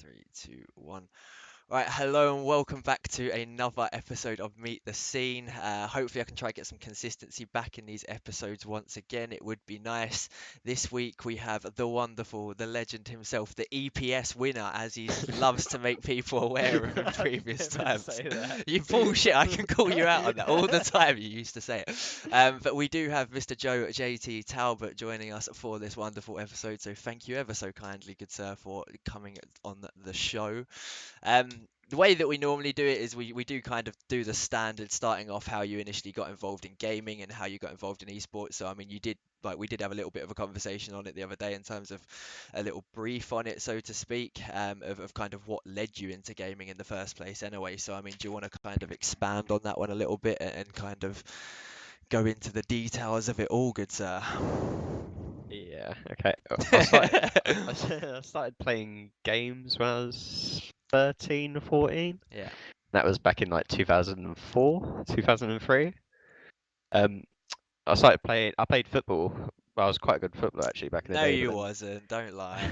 Three, two, one. Right, hello and welcome back to another episode of Meet the Scene. Hopefully I can try to get some consistency back in these episodes once again. It would be nice. This week we have the wonderful, the legend himself, the EPS winner, as he loves to make people aware of in previous times. You bullshit, I can call you out on that all the time. You used to say it. But we do have Mr. Joe JT Talbot joining us for this wonderful episode. So thank you ever so kindly, good sir, for coming on the show. The way that we normally do it is we do kind of do the standard, starting off how you initially got involved in gaming and how you got involved in esports. So I mean, we did have a little bit of a conversation on it the other day in terms of a little brief on it, so to speak, of kind of what led you into gaming in the first place anyway. So I mean, do you want to kind of expand on that one a little bit and kind of go into the details of it all, good sir? Yeah, okay. I started playing games when I was 13 or 14. Yeah. That was back in like 2004, 2003. I played football. Well, I was quite a good footballer actually back in the No, day. you wasn't. Don't lie.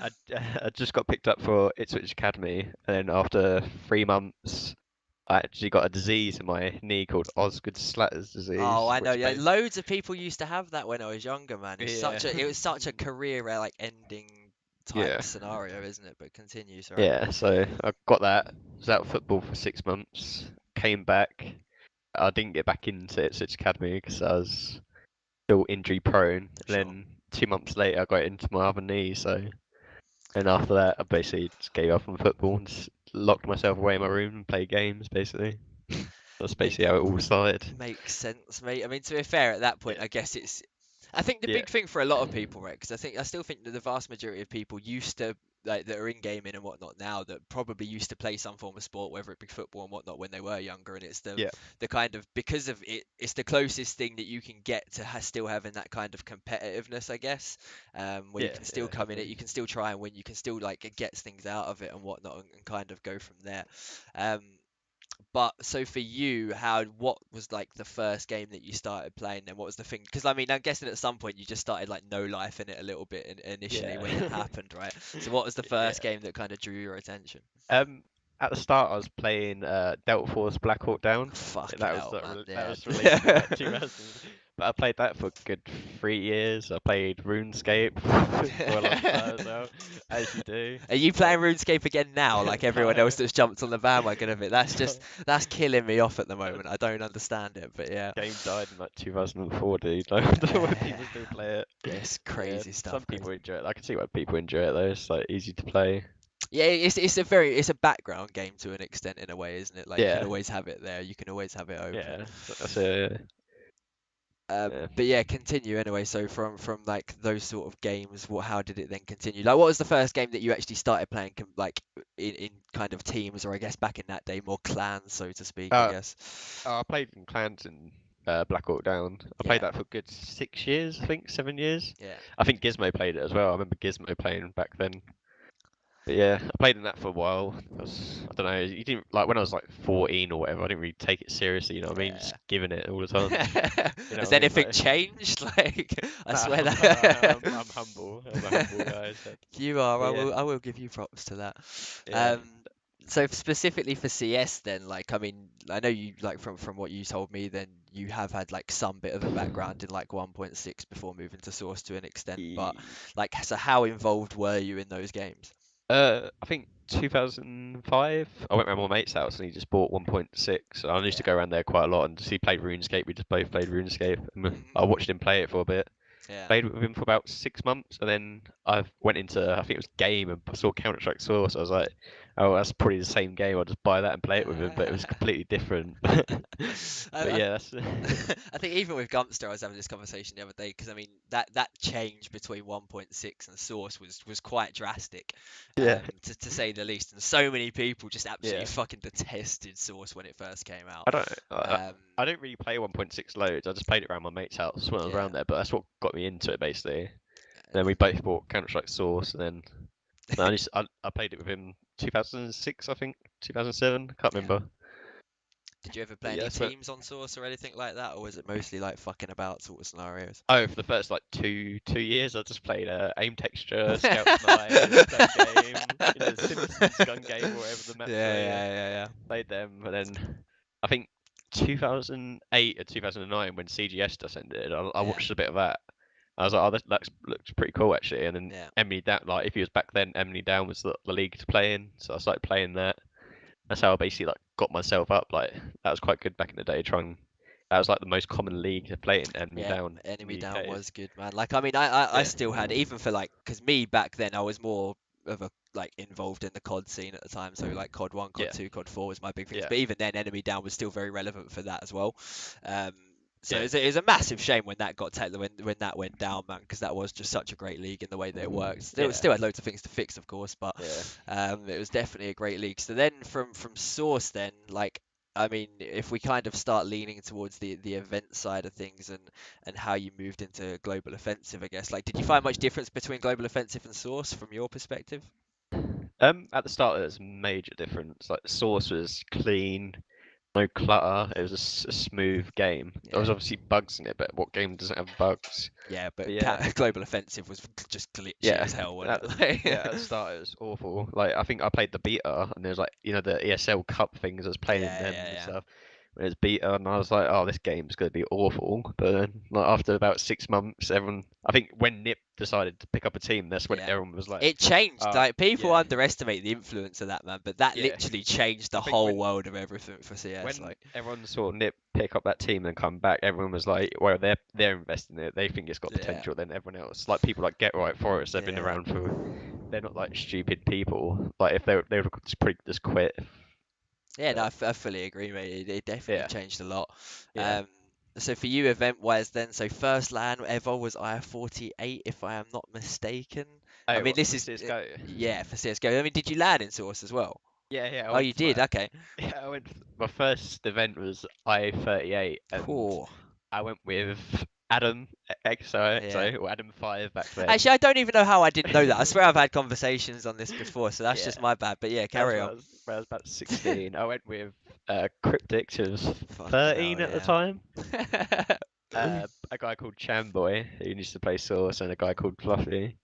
I just got picked up for Ipswich Academy, and then after 3 months, I actually got a disease in my knee called Osgood-Schlatter's disease. Oh, I know. which Yeah, loads of people used to have that when I was younger, man. It's Yeah. it was such a career like ending type Yeah. scenario, isn't it? But continue, sorry. Yeah, so I got that. Was out of football for 6 months. Came back. I didn't get back into Ipswich Academy because I was still injury prone. Sure. Then 2 months later, I got it into my other knee. And after that, I basically just gave up on football and just locked myself away in my room and played games. Basically, that's basically how it all started. Makes sense, mate. I mean, to be fair, at that point, Yeah. I guess I think the Yeah. big thing for a lot of people, right? Because I still think that the vast majority of people used to like that are in gaming and whatnot now that probably used to play some form of sport, whether it be football and whatnot, when they were younger, and it's Yeah. the kind of because of it, it's the closest thing that you can get to still having that kind of competitiveness, I guess. Where you Yeah. can still Yeah, come in it, definitely. you can still try and win, you can still like get things out of it and whatnot, and kind of go from there. But so for you, what was like the first game that you started playing, and what was the thing? Because I mean, I'm guessing at some point you just started like no life in it a little bit initially when it Yeah. happened, right? So what was the Yeah. first game that kind of drew your attention? At the start, I was playing Delta Force Black Hawk Down. Fucking That was hell, man. that Yeah. was released in like 2000. But I played that for a good 3 years. I played RuneScape for a long time as well, as you do. Are you playing Um, RuneScape again now, like everyone no, else that's jumped on the bandwagon of it? That's no. that's killing me off at the moment. I don't understand it, but yeah. Game died in like 2004, dude. I don't know why people still play it. It's Yeah, crazy stuff. some people Crazy. enjoy it. I can see why people enjoy it though. It's like easy to play. Yeah, it's a background game to an extent in a way, isn't it? Like you can Yeah, always have it there, you can always have it open. yeah. That's it. Yeah. But yeah, continue anyway. So from like those sort of games, how did it then continue? Like, what was the first game that you actually started playing, like in kind of teams, or I guess back in that day, more clans, so to speak, I Uh, guess. I played in clans in Black Hawk Down. I played Yeah, that for a good 6 years, I think, 7 years. yeah. I think Gizmo played it as well. I remember Gizmo playing back then. But yeah, I played in that for a while. I don't know, you didn't like when I was like 14 or whatever. I didn't really take it seriously. You know what I mean? Just giving it all the time. You know Has what I mean? anything Like, changed? Like, I nah, swear that I'm humble. I'm a humble guy. So. you are. But yeah, I will give you props to that. yeah. So specifically for CS then, like, I mean, I know you like from what you told me, then you have had like some bit of a background in like 1.6 before moving to Source to an extent, but like, so how involved were you in those games? I think 2005. I went around my mate's house and he just bought 1.6. I used to Yeah. go around there quite a lot and just he played RuneScape. We just both played RuneScape. And I watched him play it for a bit. Yeah. Played with him for about 6 months, and then I went into, I think it was Game, and saw Counter-Strike Source. I was like, oh, that's probably the same game. I'll just buy that and play it with him, but it was completely different. But yeah, that's I think even with Gumpster, I was having this conversation the other day because I mean that change between 1.6 and Source was quite drastic, yeah, to say the least. And so many people just absolutely yeah. fucking detested Source when it first came out. I don't really play 1.6 loads. I just played it around my mate's house when I was Yeah. around there, but that's what got me into it basically. Then we both bought Counter-Strike Source, and then I played it with him 2006, I think, 2007. Can't Yeah. remember. Did you ever But play yeah, any that's when. teams on Source or anything like that, or was it mostly like fucking about sort of scenarios? Oh, for the first like two years, I just played aim texture, scout snipe, that game. You know, Gun Game or whatever the maps were. Yeah. Played them, and then I think 2008 or 2009 when CGS just ended, I Yeah. watched a bit of that. I was like, oh, that looks pretty cool actually. And then Yeah. Emily Down, like if he was back then, Emily Down was the league to play in, so I started playing that. That's how I basically like got myself up. Like that was quite good back in the day. That was like the most common league to play in, Enemy Yeah, Down in Enemy the Down UK. was good, man. Like, I mean, I Yeah, still had, even for like, because me back then, I was more of a, like, involved in the COD scene at the time. So, like, COD 1, COD yeah, 2, COD 4 was my big things. yeah, But even then, Enemy Down was still very relevant for that as well. Um, so yeah, it was a massive shame when that got taken, when that went down, man, because that was just such a great league in the way that it worked. yeah, Still had loads of things to fix, of course, but yeah. it was definitely a great league. So then from Source, then like. I mean, if we kind of start leaning towards the event side of things and how you moved into Global Offensive, I guess. Like, did you find much difference between Global Offensive and Source from your perspective? At the start, there was a major difference. Like the source was clean, no clutter. It was a smooth game. There was Yeah, obviously bugs in it, but what game doesn't have bugs? yeah, but But yeah, Global Offensive was just glitchy yeah. as hell, wasn't At it? the, Like, yeah, at the start it was awful. Like I think I played the beta, and there was like the ESL Cup things. I was playing in them and yeah. stuff. When it was beta, and I was like, oh, this game's gonna be awful. But then, like after about 6 months, everyone, I think when Nip decided to pick up a team, that's when Yeah. everyone was like, It changed. Like, people yeah, underestimate the influence of that, man, but that yeah. literally changed the I think whole world of everything for CS. when Like, everyone saw Nip pick up that team and come back, everyone was like, well, they're investing in it. They think it's got yeah, potential. Then everyone else, like people like Get Right Forest, they've been yeah. around for. They're not like stupid people. Like if they would just pretty just quit. Yeah, no, But I fully agree, mate. It definitely yeah, changed a lot. yeah. Um, so for you, event-wise, then, so first LAN ever was I-48, if I am not mistaken. I Oh, mean, what this for is, CS:GO? yeah, for CSGO. I mean, did you LAN in Source as well? Yeah. I Oh, went you for did. my Okay. yeah. My first event was I-38, and Cool. I went with Adam Yeah. or Adam 5 back then. Actually, I don't even know how I didn't know that. I swear I've had conversations on this before, so that's Yeah. just my bad. But yeah, That was carry on. when I was about 16. I went with Cryptic, who was Fucking hell, 13 at the yeah. time. A guy called Chamboy, who used to play Source, and a guy called Fluffy.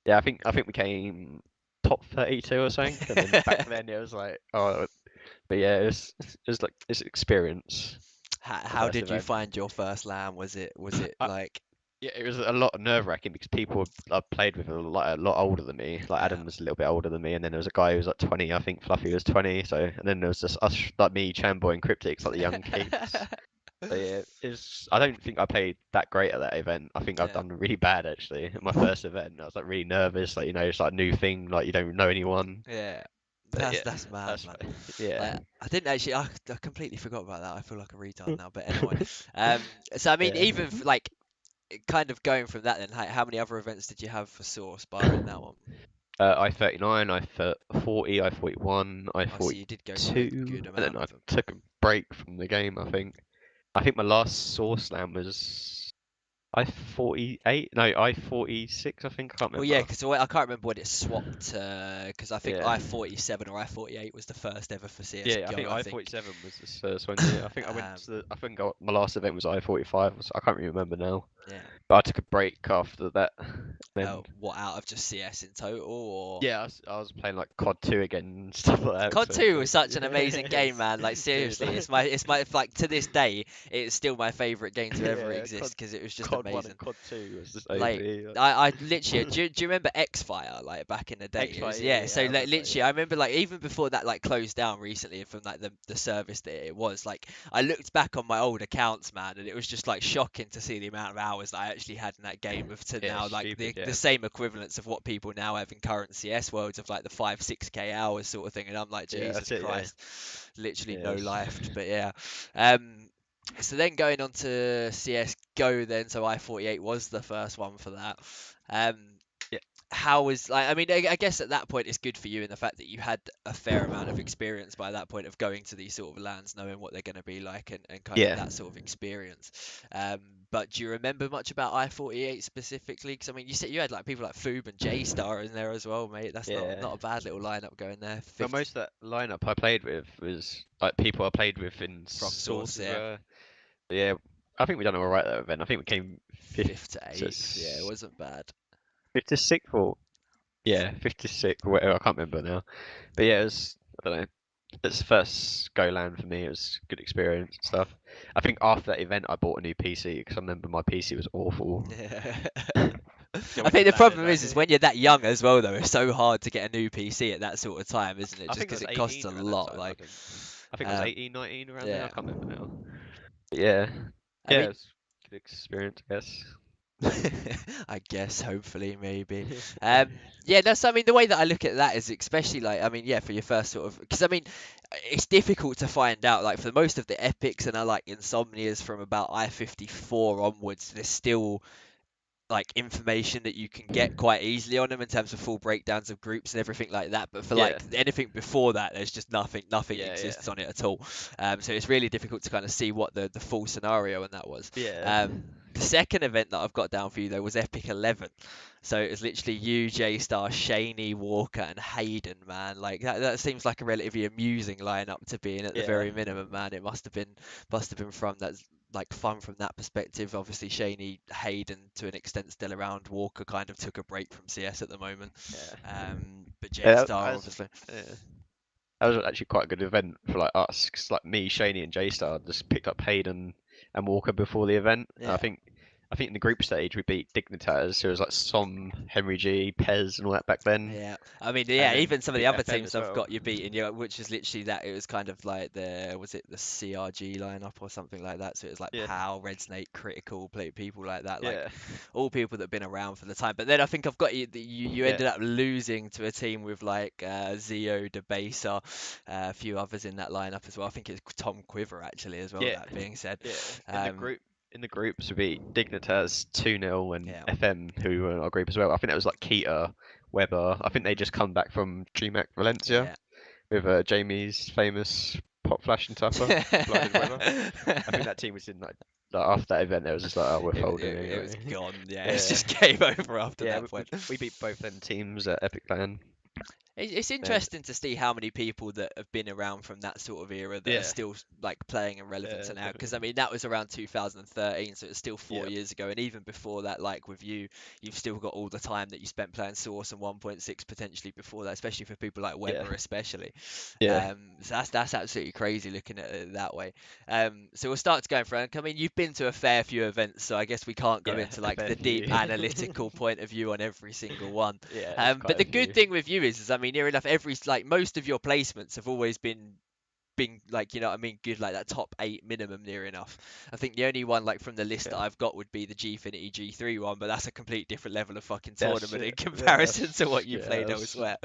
Yeah, I think we came top 32 or something. And then back then it was like, oh, but yeah, it was like it's experience. The How first did you event. find your first LAN? Was it I, like, yeah, it was a lot nerve wracking because people I played with were like a lot older than me. Like yeah. Adam was a little bit older than me, and then there was a guy who was like 20. I think Fluffy was 20. So and then there was just us like me, Chamboy, and Cryptics, like the young kids. So yeah, it's. I don't think I played that great at that event. I think I've Yeah. done really bad actually. At my first event, I was like really nervous. Like it's like a new thing. Like you don't know anyone. Yeah, But yeah, that's mad, that's man. yeah. Like, I didn't actually. I completely forgot about that. I feel like a retard now. But anyway, so I mean, Yeah. even like kind of going from that, then, like, how many other events did you have for Source barring that one? I-39, I-40, I-41, I see you did go to a I-42, good and then amount I of them. took a break from the game. I think my last Source Slam was I-48. No, I-46. I think I can't Well, yeah, remember. because I can't remember when it swapped. Because I think Yeah. I-47 or I-48 was the first ever for Yeah, I CS:GO. think I think. I-47 was the first one. Yeah, I think I went Um, to my last event was I-45. I can't really remember now. yeah. But I took a break after that. Then What, out of just CS in total, or? yeah, I was playing like COD 2 again and stuff like that. COD So it's 2 was like such an amazing yeah, game, man. Like, dude, seriously, it's my like, to this day, it's still my favorite game to ever yeah, exist because it was just COD 1 amazing. and COD 2 was just Like, OP. I literally, do you remember Xfire, like, back in the day? It X-Fight, was, yeah, yeah. yeah, So I like, remember, literally, yeah. I remember, like, even before that, like, closed down recently from like the service that it was, like, I looked back on my old accounts, man, and it was just like shocking to see the amount of hours that I actually had in that game of to Yeah, now, like, stupid, the yeah. same equivalence of what people now have in current CS worlds of like the 5-6K hours sort of thing, and I'm like, Yeah, Jesus that's it, yeah. Christ, literally no Yes. life. But yeah. Um, so then going on to CS:GO, then, so I-48 was the first one for that. Um, Yeah, how was, like, I mean, I guess at that point it's good for you in the fact that you had a fair amount of experience by that point of going to these sort of lands, knowing what they're going to be like, and kind of yeah. that sort of experience. But do you remember much about I-48 specifically? Because I mean, you said you had like people like Foob and J-Star in there as well, mate. That's Yeah. not a bad little lineup going there. But 50 most of that lineup I played with was like people I played with in from Source Source, as yeah. well. But yeah, I think we done all right that event. I think we came fifth Fifth to to eighth, yeah, it wasn't bad. fifth to sixth or Yeah, 56 or whatever. I can't remember now. But yeah, it was. I don't know. It's the first go land for me. It was a good experience and stuff. I think after that event, I bought a new PC because I remember my PC was awful. Yeah. I I went think to the LAN and problem like, is when you're that young as well, though, it's so hard to get a new PC at that sort of time, isn't it? I Just think I because was it costs 18 a around that lot. time. Like, I think I was um, 18, 19 around then. I yeah. can't remember now. But yeah, I yeah, mean, it's a good experience, I guess. I guess, hopefully, maybe. Yeah, that's, I mean, the way that I look at that is especially like, I mean, yeah, for your first sort of, because I mean, it's difficult to find out, like, for most of the epics and I like insomnias from about I-54 onwards, there's still like information that you can get quite easily on them in terms of full breakdowns of groups and everything like that. But for Yeah, like anything before that, there's just nothing yeah, exists on it at all. So it's really difficult to kind of see what the full scenario and that was. yeah, The second event that I've got down for you though was Epic 11. So it was literally you, J Star, Shaney, Walker, and Hayden, man. Like that seems like a relatively amusing lineup to be in at the yeah, very minimum, man. It must have been from that like fun from that perspective. Obviously, Shaney, Hayden to an extent still around. Walker kind of took a break from CS at the moment, yeah. but J Yeah, Star obviously. yeah. That was actually quite a good event for like us, 'cause like me, Shaney, and J-Star just picked up Hayden and Walker before the event. And Yeah. I think in the group stage we beat Dignitas, who was like Som, Henry G, Pez, and all that back then. Yeah, I mean, And yeah, then even we some of the beat other FM teams as I've well. got you beating, yeah, which is literally that. It was kind of like was it the CRG lineup or something like that? So it was like Yeah, Pow, Red Snake, Critical, play people like that, like yeah, all people that have been around for the time. But then I think I've got you. You yeah, ended up losing to a team with like Zeo, Debaser, a few others in that lineup as well. I think it's Tom Quiver actually as well. yeah, That being said, yeah. um, In the groups we beat Dignitas 2-0 and yeah, FM, who were in our group as well. I think that was like Keita, Weber. I think they just come back from DreamHack Valencia yeah. with Jamie's famous pop flash and tupper, blinded Weber. I think that team was in like after that event, they was just like, oh, we're It, folding it was anyway. gone. Yeah, it's Yeah, just game over after yeah, that point. we beat both them teams at Epic Land. It's Then interesting to see how many people that have been around from that sort of era that are yeah, still like playing and relevant to yeah, now. Because I definitely. mean, that was around 2013, so it's still four Yeah, years ago. And even before that, like with you, you've still got all the time that you spent playing Source and 1.6 potentially before that, especially for people like yeah, Weber, especially. yeah, So that's absolutely crazy looking at it that way. So we'll start to go through. I mean, you've been to a fair few events, so I guess we can't go yeah, into a like fair the deep few. analytical point of view on every single one. Yeah, there's But quite a the good few. thing with you is I mean, near enough every like most of your placements have always been like, you know what I mean, good, like that top 8 minimum near enough. I think the only one like from the list that Yeah, I've got would be the Gfinity G3 one, but that's a complete different level of fucking that's tournament in yeah, comparison to what you yeah, played that's elsewhere.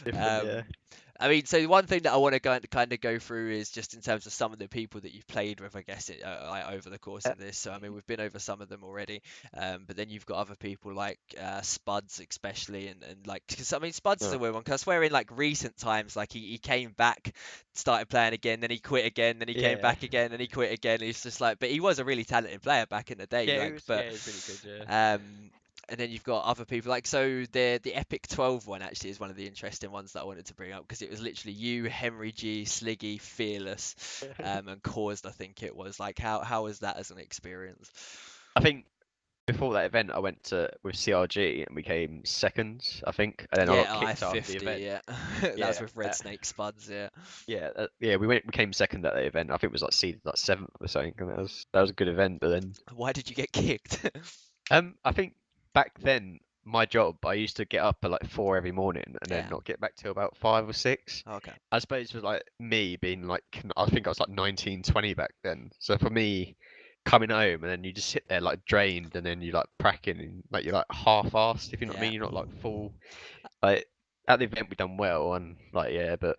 different. Yeah, Um, I mean, so one thing that I want to kind of go through is just in terms of some of the people that you've played with, I guess, like, over the course uh, of this. So, I mean, we've been over some of them already, but then you've got other people like Spuds, especially, and like, because I mean, Spuds is oh, a weird one, because I swear in like recent times, like he came back, started playing again, then he quit again, then he came yeah, back again, then he quit again. He's just like, but he was a really talented player back in the day, like, but. he was really good. Yeah, Um, and then you've got other people like so the Epic 12 one actually is one of the interesting ones that I wanted to bring up because it was literally you, Henry G, Sliggy, Fearless, and Caused. I think it was like how was that as an experience? I think before that event, I went to with CRG and we came seconds, I think, and then I got Yeah, kicked after the I-50. event. Yeah, that was Yeah, with Red Snake Spuds. Yeah. yeah. We came second at the event. I think it was like seeded like seventh or something, and that was a good event. But then, Why did you get kicked? I think back then my job, I used to get up at like 4 every morning and then Yeah. not get back till about 5 or 6. Okay. I suppose it was like me being like, I think I was like 19, 20 back then. So for me, coming home and then you just sit there like drained and then you like pracking and like you're like half-assed, if you know what I Yeah. mean. You're not like full. Like at the event we done well and like yeah, but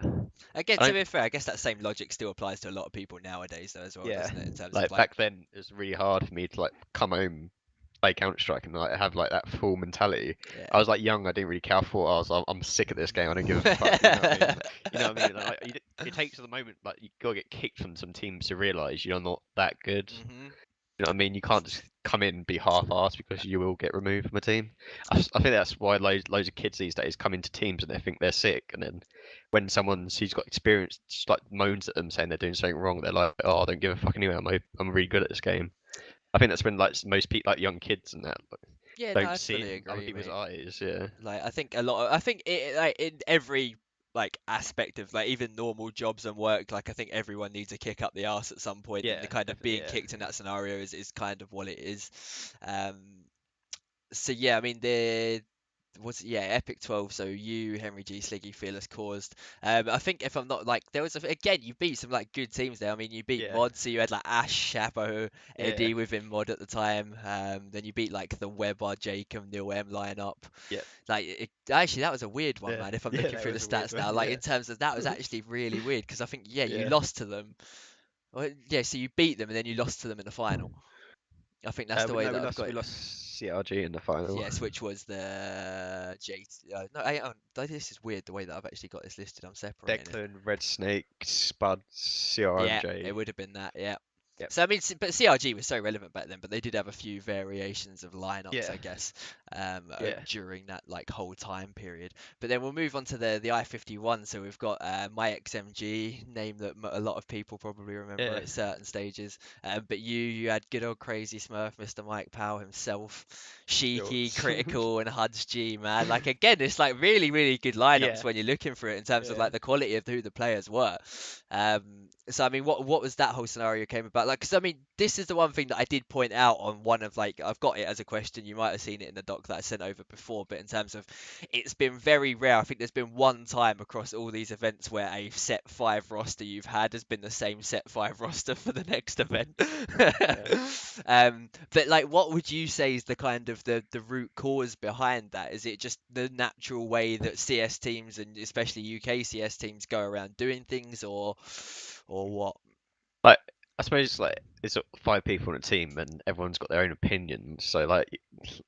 Again, I to don't. be fair, I guess that same logic still applies to a lot of people nowadays, though, as well, Yeah, doesn't it? In terms of like like, back then it was really hard for me to like come home, play Counter Strike and like have like that full mentality. I yeah. was like young, I didn't really care. I thought I'm sick of this game. I don't give a fuck. You know what I mean? You know what I mean? Like, it takes the moment like you gotta get kicked from some teams to realize you're not that good. hmm You know what I mean? You can't just come in and be half-assed because you will get removed from a team. I think that's why loads of kids these days come into teams and they think they're sick, and then when someone who's got experience just like moans at them saying they're doing something wrong, they're like, "Oh, I don't give a fuck anyway. I'm really good at this game." I think that's when like most people, like young kids and that, like, Yeah, no, don't I see it fully in other agree, people's mate. eyes. Yeah, Like, I think it, like, in every like aspect of like even normal jobs and work, like I think everyone needs a kick up the arse at some point, and the yeah, kind of definitely. being Yeah, kicked in that scenario is kind of what it is. So yeah, I mean the was yeah Epic 12. So you, Henry G, Sliggy, Fearless caused. I think if I'm not like there was again you beat some like good teams there. I mean you beat yeah, Mod, so you had like Ash, Chapo, yeah, Eddie within Mod at the time. Then you beat like the Weber, Jacob, Neil M lineup. yeah, Like actually that was a weird one, yeah, man. If I'm yeah. looking That through the was a weird stats now, one. like Yeah, in terms of that was actually really weird because I think yeah you yeah, lost to them. Well, yeah, so you beat them and then you lost to them in the final. I think that's the way no, that we I've lost. got We it. lost CRG in the final. Yes, which was the J. No, this is weird the way that I've actually got this listed. I'm separating it. Declan, Red Snake, Spud, Yeah, it CRMJ. would have been that. Yeah. Yep. So I mean, but CRG was so relevant back then, but they did have a few variations of lineups, Yeah, I guess, yeah, during that like whole time period. But then we'll move on to the I-51. So we've got my XMG, name that a lot of people probably remember yeah. at certain stages. But you had good old Crazy Smurf, Mr. Mike Powell himself, Sheiky, Shorts. Critical, and Huds G, man. Like again, it's like really, really good lineups Yeah, when you're looking for it in terms of yeah. like the quality of who the players were. So I mean, what was that whole scenario came about? Like, because I mean, this is the one thing that I did point out on one of like I've got it as a question. You might have seen it in the doc that I sent over before, but in terms of it's been very rare. I think there's been one time across all these events where a set five roster you've had has been the same set five roster for the next event. Yeah. But like, what would you say is the kind of the root cause behind that? Is it just the natural way that CS teams and especially UK CS teams go around doing things, or what? Like, I suppose like there's 5 people on a team and everyone's got their own opinions. So like,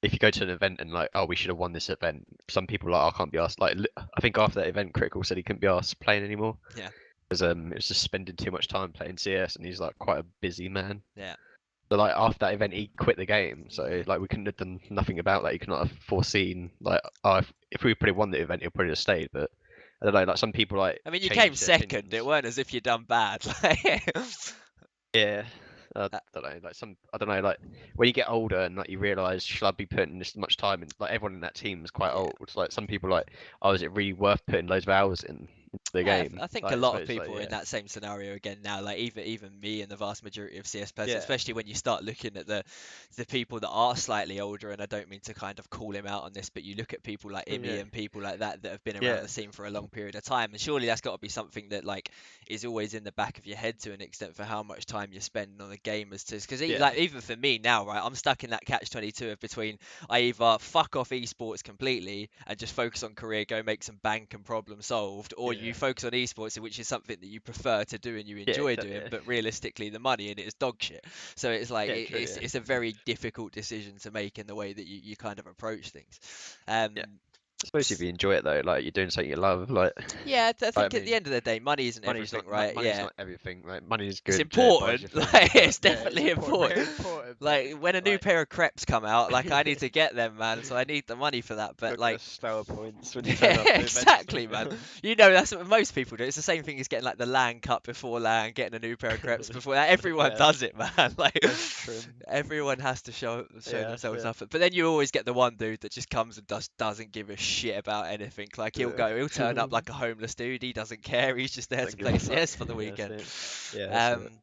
if you go to an event and like, oh, we should have won this event, some people are like, I can't be asked. Like, I think after that event, Critical said he couldn't be asked playing anymore Yeah, because it was just spending too much time playing CS, and he's like quite a busy man. yeah. So like after that event, he quit the game. So Mhm. like we couldn't have done nothing about that. You could not have foreseen like, oh, if we probably won the event, he'll probably have stayed. But I don't know. Like some people like I mean, you came change their second. It opinions. weren't as if you'd done bad. Like, Yeah, I uh, don't know. Like I don't know. Like when you get older and like you realise, should I be putting this much time in? Like everyone in that team is quite yeah. old. Like some people like, oh, is it really worth putting loads of hours in into the Yeah, game? I think a Like I lot of suppose like people are in that same scenario again now. Like even me and the vast majority of CS players, yeah, especially when you start looking at the people that are slightly older. And I don't mean to kind of call him out on this, but you look at people like Imi yeah, and people like that that have been around yeah, the scene for a long period of time. And surely that's got to be something that like is always in the back of your head to an extent for how much time you spend on the game as to because yeah, like even for me now, right, I'm stuck in that catch 22 of between I either fuck off esports completely and just focus on career, go make some bank and problem solved, or yeah, you focus on esports, which is something that you prefer to do and you yeah, enjoy exactly. doing, Yeah, but realistically, the money in it is dog shit. So it's like yeah, true. Yeah, it's a very difficult decision to make in the way that you kind of approach things. yeah. Um, I suppose if you enjoy it though, like you're doing something you love, yeah, I I think at the mean, end of the day, money isn't everything, right? money's Yeah, not everything. Like money is it's good, it buys important. you things, Like but it's yeah, it's definitely important, important. very important. But Like when a new like, pair of crepes come out, like I need to get them, man. So I need the money for that. But booking like the slower points when you turn yeah, up to events. exactly, man. You know, that's what most people do. It's the same thing as getting like the LAN cut before LAN, getting a new pair of crepes before that. Everyone Yeah, does it, man. Like fresh trim. everyone has to show Yeah, that's themselves it. up. But then you always get the one dude that just comes and doesn't give a shit about anything. Like Yeah. he'll turn up like a homeless dude. He doesn't care. He's just there to Don't give play a fuck. CS for the Yeah, that's weekend. it. Yeah, that's it. Um,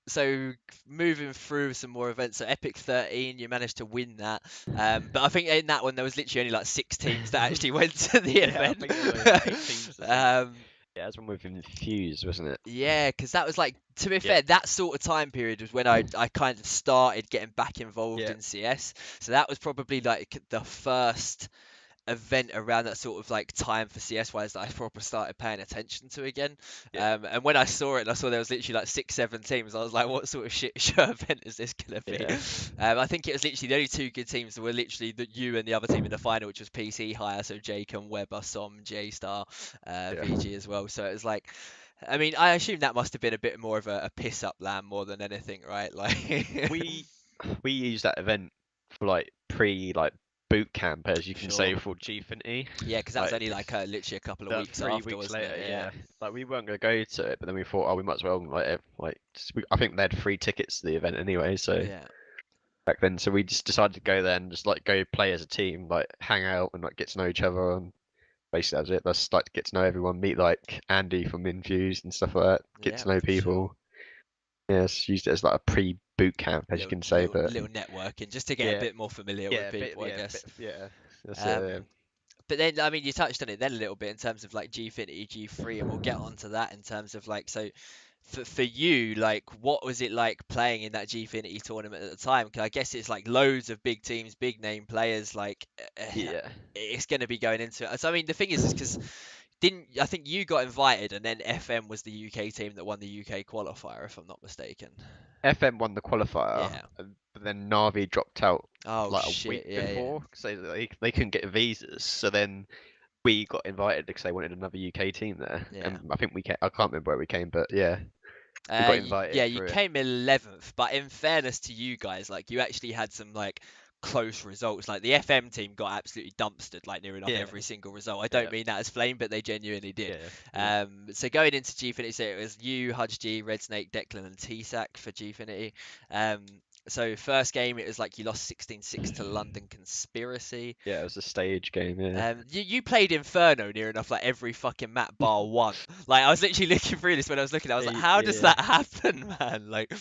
so moving through some more events, so Epic 13, you managed to win that. But I think in that one there was literally only like 6 teams that actually went to the Yeah, I event. think there was only like 8 teams, I think. um, Yeah, that's when we've been fused, wasn't it? yeah, because that was like, to be Yeah, fair, that sort of time period was when I kind of started getting back involved yeah, in CS. So that was probably like the first event around that sort of like time for CS wise that I proper started paying attention to again. yeah, And when I saw it and I saw there was literally like 6, 7 teams, I was like, what sort of shit show event is this gonna be? yeah, I think it was literally the only two good teams that were literally you and the other team in the final, which was PC Hire, so Jake and Weber, Som, J Star, yeah. VG as well. So it was like, I mean, I assume that must have been a bit more of a piss up land more than anything, right? Like, We we used that event for like pre like boot camp, as you can sure. say, for Gfinity. Yeah, because that was Like only like literally a couple of that weeks three after, weeks wasn't it? later, Yeah. yeah. Like we weren't gonna go to it, but then we thought, oh, we might as well like I think they had free tickets to the event anyway, so Yeah. back then. So we just decided to go there and just like go play as a team, like hang out and like get to know each other. And basically that was it. Let's like get to know everyone, meet like Andy from Infused and stuff like that. Get Yeah, to know for sure. people. Yeah, it's used it as like a pre-boot camp, as you Little can say. little But little networking just to get a yeah, bit more familiar with yeah, bit, people, I yeah, guess. yeah. That's it. Yeah. Um, but then, I mean, you touched on it then a little bit in terms of like Gfinity G3, and we'll get onto that in terms of like, so for you, like, what was it like playing in that Gfinity tournament at the time? Because I guess it's like loads of big teams, big name players, like Yeah. it's going to be going into it. So I mean, the thing is because didn't I think you got invited, and then FM was the UK team that won the UK qualifier, if I'm not mistaken. FM won the qualifier, Yeah. but then Navi dropped out Oh like a shit. week Yeah, yeah. before, so they couldn't get visas. So then we got invited because they wanted another UK team there, Yeah. and I think we came. I can't remember where we came, but yeah, we got Yeah, invited you for it. came 11th, but in fairness to you guys, like you actually had some like close results. Like the FM team got absolutely dumpstered, like near enough Yeah, every single result. I yeah, don't mean that as flame, but they genuinely did. yeah, yeah, So going into Gfinity, so it was you, Hudge G, Red Snake, Declan, and T-Sac for Gfinity. Um, so first game, it was like you lost 16-6 to London Conspiracy. yeah. It was a stage game. Yeah. You played Inferno near enough like every fucking map bar one. Like I was literally looking through this when I was looking. I was like, how does Yeah. that happen, man? Like,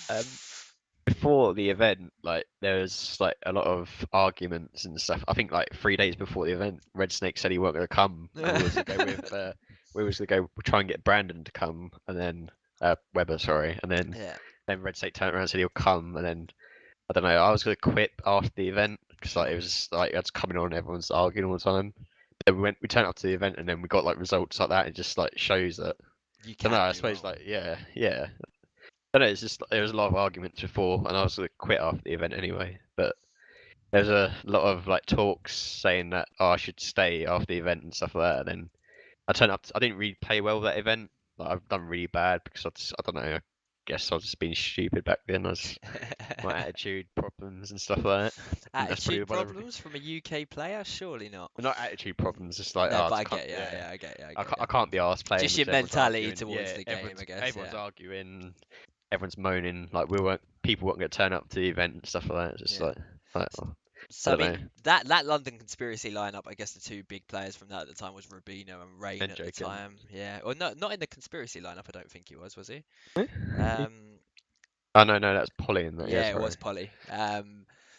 Before the event, like there was like a lot of arguments and stuff. I think like 3 days before the event, Red Snake said he weren't going to come, and we was to go with we was to go try and get Brandon to come, and then Weber, sorry, and yeah, then Red Snake turned around and said he'll come, and then I don't know. I was going to quit after the event because like it was just, like it's coming on, everyone's arguing all the time. Then we turned up to the event, and then we got like results like that. It just like shows that. you I don't know. can I do suppose well. like yeah. I don't know, it's just there was a lot of arguments before, and I was gonna quit after the event anyway. But there's a lot of like talks saying that I should stay after the event and stuff like that. And then I turned up. I didn't really play well that event. Like, I've done really bad because I don't know. I guess I was just being stupid back then. My attitude problems and stuff like that. And that's probably Attitude one of the, problems from a UK player? Surely not. not attitude problems. Just like No, oh, I but I just can't. get yeah, Yeah, yeah, I get yeah, I I get can't, yeah. I can't be arsed playing Just your because everyone's mentality arguing. towards Yeah, the game, I guess. everyone's Yeah, arguing. Everyone's moaning like people weren't going to turn up to the event and stuff like that. It's just yeah. like oh, I So I don't know. mean that London Conspiracy lineup, I guess the two big players from that at the time was Rubino and Rain And at the joking. time. Yeah, or not in the Conspiracy lineup. I don't think he was he? Eh? Um, Oh no, that's Polly in that. Yeah, yeah, it sorry. was Polly.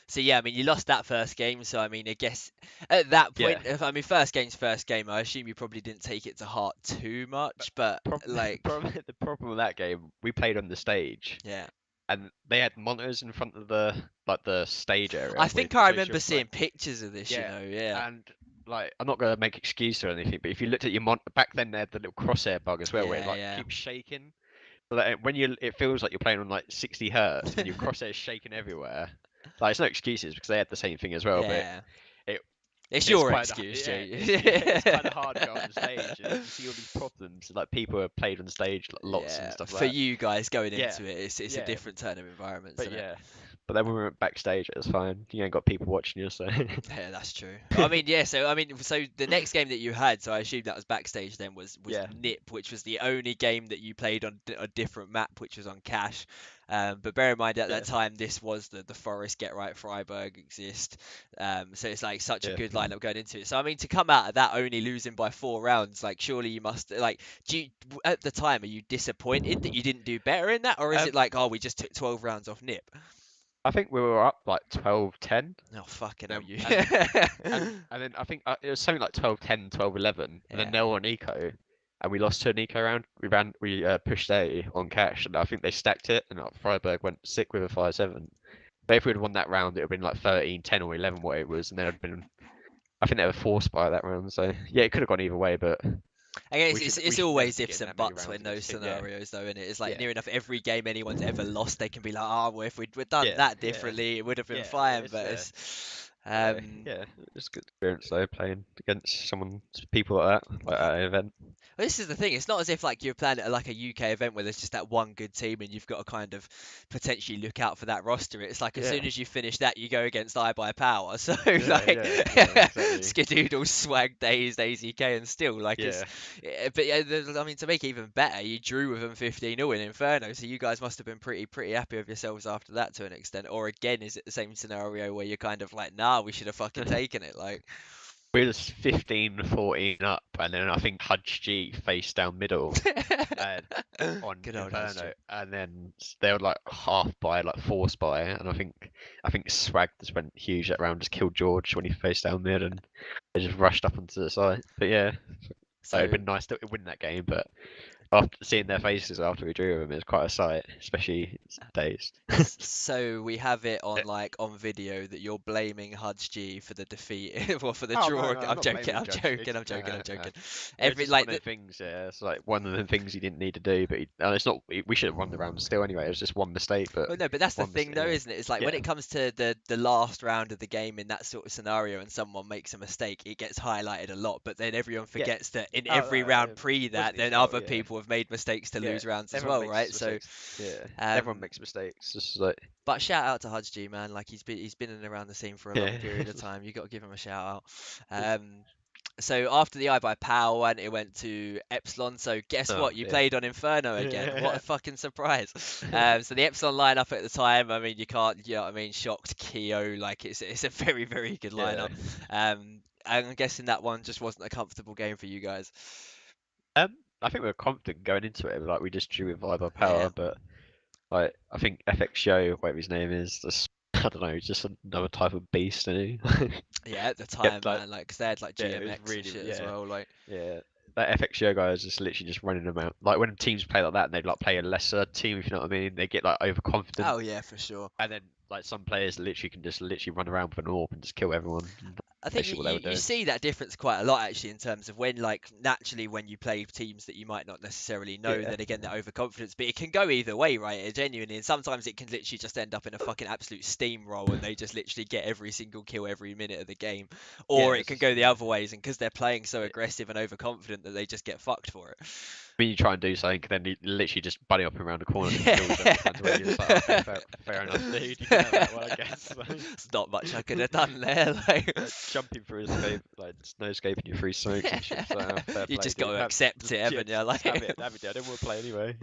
So yeah, I mean you lost that first game. So I mean I guess at that Yeah. point, if I mean first game's first game, I assume you probably didn't take it to heart too much. But like, The problem with that game, we played on the stage, yeah, and they had monitors in front of the like the stage area. I Where think you're I supposed remember to like seeing pictures of this. You yeah, know, yeah, and like I'm not gonna make excuse or anything, but if you looked at your back then, they had the little crosshair bug as well, where it yeah, like yeah. keeps shaking. So that when it feels like you're playing on like 60 hertz and your crosshair's shaking everywhere. Like it's no excuses because they had the same thing as well, but Yeah, it it's it's your quite excuse, yeah, Jay. it's kind of hard to go on the stage and you see all these problems. Like people have played on stage like, lots and Yeah, stuff for like that. you guys going Yeah, into it, it's a yeah, different turn of environments, but isn't it? yeah. But then when we went backstage, it was fine. You ain't got people watching you, so Yeah, that's true. I mean, yeah. So I mean, so the next game that you had, so I assume that was backstage. Then was yeah, Nip, which was the only game that you played on a different map, which was on Cash. But bear in mind at yeah, that time, this was the Forest Get Right Freiburg exist. So it's like such a yeah. good lineup going into it. So I mean, to come out of that only losing by 4 rounds, like surely you must like. At the time, are you disappointed that you didn't do better in that, or is it Um, like, oh, we just took 12 rounds off Nip? I think we were up like 12-10. Oh fucking hell, Then you. and then I think it was something like 12-10, 12-11, and then Yeah. they were on eco, and we lost to an eco round. We pushed A on cash, and I think they stacked it, and Freiburg went sick with a 5-7. But if we'd won that round, it would have been like 13-10 or 11 what it was, and then it'd been. I think they were forced by that round, so yeah, it could have gone either way, but I guess we should it's we should never always be ifs getting and that many buts rounds in those against it. Yeah, scenarios, though, and it's like yeah, near enough every game anyone's ever lost, they can be like, "Oh, well, if we'd done yeah, that yeah, differently, it would have been yeah. fine." It's But it's Yeah, it's a good experience though, playing against people like that, like at an event. Well, this is the thing. It's not as if like you're playing at like a UK event where there's just that one good team and you've got to kind of potentially look out for that roster. It's like as Yeah, soon as you finish that, you go against I by Power. So yeah, like exactly. Skadoodle, Swag, Dazed, AZK, and still like Yeah, but yeah, I mean to make it even better, you drew with them 15-0 in Inferno. So you guys must have been pretty happy with yourselves after that to an extent. Or again, is it the same scenario where you're kind of like, nah, we should have fucking taken it, like. we was 15-14 up, and then I think Hudge G faced down middle on Good old Inferno, Hudge. and then they were like half by, like force by, and I think Swag just went huge that round, just killed George when he faced down mid, and they just rushed up onto the side. But yeah, it'd So been nice to win that game, but after seeing their faces after we drew them, it was quite a sight, especially Days. So we have it on on video that you're blaming Hudge G for the defeat, well for the Oh no, draw. no, I'm I'm not joking. blaming I'm Judge. joking. It's I'm joking. I'm no. joking. It's Every just one like of the things. Yeah, it's like one of the things he didn't need to do, but and it's not. We should have won the round still anyway. It was just one mistake, but well, no, but that's the one thing mistake. though, Yeah, isn't it? It's like when yeah, it comes to the last round of the game in that sort of scenario, and someone makes a mistake, it gets highlighted a lot. But then everyone yeah. forgets that in Oh every round it pre that, wasn't his then fault. other Yeah, people have made mistakes to yeah. lose rounds as Everyone well, makes right? So, mistakes. Yeah, everyone um, makes mistakes. Just like but shout out to Hudge G, man. Like he's been in and around the scene for a long yeah, period of time. You got to give him a shout out. So after the I by Power one, it went to Epsilon. So guess oh what? You yeah, played on Inferno again. What a yeah. fucking surprise! So the Epsilon lineup at the time, I mean, you can't, you know what I mean? Shocked Keo, like it's a very good Yeah. lineup. I'm guessing that one just wasn't a comfortable game for you guys. I think we were confident going into it. Like we just drew with either Yeah, power, but like I think FX Show, whatever his name is, just I don't know, he's just another type of beast, isn't he? yeah. At the Kept time, like man, like 'cause they had like yeah, it was GMX and really shit as yeah, well. Like, yeah. That FX Show guy is just literally just running them out. Like when teams play like that and they like play a lesser team, if you know what I mean, they get like overconfident, oh yeah, for sure. and then like some players literally can just literally run around with an AWP and just kill everyone. I think you, Basically what they you, were you doing. see that difference quite a lot actually in terms of when like naturally when you play teams that you might not necessarily know, Yeah. then again that overconfidence, but it can go either way, right? It genuinely, and sometimes it can literally just end up in a fucking absolute steamroll and they just literally get every single kill every minute of the game, or Yeah, it it's can just go the yeah. other ways, and because they're playing so aggressive and overconfident that they just get fucked for it. When you try and do something, then you literally just bunny up around the corner and Yeah. kills every time. Where you're just like, okay, fair enough, dude. You can have that one, I guess. It's not much I could have done there. Like, Like jumping through his escape, like just no escaping your free smokes and shit. So fair you play, just got dude. to accept it, Yeah, haven't you? just have Like, it, have it. Dude. I don't want to play anyway.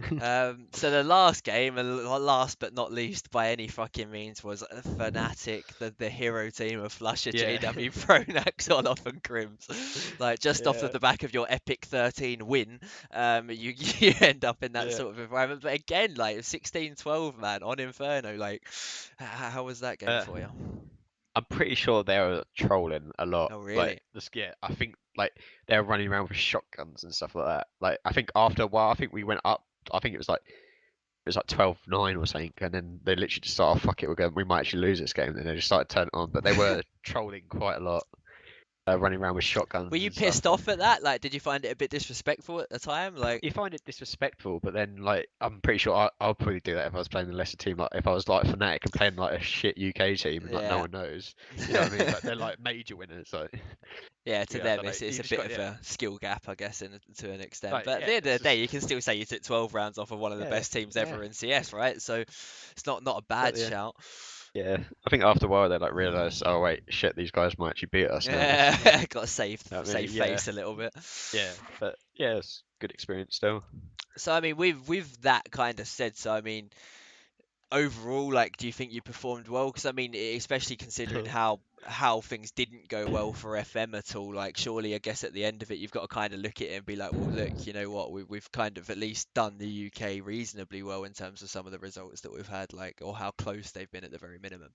So the last game, and last but not least by any fucking means, was Fnatic, the hero team of Flusher, Yeah, JW, Pronax, Olof, and Crims. Like just off of yeah, the back of your epic 13 win, you you end up in that yeah. sort of environment. But again, like 16-12, man, on Inferno. Like, how was that game Uh, for you? I'm pretty sure they were trolling a lot. Oh, Like really? this, yeah. I think like they were running around with shotguns and stuff like that. Like I think after a while, I think we went up. I think it was like 12-9 or something, and then they literally just started, "Oh, fuck it, we might actually lose this game." And then they just started turning it on, but they were trolling quite a lot, running around with Were shotguns you and stuff. pissed off at that? Like, did you find it a bit disrespectful at the time? Like, You find it disrespectful, but then like I'm pretty sure I'll probably do that if I was playing the lesser team. Like if I was like Fnatic and playing like a shit UK team and like no yeah. one knows, you know what I mean? Like they're like major winners. Like Yeah, to yeah, I them don't know. it's You a just bit got of yeah, a skill gap, I guess, to an extent. like But at yeah, the end of it's the day, just you can still say you took 12 rounds off of one of the yeah, best teams yeah, ever in CS, right? So it's not a but bad yeah. shout. Yeah, I think after a while they like realised, oh wait, shit, these guys might actually beat us now. Yeah, got to I mean, save yeah, face a little bit. yeah, but yeah, it's good experience still. So I mean, with that kind of said, so I mean, overall, like, do you think you performed well? Because I mean, especially considering how things didn't go well for FM at all. Like, surely, I guess at the end of it, you've got to kind of look at it and be like, well, look, you know what, we've kind of at least done the UK reasonably well in terms of some of the results that we've had, like, or how close they've been at the very minimum.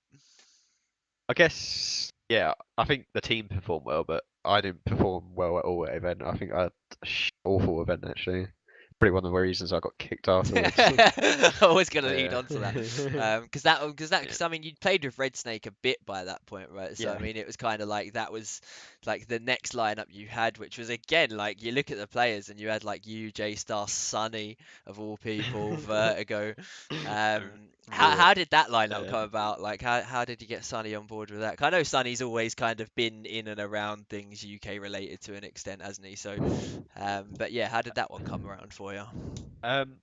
I guess, yeah, I think the team performed well, but I didn't perform well at all at event. I think I had a awful event actually. probably one of the reasons I got kicked afterwards. I was going to lead Yeah. on to that. Because I mean, you'd played with Red Snake a bit by that point, right? So I Yeah. mean, it was kind of like that was like the next lineup you had, which was again like you look at the players and you had like you, J Star, Sunny of all people, Vertigo. Um, Ruin. how did that lineup Yeah. come about? Like how did you get Sunny on board with that? 'Cause I know Sunny's always kind of been in and around things UK related to an extent, hasn't he? So, but yeah, how did that one come around for you? Um,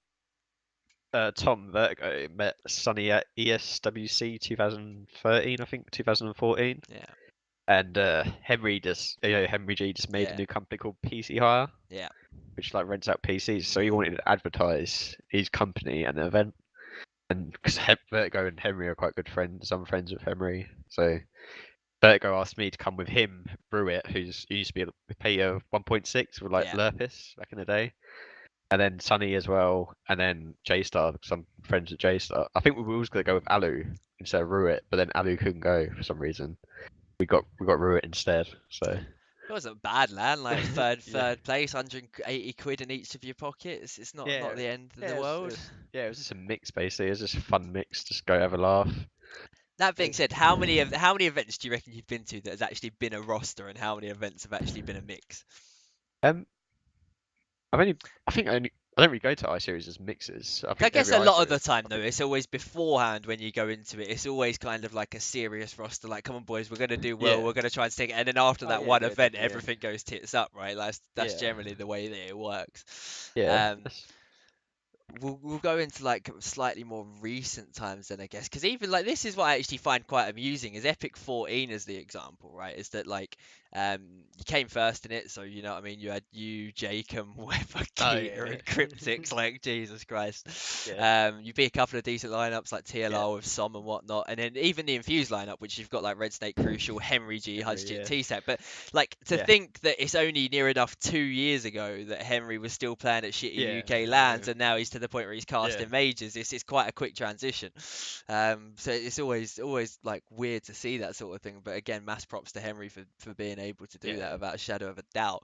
Tom Vertigo met Sonny at ESWC 2013, I think 2014, Yeah, and Henry Henry G just made a yeah, new company called PC Hire, yeah. which like rents out PCs. So he Mm. wanted to advertise his company and the event, and because Vertigo and Henry are quite good friends, I'm friends with Henry, so Vertigo asked me to come with him, Brewitt, who used to be a player 1.6 with like Yeah. Lurpis back in the day. And then Sunny as well, and then J Star, because I'm friends with J Star. I think we were always gonna go with Alu instead of Ruit, but then Alu couldn't go for some reason. We got Ruit instead. So It wasn't bad, land. Like third yeah, third place, 180 quid in each of your pockets. It's not yeah, the end of yeah. the world. It was just a mix basically. It was just a fun mix. Just go have a laugh. That being Yeah. said, how many events do you reckon you've been to that has actually been a roster, and how many events have actually been a mix? Um, I've only, I think I don't really go to I series as mixes. I I think guess every a I lot of series, the time I though, think, it's always beforehand when you go into it. It's always kind of like a serious roster. Like, come on, boys, we're gonna do well. yeah. We're gonna try and stick it. And then after Oh that yeah, one yeah, event, definitely, everything goes tits up, right? That's yeah, generally the way that it works. yeah, Um, we'll go into like slightly more recent times then, I guess, because even like this is what I actually find quite amusing is Epic 14 as the example, right? Is that like you came first in it, so you know what I mean, you had you, Jacob, Weber, Oh Keita, yeah, and Cryptix, like Jesus Christ. yeah, You beat a couple of decent lineups like yeah. TLR with Som and whatnot, and then even the Infused lineup, which you've got like Red Snake, Crucial, Henry G, Henry, Hudgy, and yeah, T-Set. But like to yeah, think that it's only near enough 2 years ago that Henry was still playing at shitty yeah. UK I know. lands, and now he's to the point where he's Yeah. casting majors. It's quite a quick transition. So it's always like weird to see that sort of thing. But again, mass props to Henry for being able to do that Yeah. without a shadow of a doubt.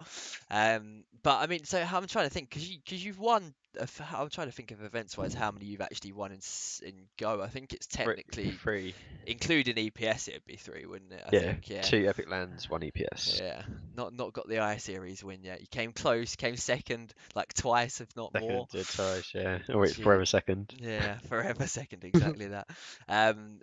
But I mean, so I'm trying to think because you've won. I'm trying to think of events wise how many you've actually won in Go. I think it's technically Free. including EPS, it'd be three, wouldn't it? I Yeah. think, yeah. 2 Epic Lands, 1 EPS. Yeah, not got the I series win yet. You came close, came second like twice, if not more. Second did twice, yeah. Oh wait, Gee, forever second. yeah, forever second, exactly that.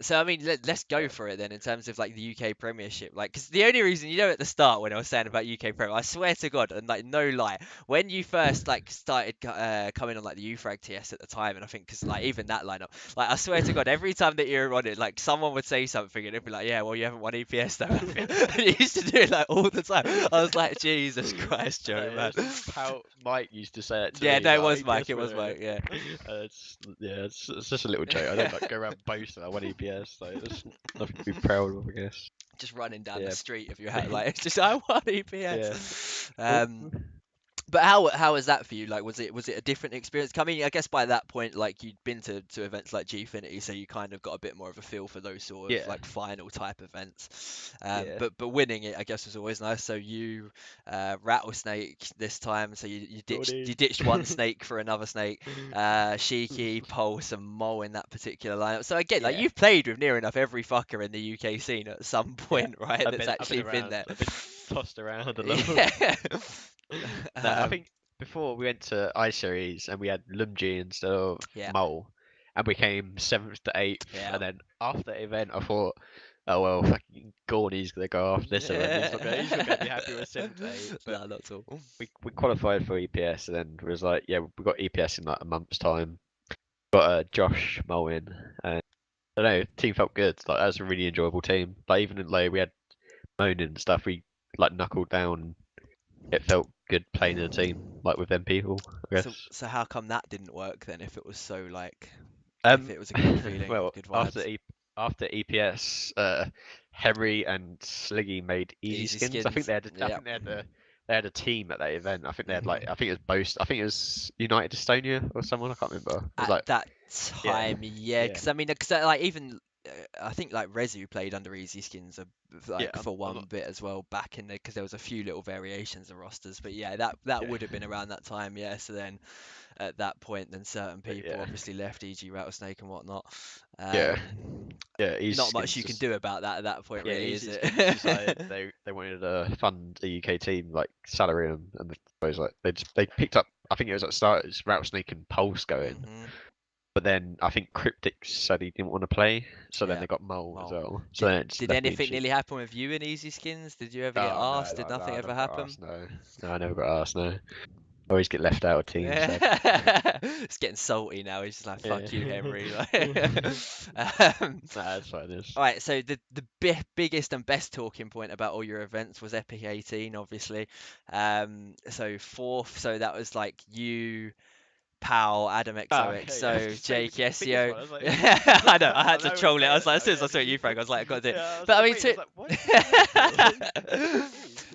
So I mean, let's go for it then in terms of like the UK Premiership. Like, because the only reason, at the start when I was saying about UK Premier, I swear to God, and like no lie, when you first like started coming on like the UFrag TS at the time, and I think because like even that lineup, like I swear to God, every time that you were on it, like someone would say something and it'd be like, yeah, well you haven't won EPS though, have you? And you used to do it like all the time. I was like, Jesus Christ, Joe, man. How Mike used to say it to Yeah, me. no, it Like, was Mike. EPS It was winner. Mike. Yeah. It's just a little joke. I don't like go around boasting I won EPS, so it's nothing to be proud of, I guess. Just running down the Yeah. street if you had like it's just I won Yeah. EPS. Oh, But how was that for you? Like, was it a different experience? I mean, I guess by that point, like you'd been to events like Gfinity, so you kind of got a bit more of a feel for those sort of yeah. like final type events. Yeah. But winning it, I guess, was always nice. So you Rattlesnake this time, so you Jordy. ditched one snake for another snake. Shiki, Pulse, and Mole in that particular lineup. So again, like Yeah. you've played with near enough every fucker in the UK scene at some Yeah. point, right? That's I've been actually been around. there. I've been tossed around a lot. Yeah. No, I Um, think before we went to I Series and we had Lumji instead of yeah, Mole, and we came 7th to 8th, yeah. and then after the event I thought, oh well, fucking Gordy's gonna go after this event. He's not gonna be happy with 7th to 8th. But No, not at all. we qualified for EPS, and then was like, yeah, we got EPS in like a month's time. Got Josh Mole in, and I don't know, the team felt good. Like that was a really enjoyable team. Like even though we had moaning and stuff, we like knuckled down. It felt good playing in a team like with them people, I So, guess. so how come that didn't work then? If it was so like, if Um, it was a good feeling, well, good after vibes, after EPS, Henry and Sliggy made easy easy skins. I think skins. they had I Yeah. think they had a team at that event. I think they had like Mhm. I think it was Boast. I think it was United Estonia or someone. I can't remember. It was At like that yeah, time, yeah, yeah, because I mean, because like even I think like Rezu played under Easy Skins Yeah, like for I'm one not. bit as well back in the because there was a few little variations of rosters, but yeah, that Yeah, would have been around that time, yeah. So then at that point, then certain but people yeah, obviously left, e.g. Rattlesnake and whatnot. yeah, Um, yeah. Easy Not much skins you can just. do about that at that point, Yeah, really, is Easy it? Skins decided they wanted to fund a UK team, like salary them, and I was like they picked up. I think it was at the start, it's Rattlesnake and Pulse going, hmm but then I think Cryptic said he didn't want to play, so then Yeah. they got Mole as Well, well. So did then it just did left me in anything shit. nearly happen with you in Easy Skins? Did you ever get Oh no, asked? Did no, no, nothing I ever never got happen? asked. No, no, I never got asked. No, I always get left out of teams. Sad. It's getting salty now. He's just like, Yeah. "Fuck you, Henry." Like, Nah, it's fine. It's... all right. So the biggest and best talking point about all your events was EP08, obviously. So fourth. So that was like you. Pal, Adam Oh, okay, yeah. I was XOXO, gonna say, Jake which is the biggest SEO. one? I was like, I know, I I had to know what you're troll it. I was saying like, as now. soon as I Yeah. saw you, Frank, I was like, I got to do it. Yeah, I was But I like, mean, wait. I was like, what is he going for?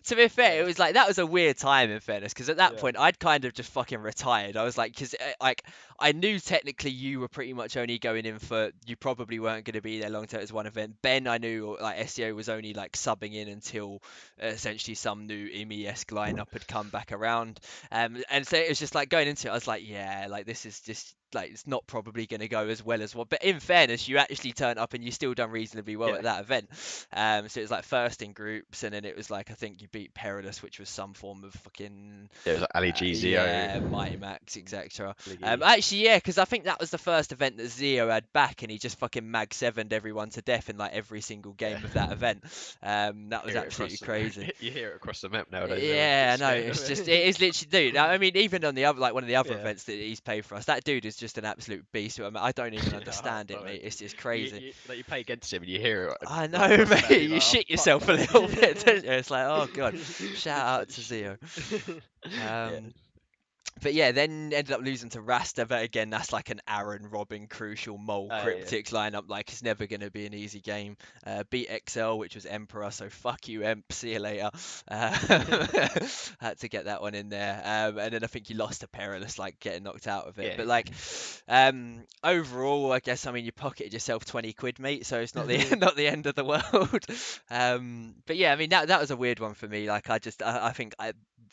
to be fair, it Yeah, was like that was a weird time in fairness, because at that yeah, point I'd kind of just fucking retired. I was like, because like I knew technically you were pretty much only going in for you probably weren't going to be there long term as one event. Ben, I knew like SEO was only like subbing in until essentially some new IMI-esque lineup had come back around. And so it was just like going into it, I was like, yeah, like this is just like it's not probably going to go as well as what. But in fairness, you actually turned up and you still done reasonably well yeah. at that event. So it was like first in groups, and then it was like I think you beat Perilous, which was some form of fucking Yeah, it was like Ali yeah, GZO, Mighty Max, etc. Bliggy. Actually, yeah, because I think that was the first event that Zio had back, and he just fucking mag sevened everyone to death in like every single Yeah, game of that event. you That was hear it absolutely across the crazy. you hear it across the map nowadays. Everyone's a bit Yeah, no, scared it's of just it. it is literally, dude. I mean, even on the other like one of the other Yeah, events that he's paid for us, that dude is just an absolute beast. I mean, I don't even yeah, I understand it, love it. mate. It's just crazy. Like you play against him and you hear it I like know, across the map. mate. You're You like, oh shit fuck yourself a little bit, don't you? It's like, oh god. Shout out to Zio. yeah. Um, but yeah, then ended up losing to Rasta. But again, that's like an Aaron, Robin, Crucial, Mole, Yeah. Cryptics lineup. Like it's never going to be an easy game. Beat XL, which was Emperor. So fuck you, Emp. See you later. Uh, had to get that one in there. And then I think you lost to Perilous, like getting knocked out of it. Yeah. But like, overall, I guess I mean you pocketed yourself 20 quid, mate. So it's not the not the end of the world. But yeah, I mean that was a weird one for me. Like I think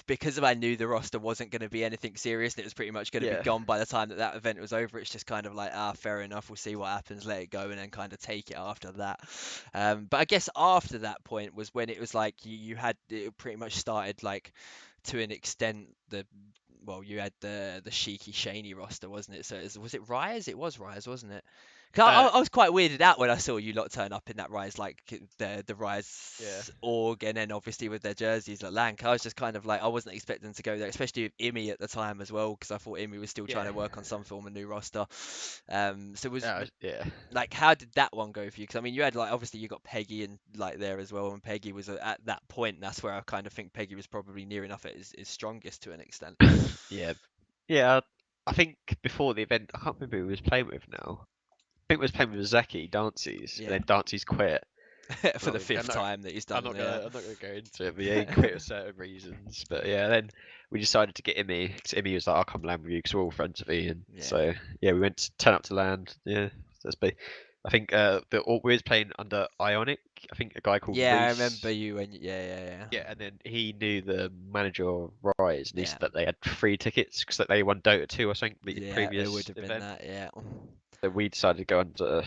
because I knew the roster wasn't going to be anything serious and it was pretty much going to be Yeah. gone by the time that event was over, it's just kind of like, fair enough, we'll see what happens, let it go, and then kind of take it after that. But I guess after that point was when it was like you had it pretty much started like to an extent you had the Sheiky Shaney roster, wasn't it? So was it Rise? It was Rise, wasn't it? 'Cause Uh, I was quite weirded out when I saw you lot turn up in that Rise, like the yeah. Rise org, and then obviously with their jerseys at Lank. I was just kind of like, I wasn't expecting to go there, especially with Imi at the time as well, because I thought Imi was still trying Yeah. to work on some form of new roster. So Yeah. like, how did that one go for you? Because I mean, you had like obviously you got Peggy and like there as well, and Peggy was at that point. That's where I kind of think Peggy was probably near enough at his strongest to an extent. Yeah. Yeah. I think before the event, I can't remember who he was playing with now. I think he was playing with Zaki, Dances, and Yeah, then Dances quit. for the I'm fifth not, time that he's done. Yeah. I'm not gonna go into it, but yeah, he quit for certain reasons. But yeah, then we decided to get Imi because Imi was like, "I'll come land with you because we're all friends with Ian." Yeah. So yeah, we went to turn up to land. Yeah, that's be. I think we was playing under Ionic. I think a guy called Yeah, I remember Reese. you when yeah. Yeah, and then he knew the manager of Rise, and he Yeah. said that they had free tickets because they won Dota 2, I think, the Yeah, it would previous have been event. that, yeah. So we decided to go under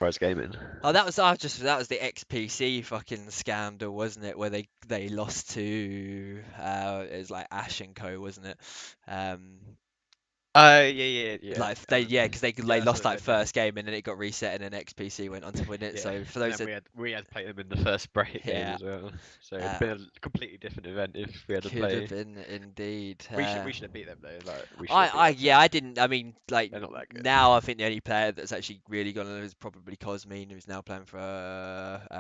Rise Gaming. Oh, that was the XPC fucking scandal, wasn't it? Where they lost to it was like Ash and Co, wasn't it? Um, Oh yeah. like because Yeah, they that's the lost like event. Yeah. first game and then it got reset and then XPC went on to win it. Yeah, So for and those then that we had to play them in the first bracket game yeah, as well. So it'd uh, been a completely different event if we had to could have play. been indeed. We should have beat them though. Like we should have beat I that yeah, team. I didn't. I mean, like They're not that good. now, I think the only player that's actually really gone on is probably Cosmine, who's now playing for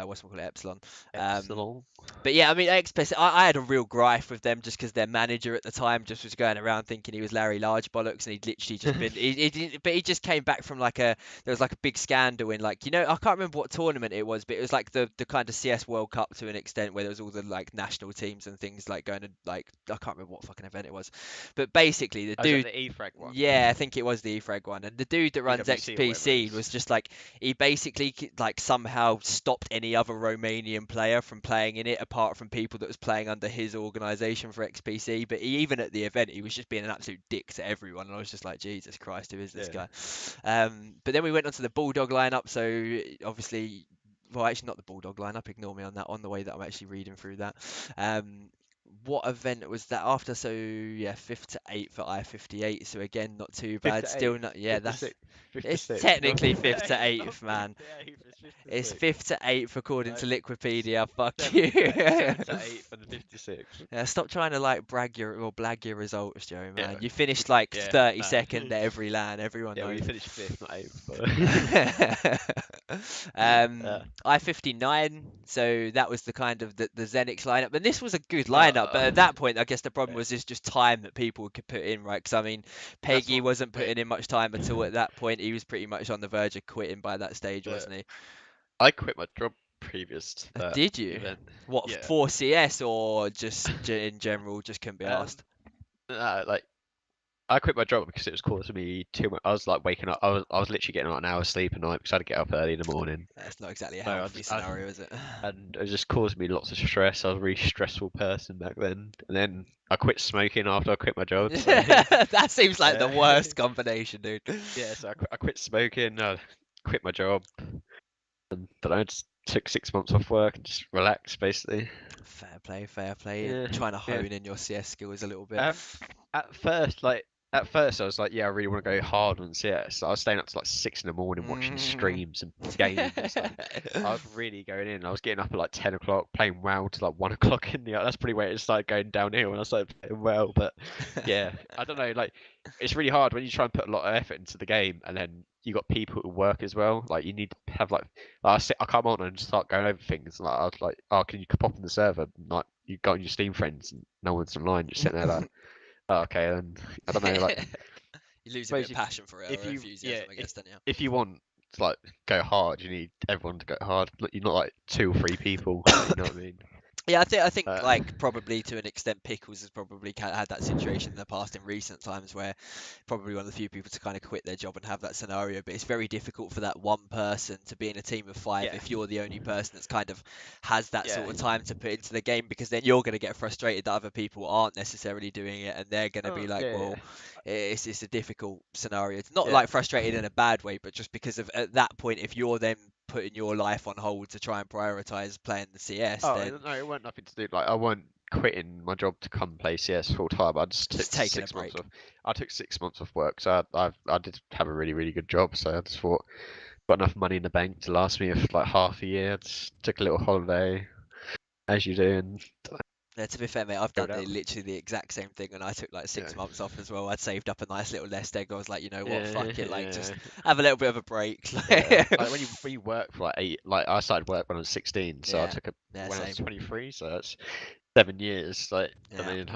what's it called, Epsilon. Um, Epsilon. but yeah, I mean, I had a real gripe with them just because their manager at the time just was going around thinking he was Larry Large Bollocks and he'd literally just been he didn't, but he just came back from like there was like a big scandal in like, you know, I can't remember what tournament it was, but it was like the kind of CS World Cup to an extent where there was all the like national teams and things like going to like, I can't remember what fucking event it was, but basically the Was that dude. the E-Frag one? Yeah, I think it was the EFRAG one, and the dude that runs EWC or whatever it XPC is. was just like, he basically like somehow stopped any other Romanian player from playing in it, apart from people that was playing under his organisation for XPC. But even at the event, he was just being an absolute dick to everyone, and I was just like, Jesus Christ, who is this Yeah. guy? But then we went on to the Bulldog lineup, so obviously. Well, actually, not the Bulldog lineup. Ignore me on that. On the way that I'm actually reading through that. What event was that after? So yeah, 5th to 8th for I-58. So again, not too Fifth bad. to Still eighth. not. Yeah, Fifth to that's. sixth. Fifth to It's sixth. technically Not 5th to it's not 8th, man. fifth to eighth. It's fifth to It's sixth. 5th to 8th according Like, to Wikipedia. Fuck seventh you. seventh to eighth and the 56th. Yeah, stop trying to like brag your or blag your results, Joe, man. Yeah. You finished like Yeah. 32nd at every LAN. Everyone Yeah, we knows. finished fifth, not eighth. I-59, so that was the kind of the Zenix lineup, and this was a good lineup. But at that point, I guess the problem was just time that people could put in, right? Because I mean, Peggy wasn't putting in much time at all at that point. He was pretty much on the verge of quitting by that stage, wasn't he? I quit my job previous to that Did you? event. What, Yeah. for CS or just in general, just couldn't be asked? Like I quit my job because it was causing me too much. I was like waking up. I was literally getting like an hour's sleep a night because I had to get up early in the morning. That's not exactly a So healthy scenario, is it? And it just caused me lots of stress. I was a really stressful person back then. And then I quit smoking after I quit my job. So, That seems like the worst combination, dude. yeah, so I quit smoking. I quit my job, and then I just took 6 months off work and just relaxed, basically. Fair play, fair play. Yeah, Trying to yeah. hone in your CS skills a little bit. At first, I was like, yeah, I really want to go hard on CS. I was staying up to like 6 in the morning watching streams and games and stuff. I was really going in. I was getting up at like 10 o'clock, playing WoW to like 1 o'clock in the. That's pretty where it started going downhill when I started playing WoW. But yeah, I don't know. Like, it's really hard when you try and put a lot of effort into the game, and then you got people who work as well. Like, you need to have like I come on and start going over things. And, like, I was like, oh, can you pop in the server? And, like, you got on your Steam friends, and no one's online. You're sitting there like. Oh, okay, then I don't know. Like, you lose a bit of passion for it, or you, enthusiasm, I guess, don't you? if you want to like go hard, you need everyone to go hard. You're not like 2 or 3 people. You know what I mean? Yeah, I think like probably to an extent, Pickles has probably had that situation in the past in recent times where probably one of the few people to kind of quit their job and have that scenario. But it's very difficult for that one person to be in a team of 5 if you're the only person that's kind of has that sort of time to put into the game, because then you're going to get frustrated that other people aren't necessarily doing it, and they're going to be like, well, it's a difficult scenario. It's not like frustrated in a bad way, but just because of at that point, if you're then putting your life on hold to try and prioritize playing the CS, then no, it weren't nothing to do. Like, I weren't quitting my job to come play CS full time. I just took taking a 6 break. months off. I took 6 months off work, so I did have a really really good job. So I just thought, got enough money in the bank to last me for like half a year. Just took a little holiday, as you do, and Yeah, to be fair, mate, I've Go done down. literally the exact same thing, and I took like 6 months off as well. I'd saved up a nice little nest egg. I was like, you know what, fuck it, like just have a little bit of a break. Like when you work for like 8, like I started work when I was 16, so I took when I was same. 23, so that's 7 years. Like, I mean,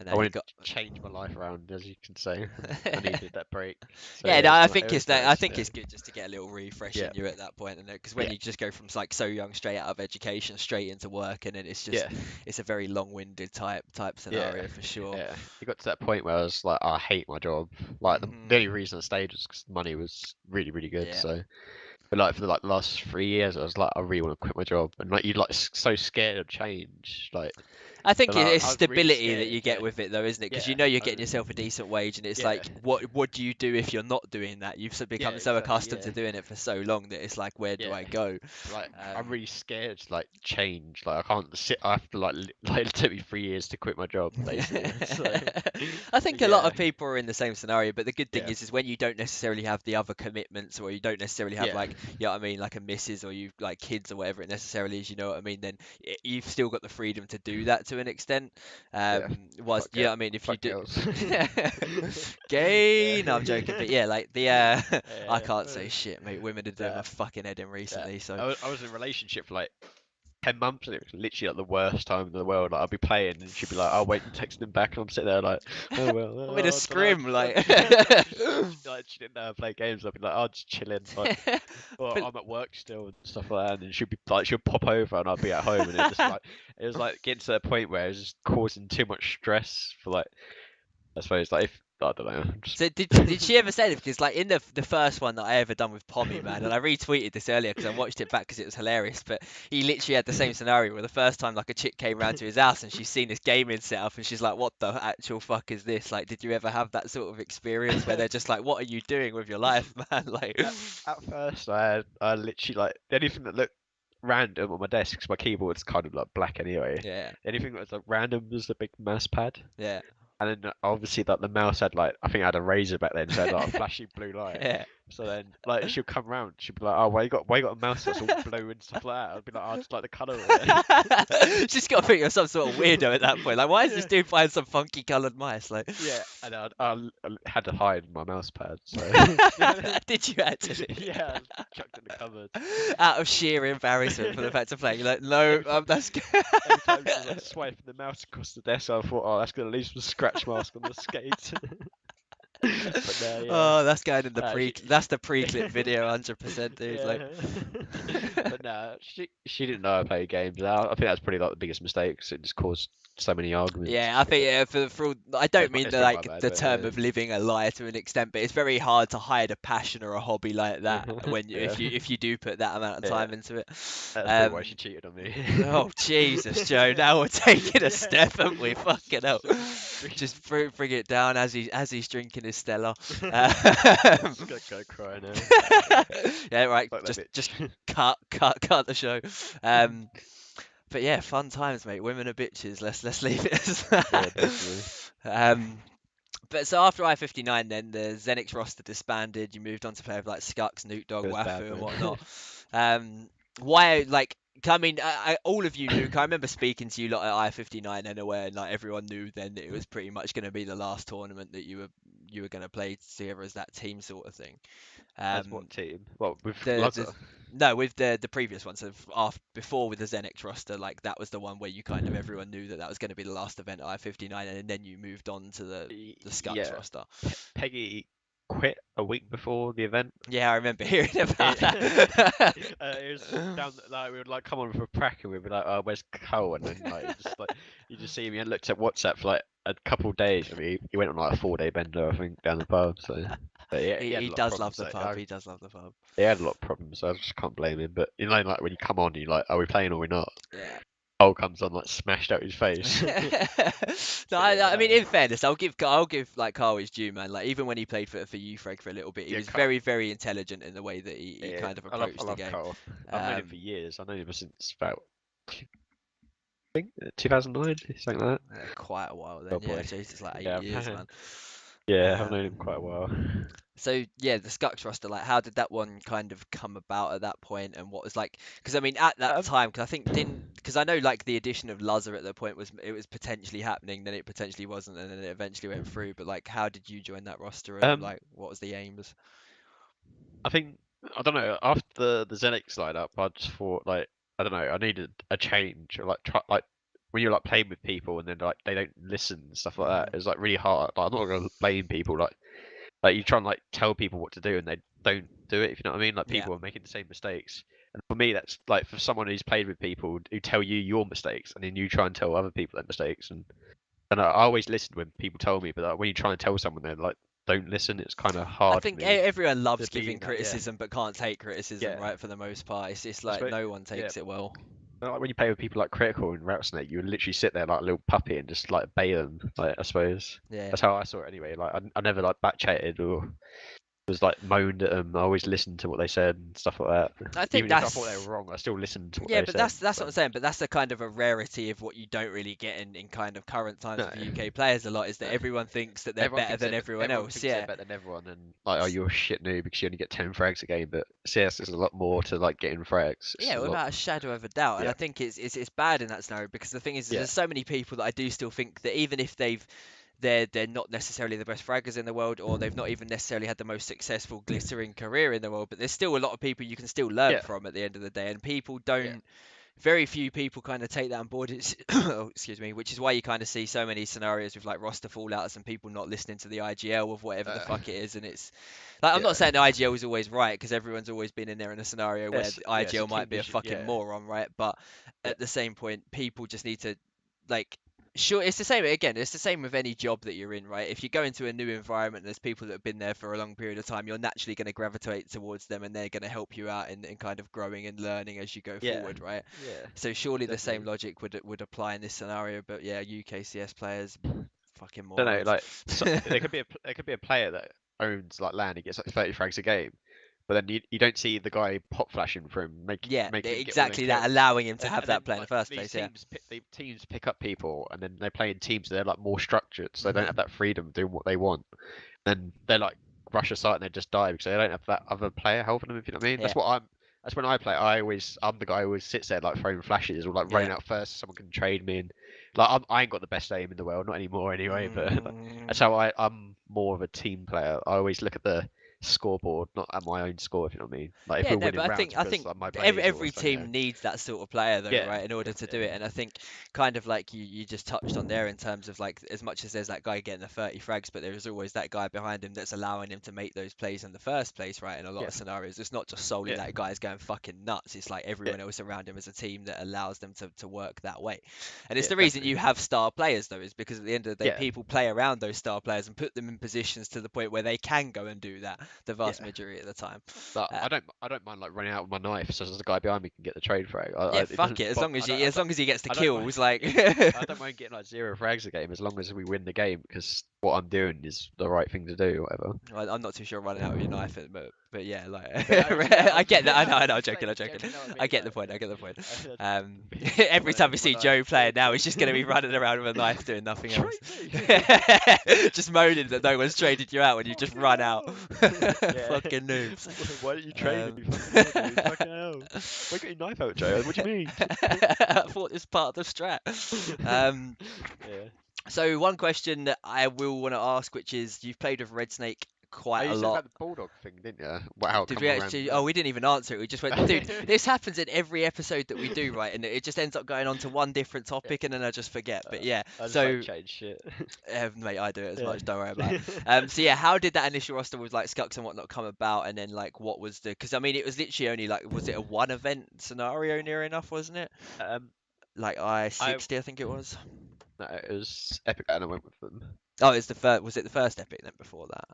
And I now wanted to change my life around, as you can say. I needed that break. So, yeah, no, I it think was I nice, think it's good just to get a little refresh in you at that point, and because when you just go from like so young straight out of education straight into work, and then it's just it's a very long-winded type scenario for sure. Yeah, it got to that point where I was like, I hate my job. Like the only reason I stayed was because the money was really really good. So, but like for the like last 3 years, I was like, I really want to quit my job, and like you're like so scared of change, like. I think it's I was stability really that you get with it, though, isn't it? Because you know you're getting yourself a decent wage, and it's like, what do you do if you're not doing that? You've become so accustomed to doing it for so long that it's like, where do I go? Like, I'm really scared to like change. Like, I can't sit. I have to like it took me 3 years to quit my job, basically. So, I think a lot of people are in the same scenario, but the good thing is when you don't necessarily have the other commitments, or you don't necessarily have like, you know what I mean, like a missus, or you like kids or whatever it necessarily is, you know what I mean, then you've still got the freedom to do that to an extent. Was you know what I mean, if you do gay, no, I'm joking, but yeah, like the I can't say shit, mate. Women are doing my fucking head in recently, so I was in a relationship for like 10 months, and it was literally like the worst time in the world. Like I'd be playing, and she'd be like, "I'll wait and text him back," and I'm sitting there like, "Oh well, I'm in a I dunno, scrim, like. like she didn't know how to play games. I'd be like, "Oh, just chilling." Like, well, But I'm at work still and stuff like that, and then she'd be like, she'll pop over, and I'd be at home, and it was like getting to that point where it was just causing too much stress for like, I suppose like if I don't know, just so did she ever say it? Because like in the first one that I ever done with Pommy, man, and I retweeted this earlier because I watched it back because it was hilarious. But he literally had the same scenario where the first time like a chick came round to his house and she's seen this gaming setup and she's like, "What the actual fuck is this?" Like, did you ever have that sort of experience where they're just like, "What are you doing with your life, man?" Like, at first I literally like the only thing that looked random on my desk because my keyboard's kind of like black anyway. yeah, Anything that was like random was the big mouse pad. yeah, And then obviously like the mouse had like I think I had a razor back then, so it had like a flashy blue light. yeah. So then like she'll come round, she'll be like, "Oh, why you got a mouse that's all blue and stuff like that?" I'd be like, "Oh, I just like the colour of it." She's got to think you're some sort of weirdo at that point. Like, why is this Yeah. dude buying some funky coloured mice? Like, Yeah, and I had to hide my mouse pad, so did you actually? yeah, I chucked it in the cupboard. Out of sheer embarrassment for the fact of playing, you're like, no, that's good. Every time she was like swiping the mouse across the desk, I thought, "Oh, that's gonna leave some scratch marks on the skate." But no, yeah. Oh, that's going in the She, that's the pre-clip video, 100%, dude. Like, yeah. But no, she didn't know I played games. I think that's probably like the biggest mistake 'cause it just caused so many arguments. yeah, I think yeah, for all, I don't mean It's the probably my like bad, the but term yeah. of living a lie to an extent, but it's very hard to hide a passion or a hobby like that when Yeah. if you do put that amount of Yeah. time into it. That's probably why she cheated on me. Oh Jesus, Joe! Now we're taking a step, haven't we? Fucking hell! Just bring it down as he's drinking his Stella. Just gonna go cry now. Yeah, right. Fuck that Just bitch. cut the show. But yeah, fun times, mate. Women are bitches. Let's leave it as Yeah, that. definitely. But so after I-59, then the Xenix roster disbanded. You moved on to play with like Skuxz, Nukeddog, It was bad, Wafu, and man. whatnot. Why, like, I mean, all of you knew. I remember speaking to you lot at I-59 anyway, and like everyone knew then that it was pretty much going to be the last tournament that you were going to play together as that team sort of thing. As what team? Well, with The Luzuh. no, with the previous ones of after before with the Xenix roster, like that was the one where you kind of everyone knew that that was going to be the last event at I-59, and then you moved on to the Skuxz Yeah. roster. Peggy quit a week before the event. Yeah, I remember hearing about It, that. it was down like we would like come on for a prac and we'd be like, "Oh, where's Cole?" And then like you just see me and looked at WhatsApp for like a couple of days. I mean, he went on like a 4-day bender, I think, down the pub. So but yeah, he had a He lot of does love problems. the So pub. He does love the pub. he had a lot of problems. So I just can't blame him. But you know, like when you come on, you're like, "Are we playing or we not?" Yeah. Cole comes on like smashed out his face. No, I mean, in fairness, I'll give like Carl his due, man. Like even when he played for Ufreg for a little bit, he Yeah, was very intelligent in the way that he yeah, kind of I love approached the game. Cole. I've known him for Um, years. I've known him since about I think 2009, something like that. quite a while then. Oh Yeah, boy. Jesus, like Yeah, 8 years, man. yeah, I've known him quite a Um, while. So yeah, the Skuxz roster, like, how did that one kind of come about at that point, and what was like? Because I mean, at that Um, time, because I think didn't, because I know like the addition of Luzuh at that point was it was potentially happening, then it potentially wasn't, and then it eventually went through. But like, how did you join that roster, and um, like, what was the aims? I think I don't know. After the Xenix lineup, I just thought like I don't know. I needed a change, or like try like when you're like playing with people and then like they don't listen and stuff like that. Hmm. It's like really hard. Like I'm not gonna blame people. Like you try and like tell people what to do and they don't do it. If you know what I mean. Like Yeah, people are making the same mistakes. And for me, that's like for someone who's played with people who tell you your mistakes and then you try and tell other people their mistakes. And I always listened when people told me, but like, when you try and tell someone, they're like don't listen. It's kind of I hard for think me everyone loves to be giving in that. Yeah, criticism, but can't take criticism, yeah. right? For the most part, it's I like suppose, no one yeah. takes it well. Like when you play with people like Critical and Route Snake, you would literally sit there like a little puppy and just like bay them. Like I suppose Yeah. that's how I saw it anyway. Like I never like back chatted or was like moaned at them. I always listened to what they said and stuff like that. I think Even if I thought they that's were wrong, I still listened to what Yeah, they but said. that's what I'm saying. But that's the kind of a rarity of what you don't really get in kind of current times No, with UK players a lot, is that no. everyone thinks that they're better than everyone Everyone else. thinks they're Yeah. better than everyone, and like, oh, you're a shit noob because you only get 10 frags a game. But CS is a lot more to like getting frags. It's Yeah, a lot. without a shadow of a doubt. And I Yeah, think it's bad in that scenario, because the thing is yeah, there's so many people that I do still think that even if they're not necessarily the best fraggers in the world, or they've not even necessarily had the most successful glittering career in the world, but there's still a lot of people you can still learn yeah, from at the end of the day, and people yeah. don't very few people kind of take that on board. It's oh, excuse me, which is why you kind of see so many scenarios with like roster fallouts and people not listening to the IGL of whatever the fuck it is. And it's like I'm not saying the IGL is always right because everyone's always been in there in a scenario where the IGL might be a fucking moron, right? But at the same point, people just need to like. Sure, it's the same again. It's the same with any job that you're in, right? If you go into a new environment, and there's people that have been there for a long period of time. You're naturally going to gravitate towards them, and they're going to help you out in kind of growing and learning as you go forward, right? Yeah. So surely the same logic would apply in this scenario. But yeah, UK CS players, fucking I don't know, morons. like there could be a player that owns like LAN, he gets like 30 frags a game, but then you don't see the guy pop flashing for him, making him get all exactly them that, kills. allowing him to have And that then, play in the like, first these place. teams pick up people, and then they play in teams that are like more structured, so they don't Mhm. have that freedom doing what they want. Then they like rush a site and they just die because they don't have that other player helping them. If you know what I mean, Yeah, That's when I play. I'm the guy who always sits there like throwing flashes or like yeah. running out first. So someone can trade me, and like I ain't got the best aim in the world, not anymore anyway. But that's how I'm more of a team player. I always look at the scoreboard, not at my own score. If you know what I mean. Like if Yeah, we're no, winning but rounds I because think like my every players are every always like, team needs that sort of player though, right, in order to do it. yeah, And I think kind of like you just touched on there in terms of like as much as there's that guy getting the 30 frags, but there is always that guy behind him that's allowing him to make those plays in the first place, right? In a lot of scenarios, it's not just solely that guy's going fucking nuts. It's like everyone else around him as a team that allows them to work that way. And it's the reason you have star players though, is because at the end of the day, people play around those star players and put them in positions to the point where they can go and do that the vast majority of the time. But I don't mind like running out with my knife, so as the guy behind me can get the trade frag. Yeah, It fuck doesn't it. As bother. long as as long as he gets the I don't mind. kills, like. I don't mind getting like 0 frags a game as long as we win the game because what I'm doing is the right thing to do, or whatever. I'm not too sure running out with your knife, but yeah, like Yeah, I get that. I know, I'm I'm just joking. saying, I'm joking. do you know what I I mean? get the Like, point. I get the point. being Every time we see my Joe knife. playing now, he's just going to be running around with a knife doing nothing else, Trade me. just moaning that no one's traded you out when you just Fucking run out. hell. Fucking noobs. Why don't you trade me? Fucking hell, dude. Fucking hell. Why got your knife out, Joe? What do you mean? I thought this part of the strat. Yeah. So one question that I will want to ask, which is, you've played with Red Snake quite a You said lot. about the bulldog thing, didn't you? How it Did come we around? actually? Oh, we didn't even answer it. We just went, dude, this happens in every episode that we do, right? And it just ends up going on to one different topic, and then I just forget. But yeah, I just so like change shit. mate, I do it as Yeah. much. Don't worry about it. So yeah, how did that initial roster with like Skuxz and whatnot come about? And then like, what was the? Because I mean, it was literally only like, was it a one event scenario near enough, wasn't it? Like I-60, I think it was. No, it was Epic and I went with them. Oh, it's the first. Was it the first epic then before that?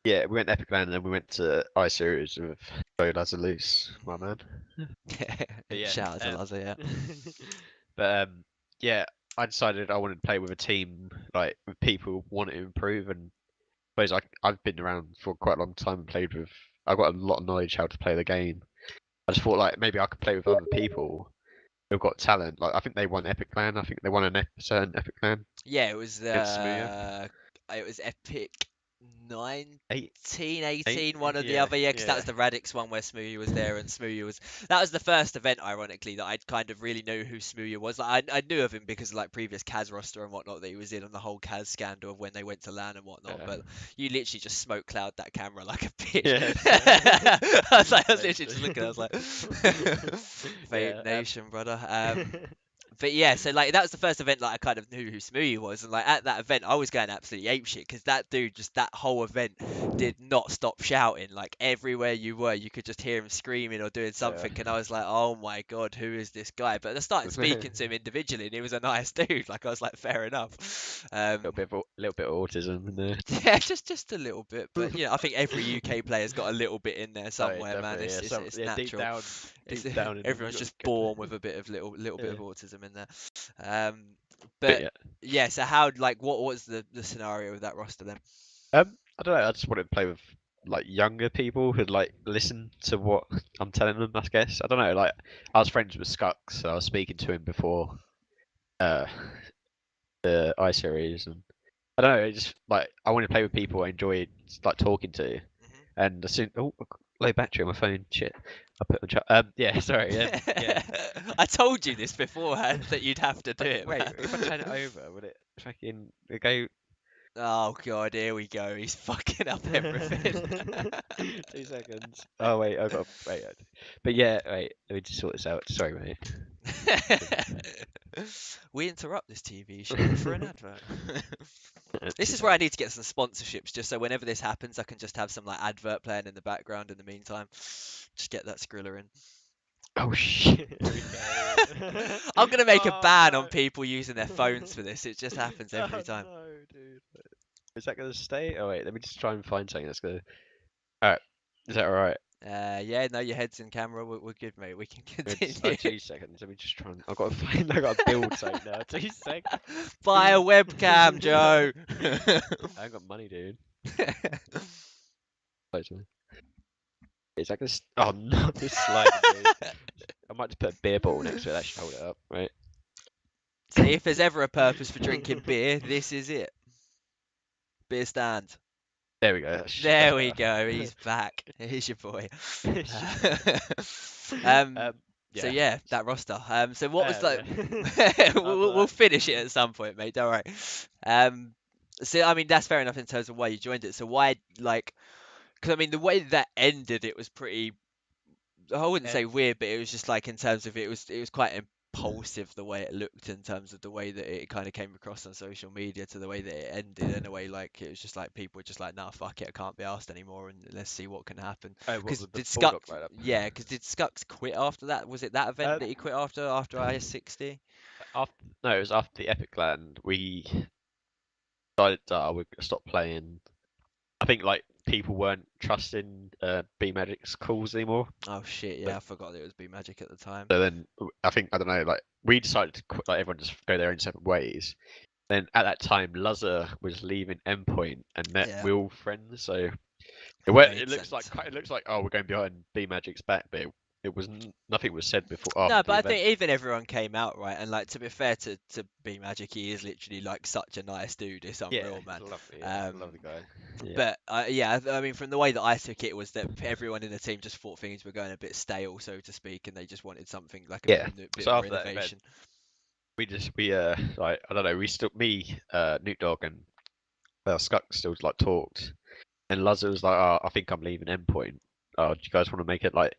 Yeah, we went Epic Land and then we went to I-Series with Joe Lazarus, my man. Yeah, Shout out to Luzuh, yeah. But yeah, I decided I wanted to play with a team like with people who want to improve, and I suppose I've been around for quite a long time and played with. I've got a lot of knowledge how to play the game. I just thought like maybe I could play with other people who've got talent. Like I think they won Epic Land. I think they won certain Epic Land. Yeah, it was Smear. it was Epic 19, 18, 18, one or the yeah, other, yeah, because that yeah. was the Radix one where Smooya was there, and Smooya was, that was the first event, ironically, that I'd kind of really knew who Smooya was. Like, I knew of him because of like previous Kaz roster and whatnot that he was in on the whole Kaz scandal of when they went to LAN and whatnot, but you literally just smoke cloud that camera like a bitch. I was literally just looking, I was like, Vape Nation, brother. But yeah, so like that was the first event like I kind of knew who Smoothie was, and like at that event I was going absolutely apeshit because that dude, just that whole event did not stop shouting. Like everywhere you were, you could just hear him screaming or doing something, and I was like, oh my god, who is this guy? But I started speaking to him individually, and he was a nice dude. Like I was like, fair enough. A little bit of autism in there. Yeah, just a little bit, but you know, I think every UK player's got a little bit in there somewhere, man. It's natural. Deep down Everyone's just born with a bit of little bit of autism in there. But yeah, so how, like, what was the scenario with that roster then? I don't know. I just wanted to play with like younger people who'd like listen to what I'm telling them. I guess I don't know. Like I was friends with Skuxz, so I was speaking to him before the I-Series, and I don't know. It just like I want to play with people I enjoy like talking to, and as soon low battery on my phone. Shit. I put it on chat. Yeah, sorry. Yeah. I told you this beforehand that you'd have to do it. Wait, man. if I turn it over, would it fucking go? Oh god, here we go. He's fucking up everything. 2 seconds. Oh wait, I got wait. But yeah, wait. Let me just sort this out. Sorry, mate. We interrupt this TV show for an advert. This 2 is where I seconds. need to get some sponsorships, just so whenever this happens, I can just have some like advert playing in the background in the meantime. Just get that Skriller in. Oh shit. Here we go. I'm gonna make a Oh ban on no. people using their phones for this. It just happens Oh every time. no, dude. Is that gonna stay? Oh wait, let me just try and find something that's gonna. Alright, is that alright? Yeah, no, your head's in camera. We're good, mate. We can Oh, continue. 2 seconds. Let me just try and. I've got to find. I got to build something now. 2 seconds. Buy a webcam, Joe. I ain't got money, dude. Close me. Is that gonna? Oh no, this slide, dude. I might just put a beer bottle next to it. That should hold it up, right? See, if there's ever a purpose for drinking beer, this is it. Beer stand. There we go. There we go. He's back. Here's your boy. Um, So yeah. yeah, that roster. So what was like? Yeah. We'll finish it at some point, mate. Don't worry. So I mean, that's fair enough in terms of why you joined it. So why, like, because I mean, the way that ended, it was pretty. I wouldn't say weird, but it was just like in terms of it was quite impulsive the way it looked in terms of the way that it kind of came across on social media to the way that it ended in a way like it was just like people were just like, nah, fuck it, I can't be asked anymore, and let's see what can happen. Oh, what Because with the did bulldog Skuxz, lineup? yeah, because did Skuxz quit after that? Was it that event that he quit after IS60? After, no, it was after the Epic Land. We decided that we're gonna stop playing. I think like people weren't trusting B Magic's calls anymore. Oh shit, But yeah, I forgot that it was B Magic at the time. so then I think I don't know. Like we decided to quit, like everyone just go their own separate ways. Then at that time, Luzuh was leaving Endpoint, and that Yeah, we're all friends. So made it looks like sense. it looks like oh we're going behind B Magic's back, but it was nothing was said before after No, the but I event. think even everyone came out right, and like to be fair to B Magic, he is literally like such a nice dude. It's Yeah, unreal, he's man. a lovely, Um, lovely guy. Yeah. but yeah, I mean, from the way that I took it was that everyone in the team just thought things were going a bit stale, so to speak, and they just wanted something like a Yeah. bit So more after that event, innovation. we like I don't know, we still me, Nukeddog and Skuxz still like talked, and Luzuh was like, oh, I think I'm leaving Endpoint. Oh, do you guys want to make it like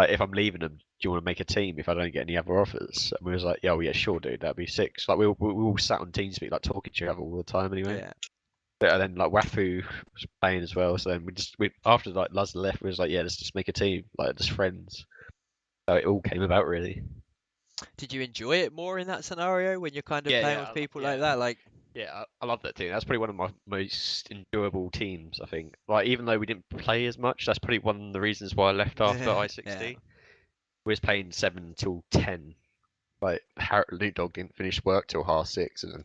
if I'm leaving them, do you want to make a team if I don't get any other offers? And we was like, yeah, well, yeah, sure, dude, that'd be sick. So, like we all sat on TeamSpeak like talking to each other all the time anyway. Yeah. But then like wafu was playing as well, so then we after like Luzuh left, we was like, yeah, let's just make a team, like just friends. So it all came about really. Did you enjoy it more in that scenario when you're kind of Yeah, playing yeah, with people yeah. like that? Like, Yeah, I love that team. That's probably one of my most enjoyable teams, I think. Like, even though we didn't play as much, that's probably one of the reasons why I left after yeah. I-60. We was playing 7 till 10. Like, Luke Dog didn't finish work till half 6, and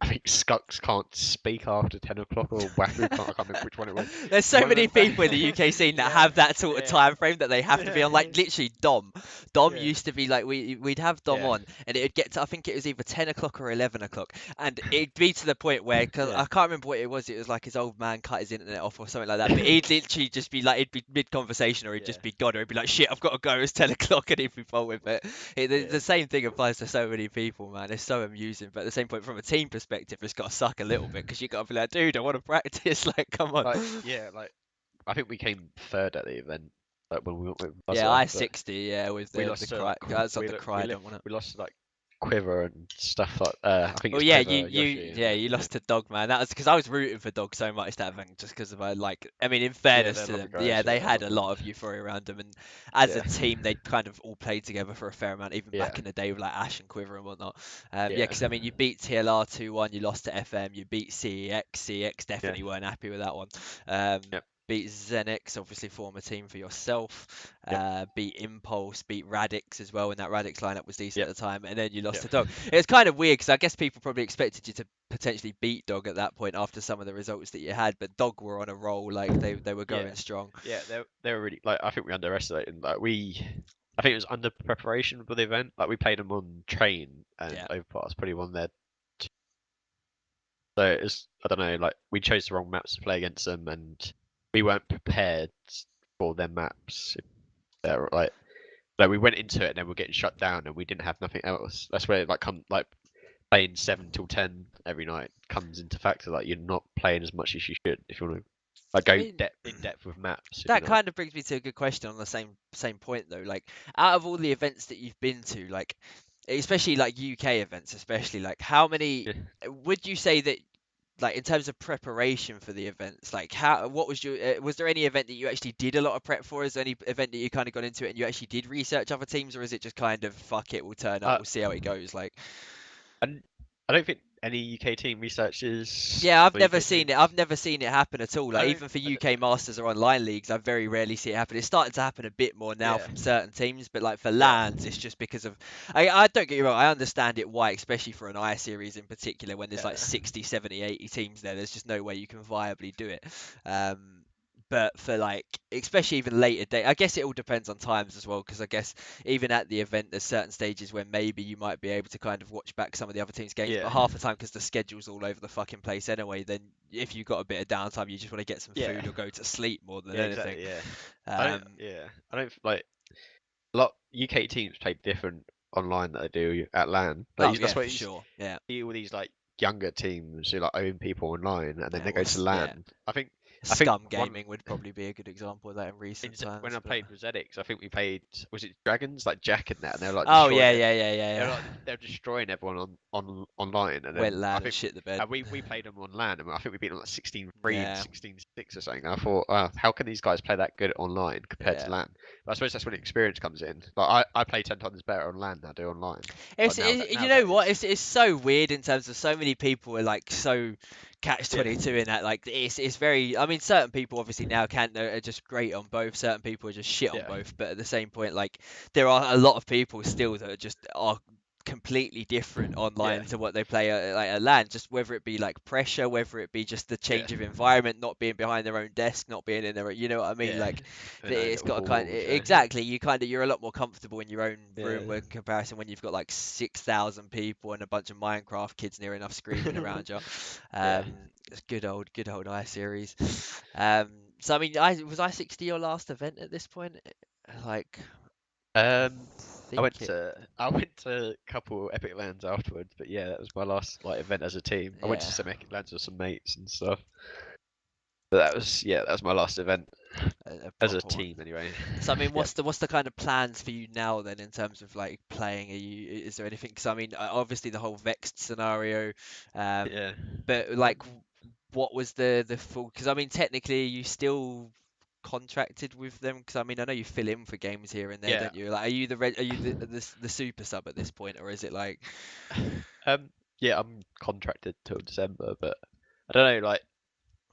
I think Skuxz can't speak after 10 o'clock, or Wafu can't, I can't remember which one it was. There's so One of many them. people in the UK scene that Yeah, have that sort of yeah, time frame that they have to be on. Like literally, Dom. Dom yeah, used to be like we'd have Dom yeah, on, and it'd get to I think it was either 10 o'clock or 11 o'clock, and it'd be to the point where because yeah. I can't remember what it was. It was like his old man cut his internet off or something like that. But he'd literally just be like, he'd be mid conversation or he'd Yeah, just be gone, or he'd be like, shit, I've got to go. It's 10 o'clock, and he'd be fine with it. yeah. The same thing applies to so many people, man. It's so amusing, but at the same point, from a team perspective, it's got to suck a little bit because you got to be like, dude, I want to practice. Like, come on. Like, yeah, like, I think we came third at the event, like when we went with Yeah, Buzzer, but I-60, yeah, with we the lost to cry. like That's not the cry, I don't want it. we lost to like Quiver and stuff like I think Well, it's yeah, Quiver, Yoshi, and you yeah, lost to Dog, man. That was because I was rooting for Dog so much that event, just because of like, I mean, in yeah, fairness they're to lovely them, yeah, guys. they Yeah, I had love a them. lot of euphoria around them, and as a Yeah, team, they kind of all played together for a fair amount, even yeah, back in the day with like Ash and Quiver and whatnot. Yeah, yeah, because I mean, you beat TLR 2-1, you lost to FM, you beat CEX. CEX yeah, definitely weren't happy with that one. Um, yep, beat Zenix, obviously form a team for yourself. yep, Beat Impulse, beat Radix as well, and that Radix lineup was decent yep, at the time, and then you lost yep. to Dog. It was kind of weird because I guess people probably expected you to potentially beat Dog at that point after some of the results that you had, but Dog were on a roll, like they were Yeah, going strong. yeah, they were really like I think we underestimated. Like I think it was under preparation for the event. Like we played them on train and Yeah, overpass, probably one there. So it's I don't know. Like we chose the wrong maps to play against them, and we weren't prepared for their maps. They're like we went into it and then we're getting shut down, and we didn't have nothing else. That's where it like come like playing 7 till 10 every night comes into factor. Like you're not playing as much as you should if you want to like I go mean, in depth with maps. If you that know. kind of brings me to a good question on the same point though. Like, out of all the events that you've been to, like, especially like UK events, especially like, how many Yeah. would you say that, like, in terms of preparation for the events, like, what was your was there any event that you actually did a lot of prep for? Is there any event that you kind of got into it and you actually did research other teams, or is it just kind of fuck it, we'll turn up, Uh, we'll see how it goes? Like, and I don't think any UK team researches yeah, I've for never UK seen it. teams. I've never seen it happen at all. I Like, don't. even for I don't UK Masters or online leagues, I very rarely see it happen. It's starting to happen a bit more now yeah. from certain teams, but like for Yeah. LANs, it's just because of. I don't get you wrong. I understand it why, especially for an I series in particular, when there's like Yeah. 60, 70, 80 teams there. There's just no way you can viably do it. But for like, especially even later day, I guess it all depends on times as well. Because I guess even at the event, there's certain stages where maybe you might be able to kind of watch back some of the other teams' games, Yeah. but half the time, because the schedule's all over the fucking place anyway, then if you've got a bit of downtime, you just want to get some Yeah. food or go to sleep more than Yeah. anything. Exactly. Yeah. I don't. Um, Yeah. I don't like a lot. UK teams play different online that they do at LAN. oh Like yeah, that's why for you sure. Yeah, see all these like younger teams who like own people online, and then yeah. they go Well, to yeah. LAN. I think Scum one Gaming would probably be a good example of that in recent when times. I But played with ZX, I think we played was it Dragons like Jack and that, and they were like oh destroying yeah, it. yeah, yeah, yeah, They're yeah. like they're destroying everyone on online, and Went then I LAN and think shit the bed. we played them on LAN, and I think we beat them like 16-3 and Yeah, 16-6 or something. And I thought, how can these guys play that good online compared to yeah. LAN? But I suppose that's when experience comes in. Like I play 10 times better on LAN than I do online. Like You know what? nowadays. It's so weird in terms of so many people are like so catch Yeah, 22 in that. Like, it's very. I mean, certain people obviously now can are just great on both. Certain people are just shit on yeah, both. But at the same point, like, there are a lot of people still that are completely different yeah, online to what they play like at LAN. Just whether it be like pressure, whether it be just the yeah, change of environment, not being behind their own desk, not being in their. You know what I mean? yeah. Like, In own it's little got a kind halls. Yeah, exactly, you're a lot more comfortable in your own room yeah, in comparison when you've got like 6,000 people and a bunch of Minecraft kids near enough screaming around you. yeah. It's good old I series. um so I mean, I 60 your last event at this point? Like, I Um, think it. I went to a couple Epic Lands afterwards, but yeah, that was my last like event as a team. I went to Yeah, some Epic Lands with some mates and stuff. But that was my last event a as a proper one. team anyway. So I mean, Yeah, what's the kind of plans for you now then in terms of like playing? Is there anything? Because I mean, obviously the whole Vexed scenario, um, yeah. but like, what was the full? Because I mean, technically, you still contracted with them? Because I mean, I know you fill in for games here and there, Yeah. don't you? Like, are you the super sub at this point, or is it like? Um, yeah, I'm contracted till December, but I don't know, like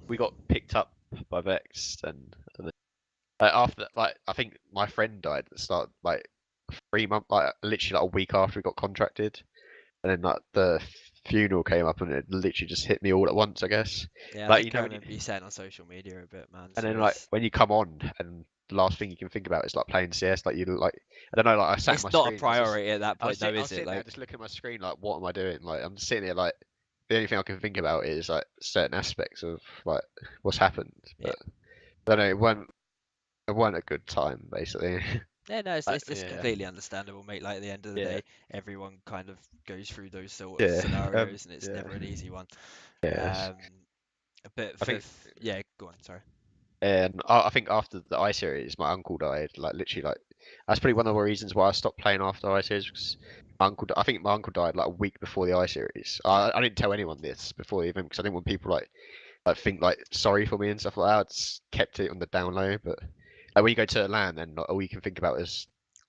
we got picked up by Vexed and then, like, after like I think my friend died at the start like 3 months like literally like a week after we got contracted. And then like the funeral came up and it literally just hit me all at once, I guess. Yeah, I Like you think I know remember you saying on social media a bit, man. and So then like it's when you come on and the last thing you can think about is like playing CS. Like you like I don't know, like I sat at it's my not a screen. priority at that point, though, I was is it? sitting there Like, just looking at my screen like what am I doing? Like I'm just sitting there like the only thing I can think about is like certain aspects of like what's happened. yeah. But I don't know, it weren't a good time basically. Yeah, no, Like, it's yeah. completely understandable, mate. Like, at the end of the Yeah. day, everyone kind of goes through those sort of Yeah. scenarios, and it's Yeah. never an easy one. Yeah. Um, but I think yeah, go on. Sorry. And I think after the I series, my uncle died. Like literally, like that's probably one of the reasons why I stopped playing after I series. Because I think my uncle died like a week before the I series. Yeah, I didn't tell anyone this before the event because I didn't want people like think like sorry for me and stuff like that. I just kept it on the down low. But like when you go to LAN, then like, all you can think about is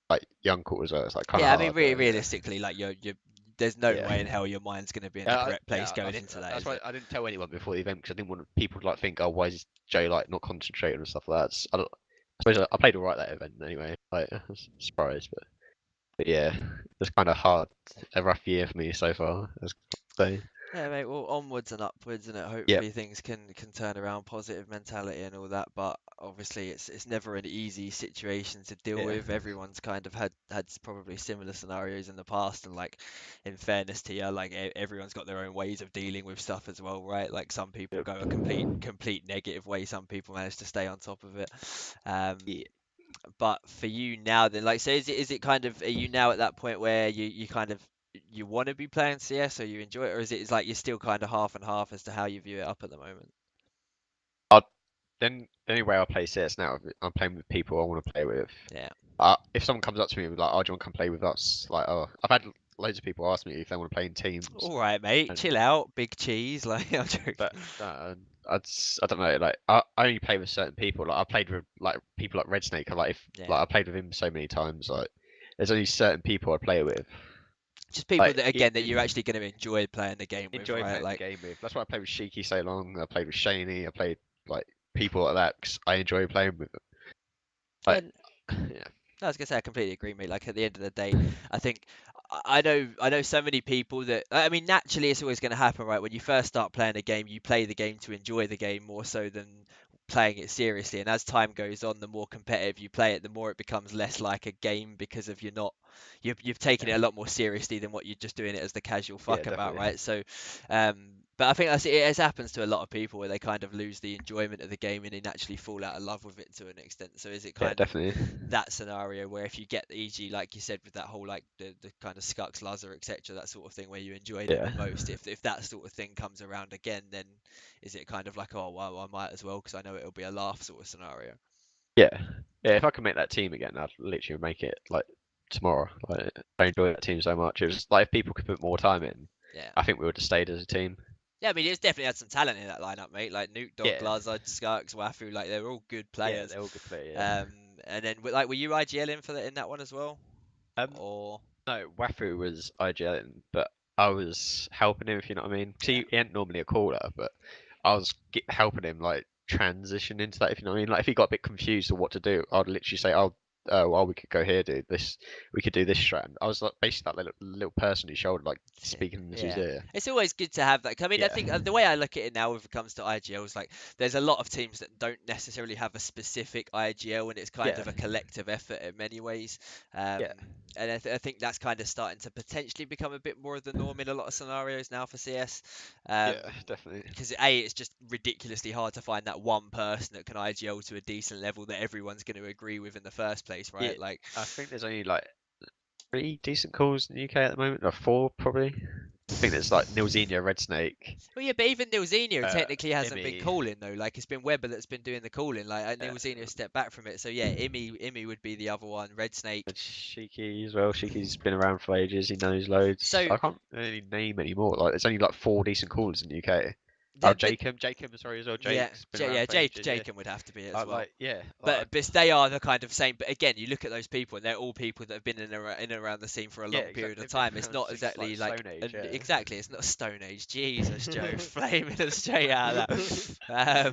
like your uncle as well. It's like kind of yeah. I mean, hard. Yeah, realistically, like, there's no yeah. way in hell your mind's gonna be in the correct place Yeah, going into that, that's is why it? I didn't tell anyone before the event because I didn't want people to like think, oh, why is Joe like not concentrating and stuff like that. I suppose I played all right that event anyway. Like, I was surprised, but yeah, it's kind of hard, a rough year for me so far. So Yeah, mate. Well, onwards and upwards, and yeah, hopefully things can turn around, positive mentality and all that. But obviously, it's never an easy situation to deal yeah, with. Everyone's kind of had probably similar scenarios in the past, and like, in fairness to you, like, everyone's got their own ways of dealing with stuff as well, right? Like, some people yeah, go a complete negative way. Some people manage to stay on top of it. Um, yeah. but for you now, then, like, so is it kind of, are you now at that point where you kind of you want to be playing CS or you enjoy it, or is it like you're still kind of half and half as to how you view it up at the moment? Then the only way I play CS now, I'm playing with people I want to play with. Yeah. If someone comes up to me and be like, "Oh, do you want to come play with us?" Like, oh, I've had loads of people ask me if they want to play in teams, All right, mate. and Chill out, big cheese. Like I'm joking. but I don't know. Like, I only play with certain people. Like, I played with like people like Red Snake. Like, if Yeah. like I played with him so many times, like, there's only certain people I play with. Just people Like, that again that you're actually going to enjoy playing the game with, enjoy right? playing the Like game with. That's why I played with Shiki so long. I played with Shaney. I played like people like that 'cause I enjoy playing with them. Like, and yeah, I was gonna say I completely agree, mate. Like at the end of the day, I think I know so many people that I mean naturally it's always going to happen, right? When you first start playing a game, you play the game to enjoy the game more so than playing it seriously. And as time goes on, the more competitive you play it, the more it becomes less like a game because of you've taken it a lot more seriously than what you're just doing it as the casual yeah, fuck about, definitely. right? So, but I think it happens to a lot of people where they kind of lose the enjoyment of the game and they naturally fall out of love with it to an extent. So is it Yeah, kind of definitely. that scenario where if you get e.g. like you said with that whole like the kind of Skuxz, Luzuh, etc. that sort of thing where you enjoyed it Yeah, the most, if that sort of thing comes around again, then is it kind of like, oh well, I might as well because I know it'll be a laugh sort of scenario? yeah, yeah. If I could make that team again, I'd literally make it like tomorrow. Like, I enjoy that team so much. It was like if people could put more time in, Yeah. I think we would have stayed as a team. Yeah, I mean, it's definitely had some talent in that lineup, mate. Like Nukeddog, Yeah, Luzuh, Skuxz, Wafu, like they're all good yeah, players. they're all good players. Yeah. Um, and then like, were you IGL in for in that one as well, Um, or no, Wafu was IGLing, but I was helping him. If you know what I mean. yeah? See, he ain't normally a caller, but I was helping him like transition into that. If you know what I mean. Like if he got a bit confused of what to do, I'd literally say, "Oh, well, we could go here, dude. This, we could do this strand." I was like basically that little person he showed, like speaking into his Yeah, ear. it's always good to have that. 'Cause I mean, I Yeah, think the way I look at it now, when it comes to IGLs, like there's a lot of teams that don't necessarily have a specific IGL, and it's kind yeah, of a collective effort in many ways. Um, yeah, and I think that's kind of starting to potentially become a bit more of the norm in a lot of scenarios now for CS. yeah, definitely. Because A, it's just ridiculously hard to find that one person that can IGL to a decent level that everyone's going to agree with in the first place, Yeah, right? Like, I think there's only like three decent calls in the UK at the moment, or four probably. I think there's like Nilzenia, Red Snake, well, yeah, but even Nilzeno uh, technically hasn't been Imi, calling though. Like it's been Weber that's been doing the calling. Like uh, Nilzeno stepped back from it. So yeah, Imi would be the other one. Red Snake. and Shiki as well. Shiki's been around for ages. He knows loads. So I can't really name any more. Like there's only like four decent callers in the UK. Oh, but Jacob, sorry as well. yeah, Jake's been around Yeah, for ages. Yeah. Jacob would have to be it as well. Like yeah, But they are the kind of same. But again, you look at those people, and they're all people that have been in and around the scene for a yeah, long period exactly. of They've been time. It's around not since like exactly like Stone Age. Yeah. exactly. It's not a Stone Age. Jesus, Joe, flaming us straight out of that.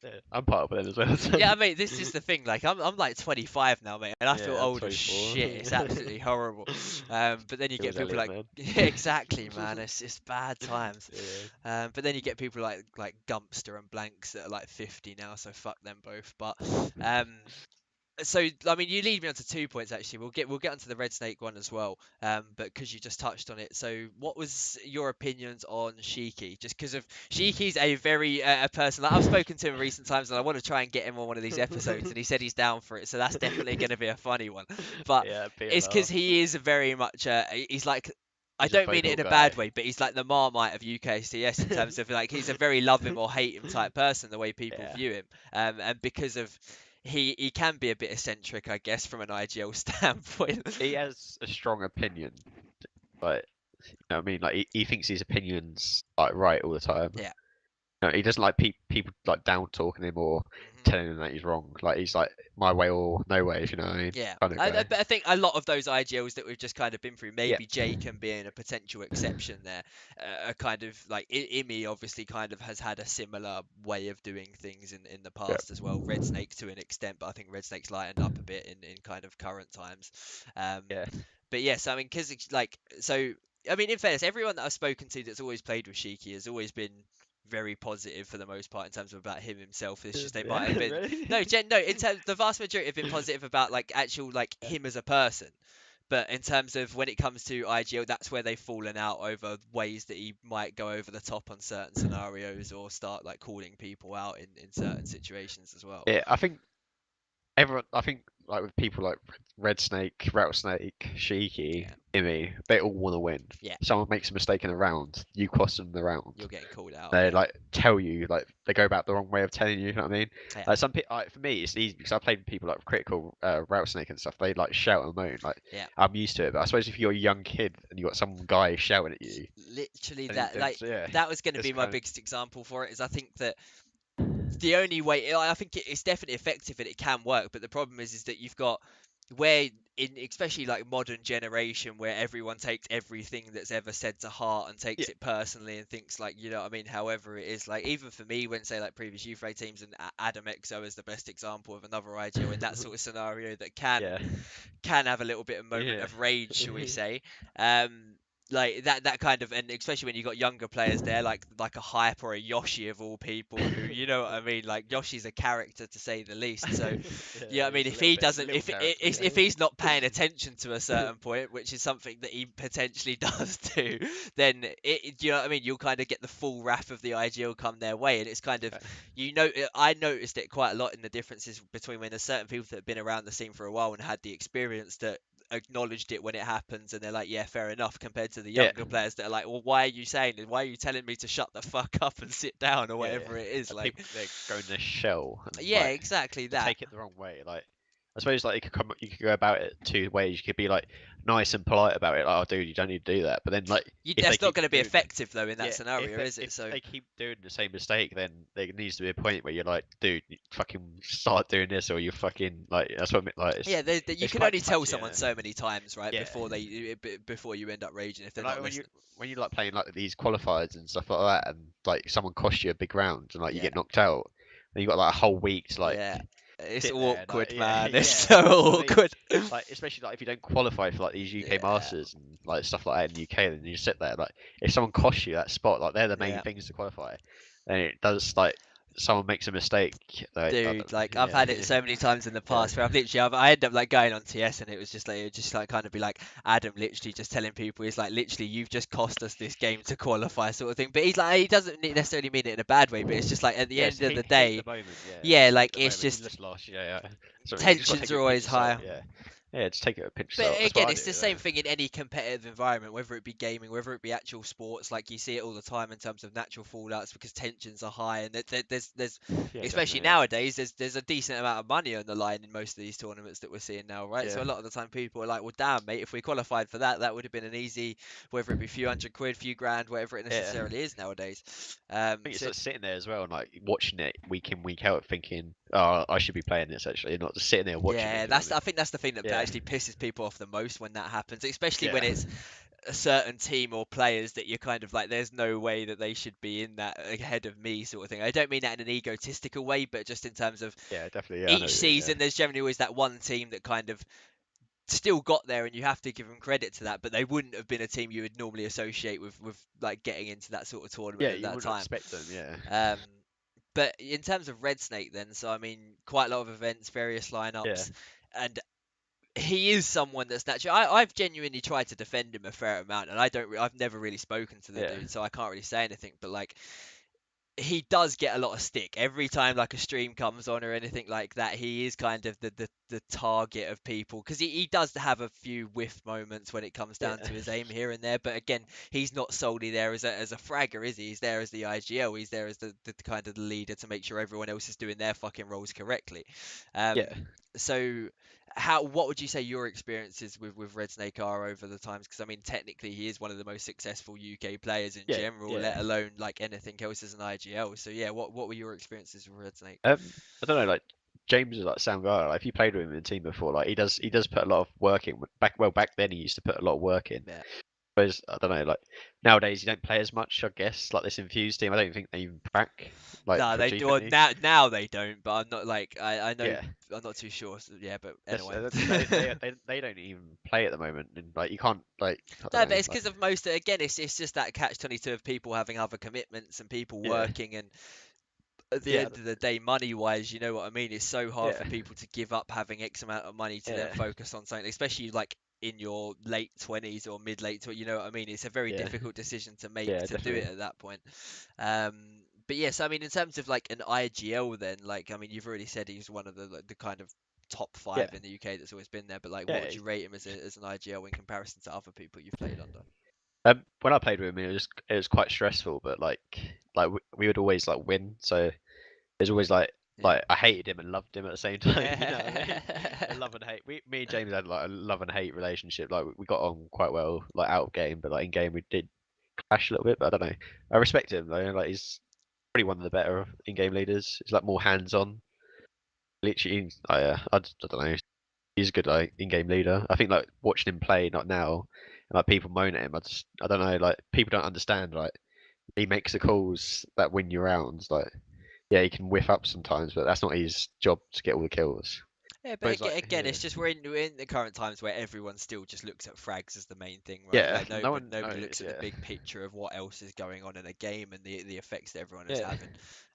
Yeah, I'm part of it as well. So. Yeah, I mean, this is the thing. Like, I'm like 25 now, mate, and I feel Yeah, I'm old as 24. shit. It's absolutely horrible. But then you get Feels people Elliot, like, man. yeah, exactly, man. It's bad times. Yeah. But then you get people like Gumpster and Blanks that are like 50 now, so fuck them both. But um, so I mean, you lead me on to 2 points actually. We'll get onto the Red Snake one as well. But because you just touched on it, so what was your opinions on Shiki? Just because of Shiki's a very a person like I've spoken to him in recent times, and I want to try and get him on one of these episodes, and he said he's down for it. So that's definitely going to be a funny one. But Yeah, it's because PLR. he is very much he's like. I He's a don't mean it vocal in a bad guy. way, but he's like the Marmite of UKCS in terms of like he's a very love him or hate him type person, the way people Yeah. view him. And because of he can be a bit eccentric, I guess, from an IGL standpoint. He has a strong opinion. Like, you know what I mean? Like, he thinks his opinion's like right all the time. Yeah. No, he doesn't like people like down talking him or Mhm. telling him that he's wrong. Like he's like my way or no way, if you know what I mean, Yeah, kind of guy. but I think a lot of those IGLs that we've just kind of been through, Yeah, maybe Jaken being a potential exception there, are kind of like Imi obviously kind of has had a similar way of doing things in the yeah, past as well. Red Snake to an extent, but I think Red Snake's lightened up a bit in kind of current times. Um, yeah, but yes, I mean, because it's like so. I mean, in fairness, everyone that I've spoken to that's always played with Shiki has always been very positive for the most part in terms of about him himself. It's just they might yeah. have been Really? no, no. In terms, the vast majority have been positive about like actual like Yeah. him as a person. But in terms of when it comes to IGO, that's where they've fallen out over ways that he might go over the top on certain scenarios or start like calling people out in certain situations as well. Yeah, I think everyone, I think, like with people like Red Snake, Rattlesnake, Shiki, Yeah, Immy, they all want to win. yeah, Someone makes a mistake in a round, you cost them the round. you're getting called out. They Yeah, like tell you, like they go about the wrong way of telling you. You know what I mean? yeah, Like some people, like, for me, it's easy because I played with people like critical Rattlesnake and stuff. They like shout and moan. Like yeah. I'm used to it, but I suppose if you're a young kid and you got some guy shouting at you, Literally then, that, like yeah, that was going to it's be my kind of biggest example for it. Is I think that the only way I think it's definitely effective and it can work, but the problem is that you've got where in especially like modern generation where everyone takes everything that's ever said to heart and yeah. takes it personally and thinks like you know what I mean, however it is, like even for me when say like previous youth rate teams and Adam XO is the best example of another IGO in that sort of scenario that Yeah, can have a little bit of moment yeah, of rage, shall we say. Like that kind of, and especially when you got younger players there, like a Hype or a Yoshi of all people, who you know what I mean. Like Yoshi's a character to say the least. So you know yeah. what I mean. He's a If he doesn't, little character. if he's not paying attention to a certain point, which is something that he potentially does do, then you know what I mean. You'll kind of get the full wrath of the IGL come their way, and it's kind of I noticed it quite a lot in the differences between when there's certain people that have been around the scene for a while and had the experience that acknowledged it when it happens and they're like yeah fair enough, compared to the Yeah, younger players that are like well why are you saying it, why are you telling me to shut the fuck up and sit down or yeah. whatever it is, Like like people, they go in their shell and yeah like exactly they that. take it the wrong way. Like I suppose like you could go about it two ways. You could be like nice and polite about it, like, oh dude, you don't need to do that. But then like if they That's not keep going to be doing effective though in that yeah, scenario, is it? if So they keep doing the same mistake, then there needs to be a point where you're like, dude, you fucking start doing this, or you fucking like that's what I mean. Like yeah, you it's can quite only tell touchy, someone yeah. so many times, right, Yeah, before you end up raging if they're and like not listening. when you like playing like these qualifiers and stuff like that, and like someone costs you a big round and like you Yeah, get knocked out, and you got like a whole week to like yeah, it's sit there, like awkward, yeah, man. It's yeah, so that's what I mean. awkward. Like especially like if you don't qualify for like these UK Yeah, Masters and like stuff like that in the UK, then you sit there like if someone costs you that spot, like they're the main yeah. things to qualify, and it does like someone makes a mistake, like I Dude, don't, like I've yeah, had it so many times in the yeah, past where I end up like going on TS and it was just like it would just like kind of be like Adam literally just telling people he's like literally you've just cost us this game to qualify sort of thing. But he's like he doesn't necessarily mean it in a bad way, but it's just like at the yeah. end It's of the heat of day, the moment, yeah. yeah, It's heat like of the it's moment. You just just lost, yeah, yeah. So you just got to tensions take it are with a pinch always of salt, higher. yeah, yeah. Just take it with a pinch of But salt. That's again, what I it's do. the same thing in any competitive environment, whether it be gaming, whether it be actual sports. Like you see it all the time in terms of natural fallouts because tensions are high, and there's Yeah, especially definitely, yeah, nowadays there's a decent amount of money on the line in most of these tournaments that we're seeing now, right? yeah. So a lot of the time people are like, well, damn, mate, if we qualified for that, that would have been an easy, whether it be a few hundred quid, few grand, whatever it Yeah. necessarily is nowadays. Think it's So like sitting there as well and like watching it week in week out, thinking, "Oh, I should be playing this actually," and not just sitting there watching it. yeah, Do you know what I I mean? think that's the thing that Yeah, actually pisses people off the most when that happens, especially when yeah, it's a certain team or players that you're kind of like, there's no way that they should be in that ahead of me sort of thing. I don't mean that in an egotistical way, but just in terms of yeah, definitely. Yeah, I know. each season, there's generally always that one team that kind of still got there, and you have to give them credit to that. But they wouldn't have been a team you would normally associate with like getting into that sort of tournament Yeah, at you that wouldn't time. expect them. Yeah, Um, but in terms of Red Snake, then, so I mean, quite a lot of events, various yeah, lineups, and he is someone that's natural. I've genuinely tried to defend him a fair amount, and I've never really spoken to the yeah, dude, so I can't really say anything. But like, he does get a lot of stick every time like a stream comes on or anything like that. He is kind of the target of people because he does have a few whiff moments when it comes down yeah, to his aim here and there. But again, he's not solely there as a fragger, is he? He's there as the IGL. He's there as the kind of the leader to make sure everyone else is doing their fucking roles correctly. Um, yeah, so what would you say your experiences with Red Snake are over the times? Because I mean, technically, he is one of the most successful UK players in yeah, general, yeah. let alone like anything else as an IGL. So yeah, what were your experiences with Red Snake? I don't know. Like James is like sound guy. Like if you played with him in a team before, like he does put a lot of work in. Back then he used to put a lot of work in. Yeah. Whereas I don't know, like nowadays you don't play as much. I guess like this Infused team, I don't think they even crack like No, for they do. Well, Gfinity. now they don't, but I'm not like I know Yeah. I'm not too sure. So, yeah, but That's, anyway. they don't even play at the moment, and like you can't like I No, don't but know it's like because of most. Again, it's just that catch-22 of people having other commitments and people yeah working, and at the yeah end of the day, money-wise, you know what I mean. It's so hard yeah for people to give up having X amount of money to then yeah focus on something, especially like in your late 20s or mid late 20s. You know what I mean? It's a very yeah difficult decision to make yeah to do it definitely at that point. But yes, I mean, in terms of like an IGL, then, like, I mean, you've already said he's one of the kind of top Yeah, 5 in the UK that's always been there. But like, what yeah. would you rate him as an IGL in comparison to other people you've played under? When I played with him, it was quite stressful, but we would always like win, so it's always Yeah. I hated him and loved him at the same time. You know what I mean? A love and hate. Me and James had like a love and hate relationship. Like we got on quite well, like out of game, but like in game we did clash a little bit. But I don't know. I respect him though. Like he's probably one of the better in-game leaders. He's like more hands-on. Literally, I don't know. He's a good like in-game leader. I think like watching him play, not now, and like people moan at him. I don't know. Like people don't understand. Like he makes the calls that win you rounds. Like yeah, he can whiff up sometimes, but that's not his job to get all the kills. Yeah, but Whereas like again, yeah, it's just we're in the current times where everyone still just looks at frags as the main thing, right? yeah, Like no nobody one nobody knows. looks at the Yeah, big picture of what else is going on in a game and the effects that everyone is yeah. having.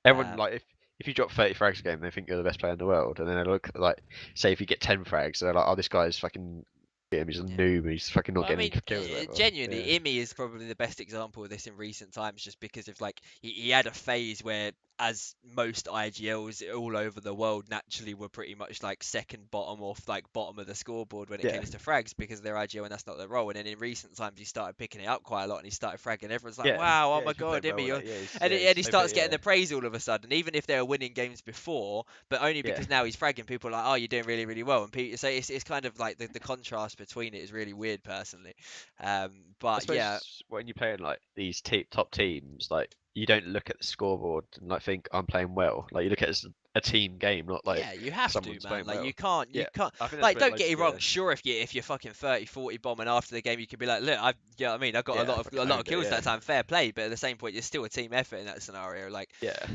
Everyone Um, like if you drop 30 frags a game, they think you're the best player in the world, and then they look like say if you get 10 frags, they're like, oh, this guy's fucking. He's a yeah. noob. He's fucking not Well, I getting mean, any kills or whatever. genuinely, Yeah, Imi is probably the best example of this in recent times, just because of like he had a phase where, as most IGLs all over the world, naturally were pretty much like second bottom or like bottom of the scoreboard when it yeah, came to frags because of their IGL and that's not their role. And then in recent times, he started picking it up quite a lot and he started fragging. Everyone's like, yeah, "Wow, oh yeah. my He's been God, playing Imi!" well. You're... Like yeah, he's And, yeah, and he he's over. starts getting Yeah, the praise all of a sudden, even if they were winning games before, but only yeah. because now he's fragging. People are like, "Oh, you're doing really, really well." And people, so it's kind of like the contrast between it is really weird, personally. I But yeah, suppose when you're playing like these top teams, like you don't look at the scoreboard and like think I'm playing well. Like you look at it as a team game, not like yeah, you have to, someone's man. playing Like well. you Yeah, can't. I think that's Like, where don't like get me wrong. yeah, Sure, if you're fucking 30, 40 bombing after the game, you could be like, look, you know what I mean, I got a yeah, lot I of fucking a lot of owned it. kills Yeah, that time. Fair play, but at the same point, you're still a team effort in that scenario. Like, yeah,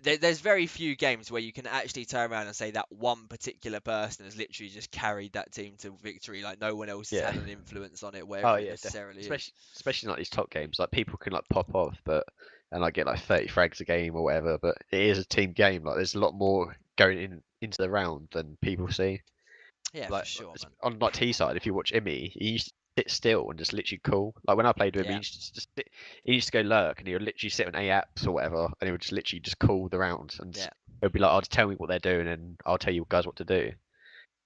there's very few games where you can actually turn around and say that one particular person has literally just carried that team to victory. Like, no one else has yeah. had an influence on it, Oh wherever it yeah, definitely. necessarily is. Especially like these top games, like people can like pop off, but and like get like 30 frags a game or whatever. But it is a team game. Like there's a lot more going into the round than people see. Yeah, for Like sure, man. on like T side, if you watch Imi, he used to sit still and just literally cool. Like when I played with him, he Yeah, used to just sit, he used to go lurk and he would literally sit on A apps or whatever, and he would just literally just call the round and yeah. he'll be like, "Oh, just tell me what they're doing, and I'll tell you guys what to do."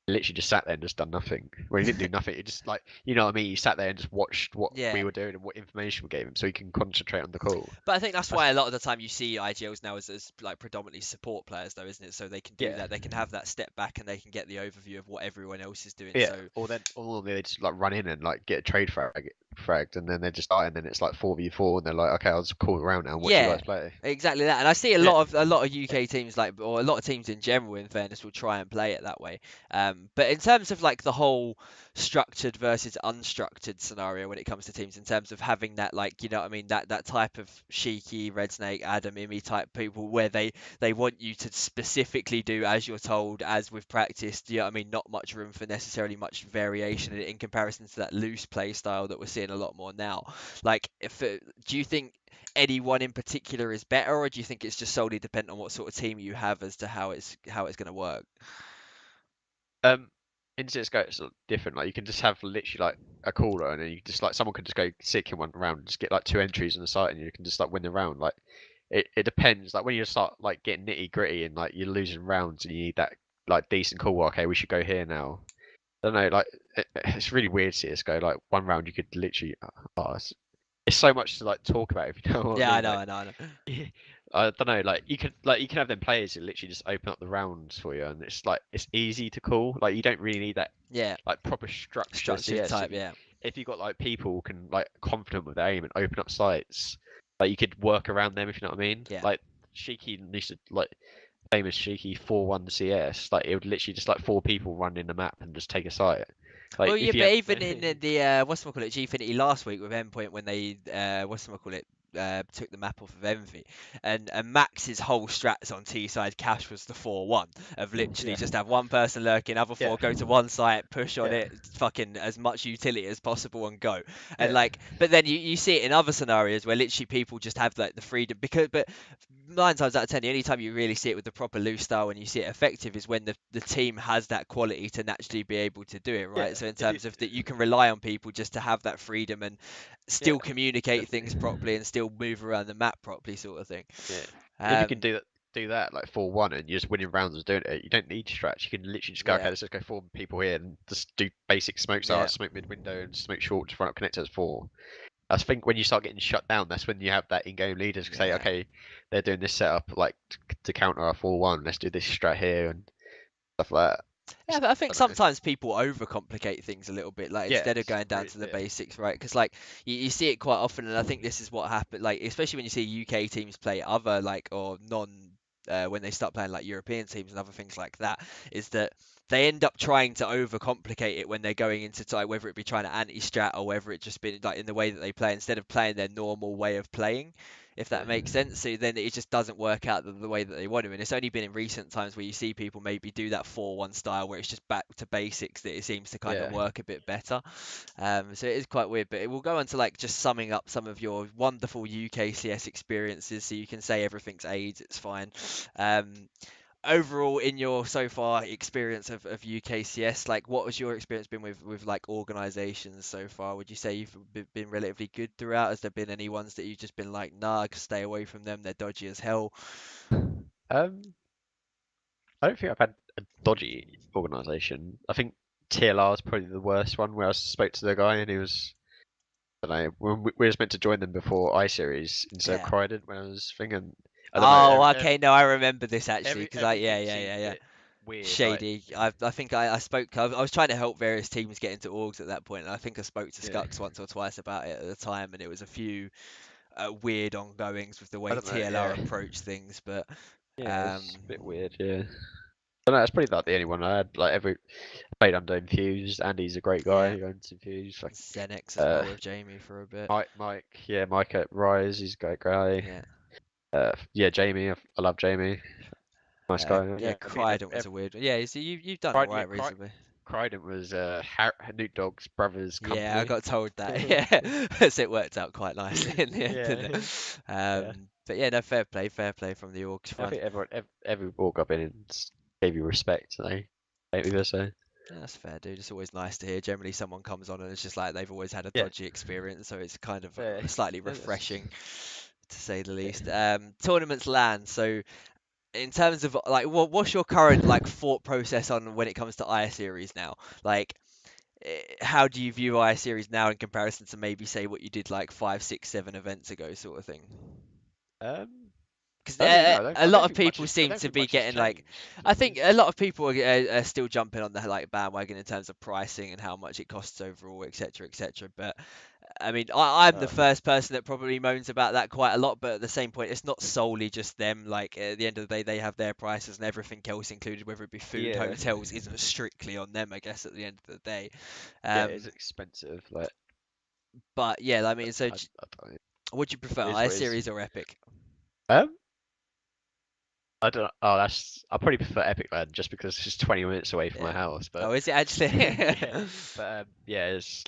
He literally just sat there and just done nothing. Well, he didn't do nothing. He just like you know what I mean. He sat there and just watched what Yeah, we were doing and what information we gave him, so he can concentrate on the call. but I think that's That's why a lot of the time you see IGLs now as like predominantly support players, though, isn't it? So they can do yeah, that. They can have that step back and they can get the overview of what everyone else is doing. yeah. So Or they just like run in and like get a trade fragged, and then they just die, and then it's like 4v4, and they're like, okay, I'll just call around now and watch you yeah, guys play. exactly that. And I see a Yeah, lot of UK teams like, or a lot of teams in general, in fairness, will try and play it that way. But in terms of like the whole structured versus unstructured scenario when it comes to teams, in terms of having that, like, you know what I mean, that type of Shiki, Red Snake, Adam, Imi type people where they want you to specifically do as you're told, as with practice. You know what I mean? Not much room for necessarily much variation in comparison to that loose play style that we're seeing a lot more now. Like, do you think anyone in particular is better, or do you think it's just solely dependent on what sort of team you have as to how it's going to work? um, in CSGO it's different. Like you can just have literally like a caller, and then you just like someone could just go sick in one round, and just get like 2 entries on the site, and you can just like win the round. Like it depends. Like when you start like getting nitty gritty and like you're losing rounds, and you need that like decent call. Okay, we should go here now. I don't know. Like it's really weird CS:GO. Like one round you could literally. Oh, it's so much to like talk about if you know what I Yeah, I mean. know, Like I know, I know. I don't know. Like you can have them players who literally just open up the rounds for you, and it's like it's easy to call. Like you don't really need that Yeah, like proper structure structured CS. type. Yeah, If you got like people who can like confident with their aim and open up sites, like you could work around them if you know what I mean. yeah. Like Shiki used to like famous Shiki 4-1 CS. Like it would literally just like four people run in the map and just take a site. Well, Like yeah, if you but have even in the what's Gfinity last week with Endpoint when they took the map off of Envy, and Max's whole strats on T side cash was the 4-1 of literally yeah just have one person lurking, other yeah four go to one site, push on yeah it, fucking as much utility as possible and go. And yeah like, but then you see it in other scenarios where literally people just have like the freedom but 9 times out of 10, the only time you really see it with the proper loose style and you see it effective is when the team has that quality to naturally be able to do it, right? yeah. So in If you terms of that, you can rely on people just to have that freedom and yeah still communicate things definitely properly and still move around the map properly, sort of thing. yeah. If you can Um, do that do that like 4-1 and you're just winning rounds and doing it, you don't need strats. You can literally just go, okay, Yeah, let's just go 4 people here and just do basic smokes. So yeah, smoke mid window and smoke short to front up connectors 4. I think when you start getting shut down, that's when you have that in-game leaders say, yeah. okay, they're doing this setup like to counter our 4-1. Let's do this strat here and stuff like that. Yeah, but I think I don't know. sometimes people overcomplicate things a little bit, like Yeah, instead of it's going down to the yeah. basics, right? Because like you see it quite often, and I think this is what happened, like especially when you see UK teams play other like or non when they start playing like European teams and other things like that, is that they end up trying to overcomplicate it when they're going into like whether it be trying to anti-strat or whether it just been like in the way that they play instead of playing their normal way of playing, if that Yeah. makes sense. So then it just doesn't work out the way that they want to. And it's only been in recent times where you see people maybe do that 4-1 style where it's just back to basics that it seems to kind of Yeah. work a bit better. So it is quite weird, but it will go on to like just summing up some of your wonderful UK CS experiences. So you can say everything's AIDS, it's fine. Overall in your so far experience of UKCS, like what was your experience been with like organizations so far? Would you say you've been relatively good throughout? Has there been any ones that you've just been like, nah, stay away from them, they're dodgy as hell? Um, I don't think I've had a dodgy organisation. I think TLR is probably the worst one where I spoke to the guy and he was, I don't know, we were meant to join them before iSeries instead of Yeah. Croydon when I was thinking. I don't know. Oh, okay. No, I remember this actually because yeah, Everything yeah, seemed yeah, a yeah. bit weird. Like, Shady. I think I spoke. I was trying to help various teams get into orgs at that point, and I think I spoke to yeah, Skuxz once or twice about it at the time, and it was a few weird ongoings with the I way don't know. TLR Yeah, approach things, but yeah, um, it's a bit weird. Yeah, I don't know. It's probably not the only one I had. Like played under Infused. Andy's a great guy yeah, who owns Infused. Like, Xenex as uh, well with Jamie for a bit. Mike at Rise. He's a great guy. Yeah, Yeah, Jamie. I love Jamie. Nice guy. yeah, Yeah, I mean, Croydon was a weird one. Yeah, so you've done all Crichton, right reasonably. Crichton was Nukeddog's brother's Yeah, I company. got told that. Yeah, so it worked out quite nicely in the end, Yeah, didn't it? yeah. But yeah, no, fair play from the orgs I front. think every walk I've been in gave you respect. Don't you say? Yeah, that's fair, dude. It's always nice to hear. Generally, someone comes on and it's just like they've always had a Yeah, dodgy experience, so it's kind of yeah. slightly No, that's, refreshing, to say the yeah. least. Tournaments land. So, in terms of like, what's your current like thought process on when it comes to I series now? Like, how do you view I series now in comparison to maybe say what you did like 5, 6, 7 events ago, sort of thing? Um, Because I don't really know. a I lot don't of think much people has. I seem don't to think be much has getting like, changed. To be I think a honest. lot of people are still jumping on the like bandwagon in terms of pricing and how much it costs overall, etc., etc. But I mean, I'm the Uh, first person that probably moans about that quite a lot. But at the same point, it's not solely just them. Like at the end of the day, they have their prices and everything else included, whether it be food, yeah, hotels, isn't strictly on them. I guess at the end of the day. yeah. It's Um, expensive. Like, but yeah, I mean, so I don't know. would you prefer It is I what it is. series or Epic? Um, I don't. Oh, I probably prefer Epic Land just because it's just 20 minutes away from my Yeah. house. But Oh, is it actually? yeah, but yeah, it's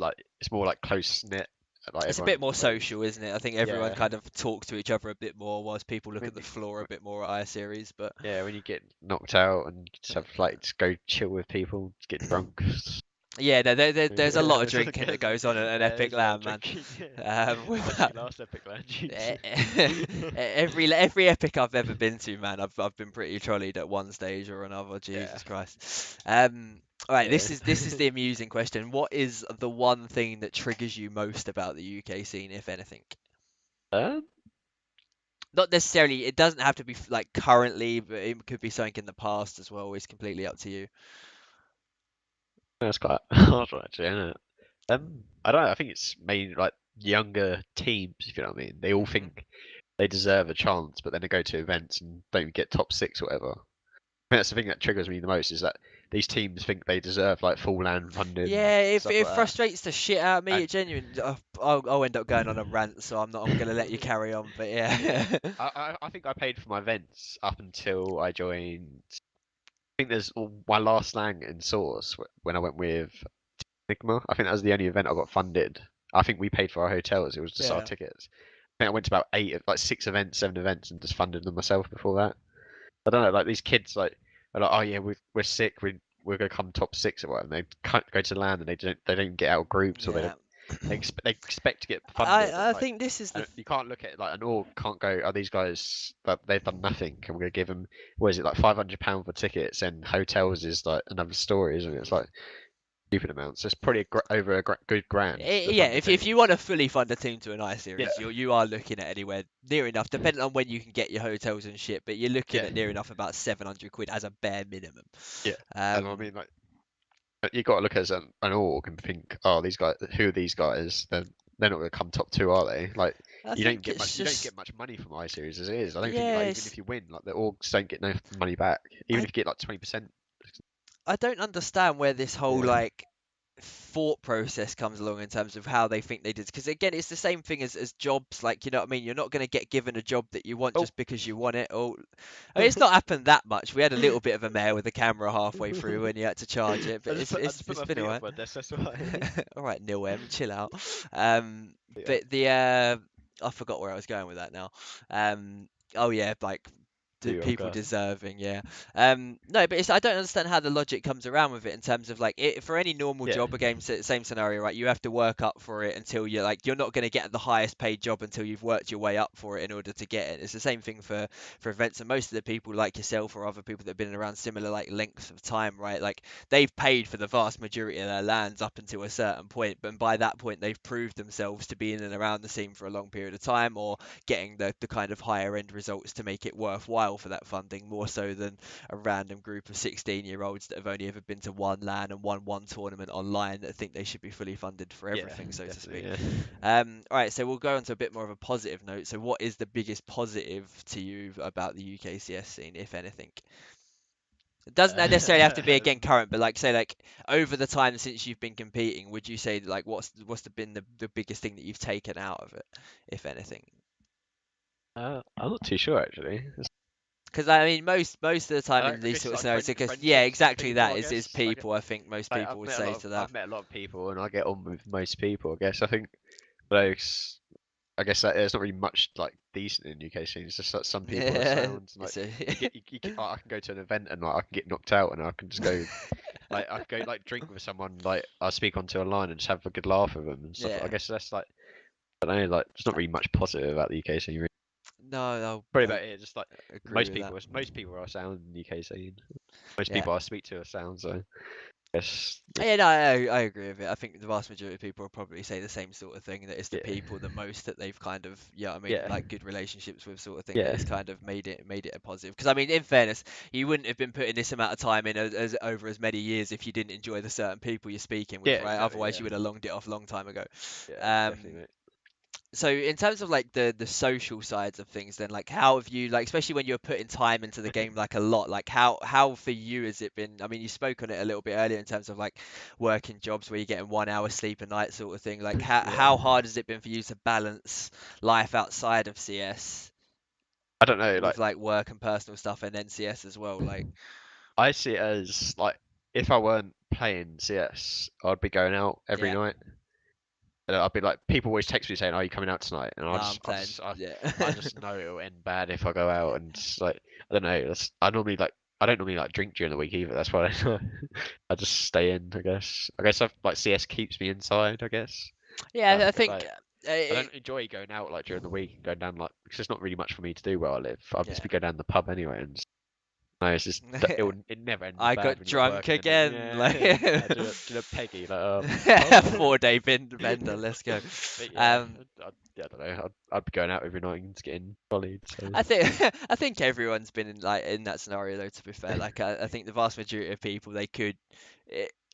more like close knit. Like It's a bit everyone, more like social, isn't it? I think everyone yeah. kind of talks to each other a bit more, whilst people look When at the floor a bit more at I series. But yeah, when you get knocked out and you just have uh, like just go chill with people, just get drunk. yeah, no, there's a lot of There's drinking that goes on at an Epic there's a lot of Land, man. drinking. Yeah. Without Especially last Epic Land e- drinks. every Epic I've ever been to, man, I've been pretty trolleyed at one stage or another. Yeah, Jesus Christ. All right, yeah. this is the amusing question. What is the one thing that triggers you most about the UK scene, if anything? Um, Not necessarily, it doesn't have to be like currently, but it could be something in the past as well. It's completely up to you. that's quite hard one, actually, isn't it? I don't know. I think it's mainly like younger teams, if you know what I mean. They all Hmm. think they deserve a chance, but then they go to events and don't even get top six or whatever. I think that's the thing that triggers me the most is that these teams think they deserve like full land funding Yeah, stuff it like that. frustrates the shit out of me. And It genuinely, I'll end up going on a rant, so I'm gonna let you carry on. But yeah, yeah, I think I paid for my events up until I joined. I think there's my last slang in Source when I went with Enigma. I think that was the only event I got funded. I think we paid for our hotels. It was just our yeah, tickets. I think I went to about like 6 events, 7 events, and just funded them myself before that. I don't know, like these kids like are like, oh yeah, we're sick, we're gonna come top six or whatever. And they can't go to land and they don't get out of groups or they yeah. don't. they expect to get funded. I And, like, think this is the and you can't look at it like an org can't go, oh, these guys they've done nothing, and we're gonna give them, what is it, like £500 for tickets, and hotels is like another story, isn't it? It's like stupid amounts. It's probably over a good grand to yeah. fund the If team. you want to fully fund a team to an I Yeah, series, you are looking at anywhere near enough, depending on when you can get your hotels and shit. But you're looking yeah, at near enough about 700 quid as a bare minimum. yeah. And I Um, mean, like, you got to look at an org and think, oh, these guys, who are these guys? They're not going to come top two, are they? Like, I you don't think get much. it's You don't get just much money from iSeries as it is. I don't think, like, even yes. if you win, like, the orgs don't get no money back. Even I if you get like 20%. I don't understand where this whole Yeah. like thought process comes along in terms of how they think they did, because again it's the same thing as jobs, like, you know what I mean, you're not going to get given a job that you want Oh. just because you want it. Or I mean, it's not happened that much. We had a little bit of a mare with the camera halfway through when you had to charge it, but I just put it's my been feet alright. up on this. That's why. All right, Neil M, chill out. Yeah. But the I forgot where I was going with that now. Oh yeah, like the You people okay? deserving, yeah. No, but I don't understand how the logic comes around with it in terms of like for any normal Yeah. job, again, same scenario, right? You have to work up for it until you're not going to get the highest paid job until you've worked your way up for it in order to get it. It's the same thing for events, and most of the people like yourself or other people that have been around similar like lengths of time, right? Like they've paid for the vast majority of their lands up until a certain point, but by that point they've proved themselves to be in and around the scene for a long period of time, or getting the kind of higher end results to make it worthwhile for that funding, more so than a random group of 16-year-olds that have only ever been to one LAN and won one tournament online that think they should be fully funded for Yeah. everything, so to Definitely. speak. Yeah. All right, so we'll go on to a bit more of a positive note. So what is the biggest positive to you about the UKCS scene, if anything? It doesn't necessarily have to be again current, but like say like over the time since you've been competing, would you say like been the biggest thing that you've taken out of it, if anything? I'm not too sure actually. Because I mean, most of the time I in these guess sort of like scenarios, because yeah, friendships with exactly people. that I is guess like people. I think most people would say to that. I've met a lot of people, and I get on with most people. I guess I think those. I guess that there's not really much like decent in UK scene. It's just that some people are Yeah, sound like it's a I can go to an event and like I can get knocked out, and I can just go like I can go like drink with someone like I speak onto a line and just have a good laugh with them and stuff. I yeah. guess that's like, I don't know, like there's not really much positive about the UK scene. Really. No, Probably I about it. Just like agree with that. most people are sound in the UK scene. Most Yeah. people I speak to are sound. So I guess Yeah, no, I agree with it. I think the vast majority of people will probably say the same sort of thing, that it's the yeah, people the most that they've kind of, yeah, I mean, yeah, like good relationships with, sort of thing, that yeah. has kind of made it a positive. Because I mean, in fairness, you wouldn't have been putting this amount of time in as over as many years if you didn't enjoy the certain people you're speaking Yeah, with, right? exactly. Otherwise, Yeah, you would have longed it off a long time ago. yeah, Um, definitely, mate. so in terms of like the social sides of things, then like how have you, like, especially when you're putting time into the game like a lot, like how for you has it been? I mean, you spoke on it a little bit earlier in terms of like working jobs where you're getting 1 hour sleep a night sort of thing. Like Yeah. how hard has it been for you to balance life outside of CS I don't know. Like with like work and personal stuff and then CS as well? Like, I see it as like if I weren't playing CS, I'd be going out every yeah, night. And I'd be like, people always text me saying, "Are you coming out tonight?" And no, I'm playing. Yeah. I just know it'll end bad if I go out. And just, like, I don't know. I don't normally like drink during the week either. That's why I just stay in. I guess I've like CS keeps me inside. I guess. Yeah, I think Like I it, don't enjoy going out like during the week and going down like because there's not really much for me to do where I live. I'll yeah. just be going down the pub anyway, and no, it's just it never ends I bad got when you're drunk working. And again. yeah, Like do a Peggy like pub. 4 day bender. Let's go. But yeah, Um, I don't know. I'd be going out every night and just getting solid. So I think I think everyone's been in like in that scenario though. To be fair, like I think the vast majority of people they could.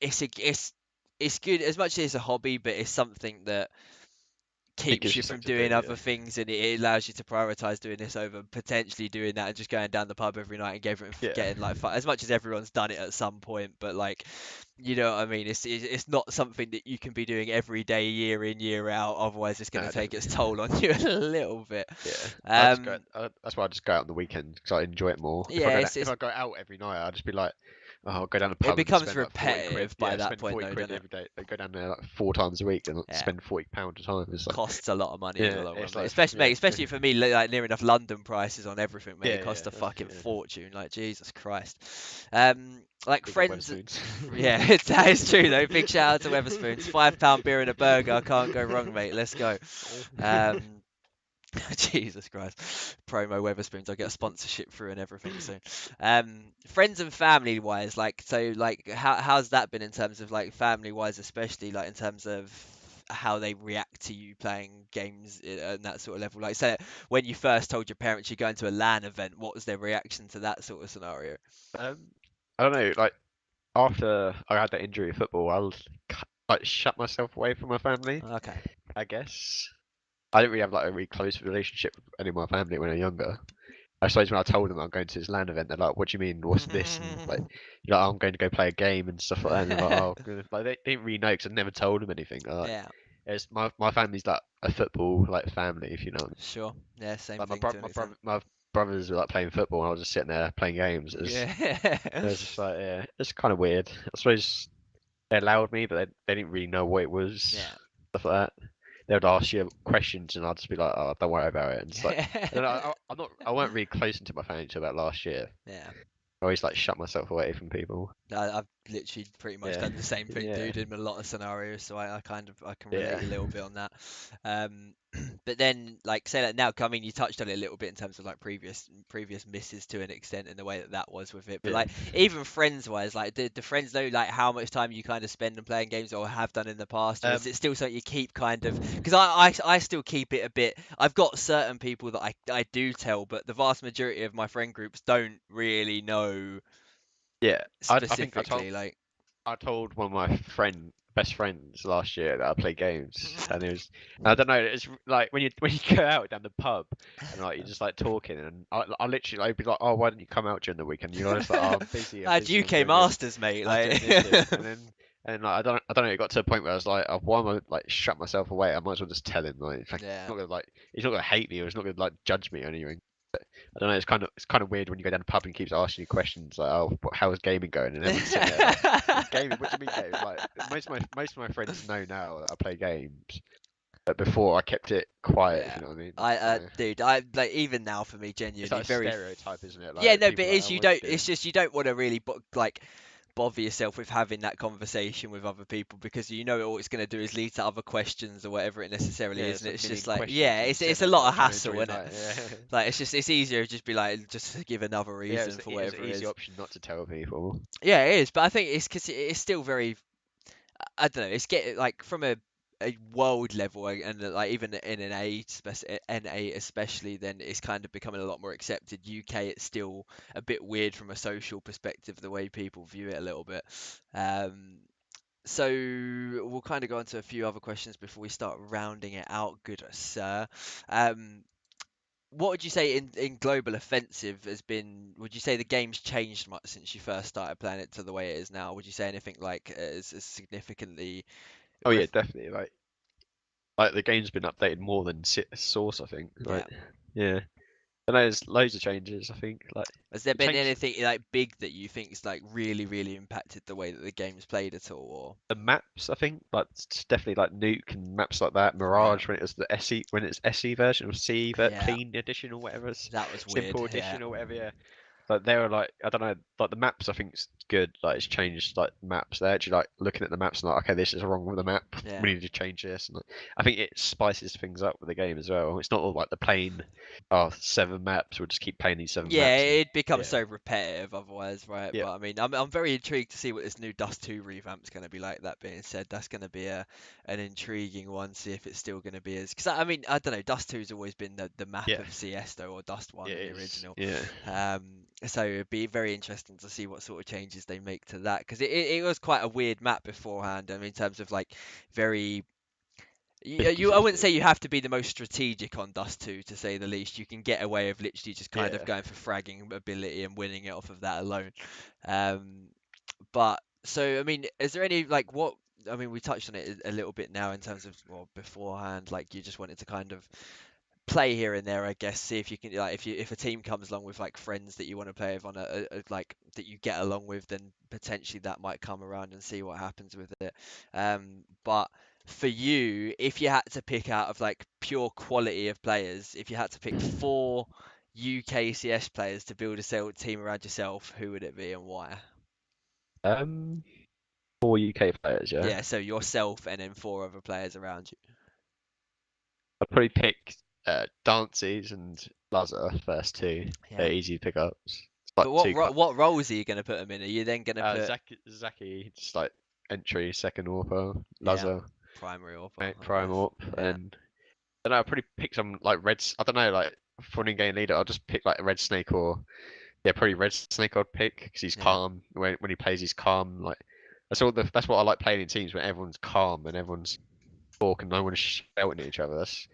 It's good as much as it's a hobby, but it's something that it keeps gives you you from something to doing do. other Yeah, things, and it allows you to prioritize doing this over potentially doing that and just going down the pub every night and yeah. getting like fun. As much as everyone's done it at some point, but like, you know what I mean, it's not something that you can be doing every day, year in, year out, otherwise it's going No, to take its definitely. toll on you a little bit. Yeah, I just go. um That's why I just go out on the weekend because I enjoy it more. yeah, If it's I go out every night, I'll just be like, oh, I'll go down the it pub and becomes spend like 40 quid. repetitive by Yeah, that spend point 40 though, quid doesn't it? every day. I go down there like 4 times a week and Yeah, spend £40 a time. It's like costs a lot of money in the Yeah, long run, it's mate. like Especially, yeah, mate, especially for me, like near enough London prices on everything, mate. It yeah, costs a fucking yeah. fortune. Like Jesus Christ. Like Big up friends. Weatherspoons. Yeah, that is true though. Big shout out to Weatherspoons. £5 beer and a burger. Can't go wrong, mate. Let's go. Um, Jesus Christ. Promo Weatherspoons. I'll get a sponsorship through and everything soon. Friends and family wise, like so like how's that been in terms of like family wise, especially like in terms of how they react to you playing games and that sort of level? Like say when you first told your parents you're going to a LAN event, what was their reaction to that sort of scenario? Um, I don't know. Like after I had that injury at football, like shut myself away from my family. Okay. I guess I didn't really have like a really close relationship with any of my family when I was younger. I suppose when I told them I'm going to this LAN event, they're like, "What do you mean? What's this?" And like, you're like, "I'm going to go play a game and stuff like that." And they're like, "Oh, good." Like they didn't really know because I never told them anything. Like, Yeah, it's my family's like a football like family, if you know. sure. Yeah, same Like thing to an extent. my brothers were like playing football, and I was just sitting there playing games. Yeah. It was just like yeah, it's kind of weird. I suppose they allowed me, but they didn't really know what it was, Yeah. stuff like that. They would ask you questions, and I'd just be like, "Oh, don't worry about it." And it's like, I don't know, I weren't really close into my family until about last year. Yeah. I always like shut myself away from people. I've literally pretty much Yeah, done the same thing, yeah, dude, in a lot of scenarios. So I kind of I can yeah. relate a little bit on that. Um, but then like say that now, I mean, you touched on it a little bit in terms of like previous misses to an extent in the way that that was with it. But Yeah. like even friends wise, like do friends know like how much time you kind of spend on playing games or have done in the past, or is Um, it still something you keep kind of? Because I still keep it a bit. I've got certain people that I do tell, but the vast majority of my friend groups don't really know yeah. I think specifically like. I told one of my best friends last year that I play games, and it was I don't know. It's like when you go out down the pub and like you're just like talking, and I literally like be like, oh, why didn't you come out during the weekend? You're just like, oh, I'm Had busy, I'm UK doing this, Masters, mate. I'm doing Like, this, and then. And like, I don't know. It got to a point where I was like, oh, why am I like shut myself away? I might as well just tell him. Like, he's yeah, not gonna like, he's not gonna hate me, or he's not gonna like judge me or anything. I don't know. It's kind of weird when you go down the pub and keeps asking you questions like, "Oh, how's gaming going?" And everyone's sitting there like, "Gaming? What do you mean gaming?" Like most of my friends know now that I play games, but before I kept it quiet. If yeah. you know what I mean. Dude, I like even now for me, It's genuinely like a very. stereotype, isn't it? Yeah, Like no, but people are like, it's "Oh, you what's don't. he It's doing?" just you don't want to really like bother yourself with having that conversation with other people because you know all it's going to do is lead to other questions or whatever it necessarily Yeah, is, it's and a it's million just like, questions, yeah, and you're it's sitting a there lot like of trying to hassle, enjoy your isn't it? night. Yeah, Like it's easier to just be like just to give another yeah. reason for It is whatever an it easy is. option not to tell people. Yeah, it is, but I think it's because it's still very. I don't know. It's get like from a world level and like even in NA especially, then it's kind of becoming a lot more accepted. UK, it's still a bit weird from a social perspective, the way people view it a little bit. Um, so we'll kind of go on to a few other questions before we start rounding it out, good sir. Um, what would you say in global offensive has been? Would you say the game's changed much since you first started playing it to the way it is now? Would you say anything like as significantly? Oh yeah, definitely. Like the game's been updated more than Source, I think. Yeah. Like yeah. And there's loads of changes. I think like Has there it been changed anything like big that you think's like really impacted the way that the game's played at all? the maps. I think like it's definitely like Nuke and maps like that. Or yeah, Mirage when it was the SE when it's SE version or yeah, clean edition or whatever, that was weird. simple Yeah, edition or whatever. Yeah, like they were like I don't know, like the maps I think is good. Like it's changed like maps. They're actually like looking at the maps and like okay, this is wrong with the map. yeah. We need to change this. And like, I think it spices things up with the game as well. It's not all like the plain oh 7 maps. We'll just keep playing these 7 maps and It becomes yeah, so repetitive otherwise, right? yeah, But I mean, I'm very intrigued to see what this new Dust 2 revamp's going to be like. That being said, that's going to be an intriguing one. See if it's still going to be as because I mean, I don't know. Dust 2's always been the map yeah. of CS though, or Dust 1, It the is. original. Yeah. So it'd be very interesting to see what sort of changes they make to that because it was quite a weird map beforehand. I mean, in terms of like very I wouldn't 50-50. say you have to be the most strategic on Dust 2 to say the least. You can get away with literally just kind of Yeah. going for fragging ability and winning it off of that alone. Um, but so I mean, is there any like what I mean? We touched on it a little bit now in terms of well beforehand, like you just wanted to kind of play here and there, I guess. See if you can like if a team comes along with like friends that you want to play with on like that you get along with, then potentially that might come around and see what happens with it. But for you, if you had to pick out of like pure quality of players, if you had to pick 4 UK CS players to build a team around yourself, who would it be and why? Um, 4 UK players, yeah. Yeah, so yourself and then 4 other players around you. I'd probably pick Dances and Luzuh first two. Yeah. They're easy pickups. It's But like two. what roles are you going to put them in? Are you then going to put Zaki, just like entry, second AWP, yeah, Luzuh, primary offer, mate, I prime guess. AWP, Yeah. and I don't know. I'd probably pick some like Reds. I don't know, like for an in-game leader, I'll just pick like a Red Snake or yeah, probably Red Snake. I'd pick because he's Yeah. calm when he plays. He's calm. Like that's what I like playing in teams when everyone's calm and everyone's talking, no one's shouting at each other. That's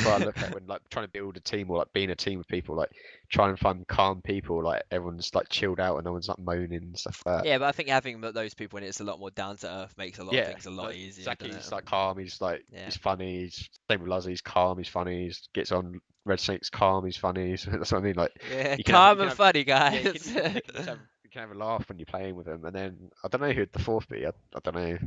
what I look at when like trying to build a team or like being a team of people. Like trying to find calm people. Like everyone's like chilled out and no one's like moaning and stuff like that. Yeah, but I think having those people in it's a lot more down to earth makes a lot of Yeah, things a lot like easier, doesn't it? Zaki's like calm. He's like Yeah. he's funny. He's same with Luzuh. He's calm. He's funny. He gets on. Red Snake's calm. He's funny. That's what I mean. Like Yeah, you calm can and have funny, yeah, guys. you can have a laugh when you're playing with him. And then I don't know who'd the fourth be. I don't know.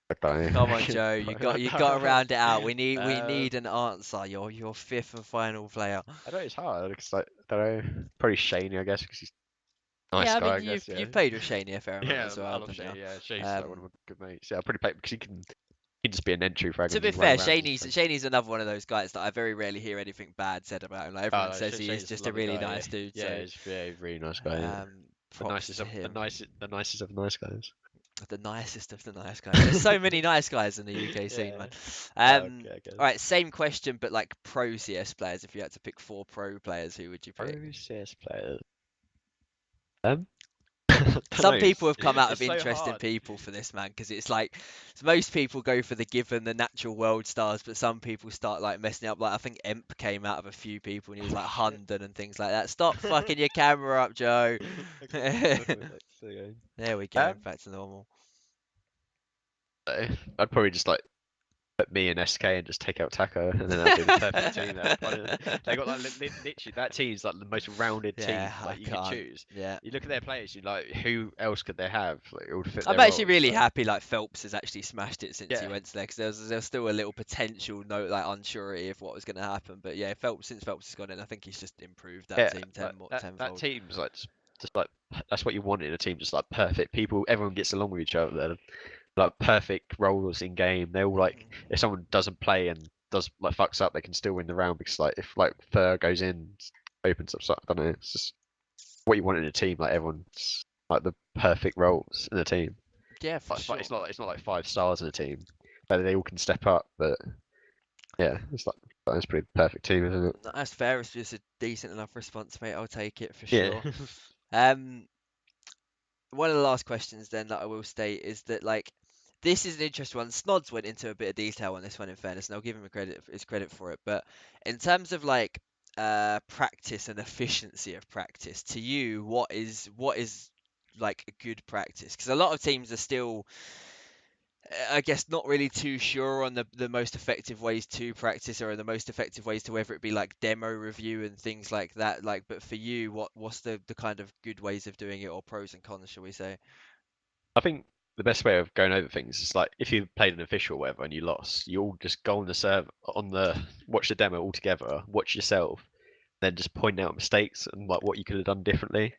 I don't Come know. on, Joe, I you got to don't know. round it out. We Uh, need an answer. Your fifth and final player. I know it's hard. It's like I don't know. Probably Shaney, I guess, because he's a nice Yeah, I guy. mean I guess. Yeah. you've played with Shaney a fair amount Yeah, as I well, love haven't Shaney. Yeah, you? Shaney's like one of my good mates. Yeah, I'll probably play because he can just be an entry frag To and be just run fair, around. Just Shaney's another one of those guys that I very rarely hear anything bad said about him. Like everyone no, says he is Shane's a just a lovely really guy. Yeah, nice dude. yeah, So he's a really nice guy. Yeah. props to him. The nicest of nice guys. The nicest of the nice guys. There's so many nice guys in the UK scene, Yeah. man. Okay, I guess. All right, same question, but like pro CS players. If you had to pick 4 pro players, who would you pick? Pro CS players. Um, Some people have come out it's of so interesting hard. people for this, man, because it's like most people go for the given, the natural world stars, but some people start like messing up. Like I think Emp came out of a few people and he was like Shit. Hunden and things like that. Stop fucking your camera up, Joe. Okay. There we go, back to normal. I'd probably just like put me and SK and just take out Taco, and then that'd be the perfect team. They got like literally that team's like the most rounded team Yeah, like I you could can't. choose. Yeah. You look at their players, you like who else could they have? Like it would fit I'm their actually roles. really Like, happy like Phelps has actually smashed it since he yeah, went to there because there's still a little potential note like unsurety of what was going to happen. But yeah, since Phelps has gone in, I think he's just improved that yeah, team that tenfold. team's like just like that's what you want in a team, just like perfect people. Everyone gets along with each other. They're like perfect roles in game. They're all like if someone doesn't play and does like fucks up, they can still win the round because like if like Fur goes in, opens up. So, I don't know. It's just what you want in a team. Like everyone's like the perfect roles in a team. Yeah, for Like, sure. it's not like 5 stars in a team, but they all can step up. But yeah, it's pretty perfect team, isn't it? That's fair. It's just a decent enough response, mate. I'll take it for Yeah. sure. One of the last questions then that I will state is that like this is an interesting one. Snods went into a bit of detail on this one in fairness, and I'll give him his credit for it. But in terms of like practice and efficiency of practice, to you, what is like a good practice? Because a lot of teams are still I guess not really too sure on the most effective ways to practice or the most effective ways to whether it be like demo review and things like that. Like, but for you, what's the kind of good ways of doing it or pros and cons, shall we say? I think the best way of going over things is like if you played an official or whatever and you lost, you all just go on the server watch the demo all together, watch yourself, then just point out mistakes and like what you could have done differently.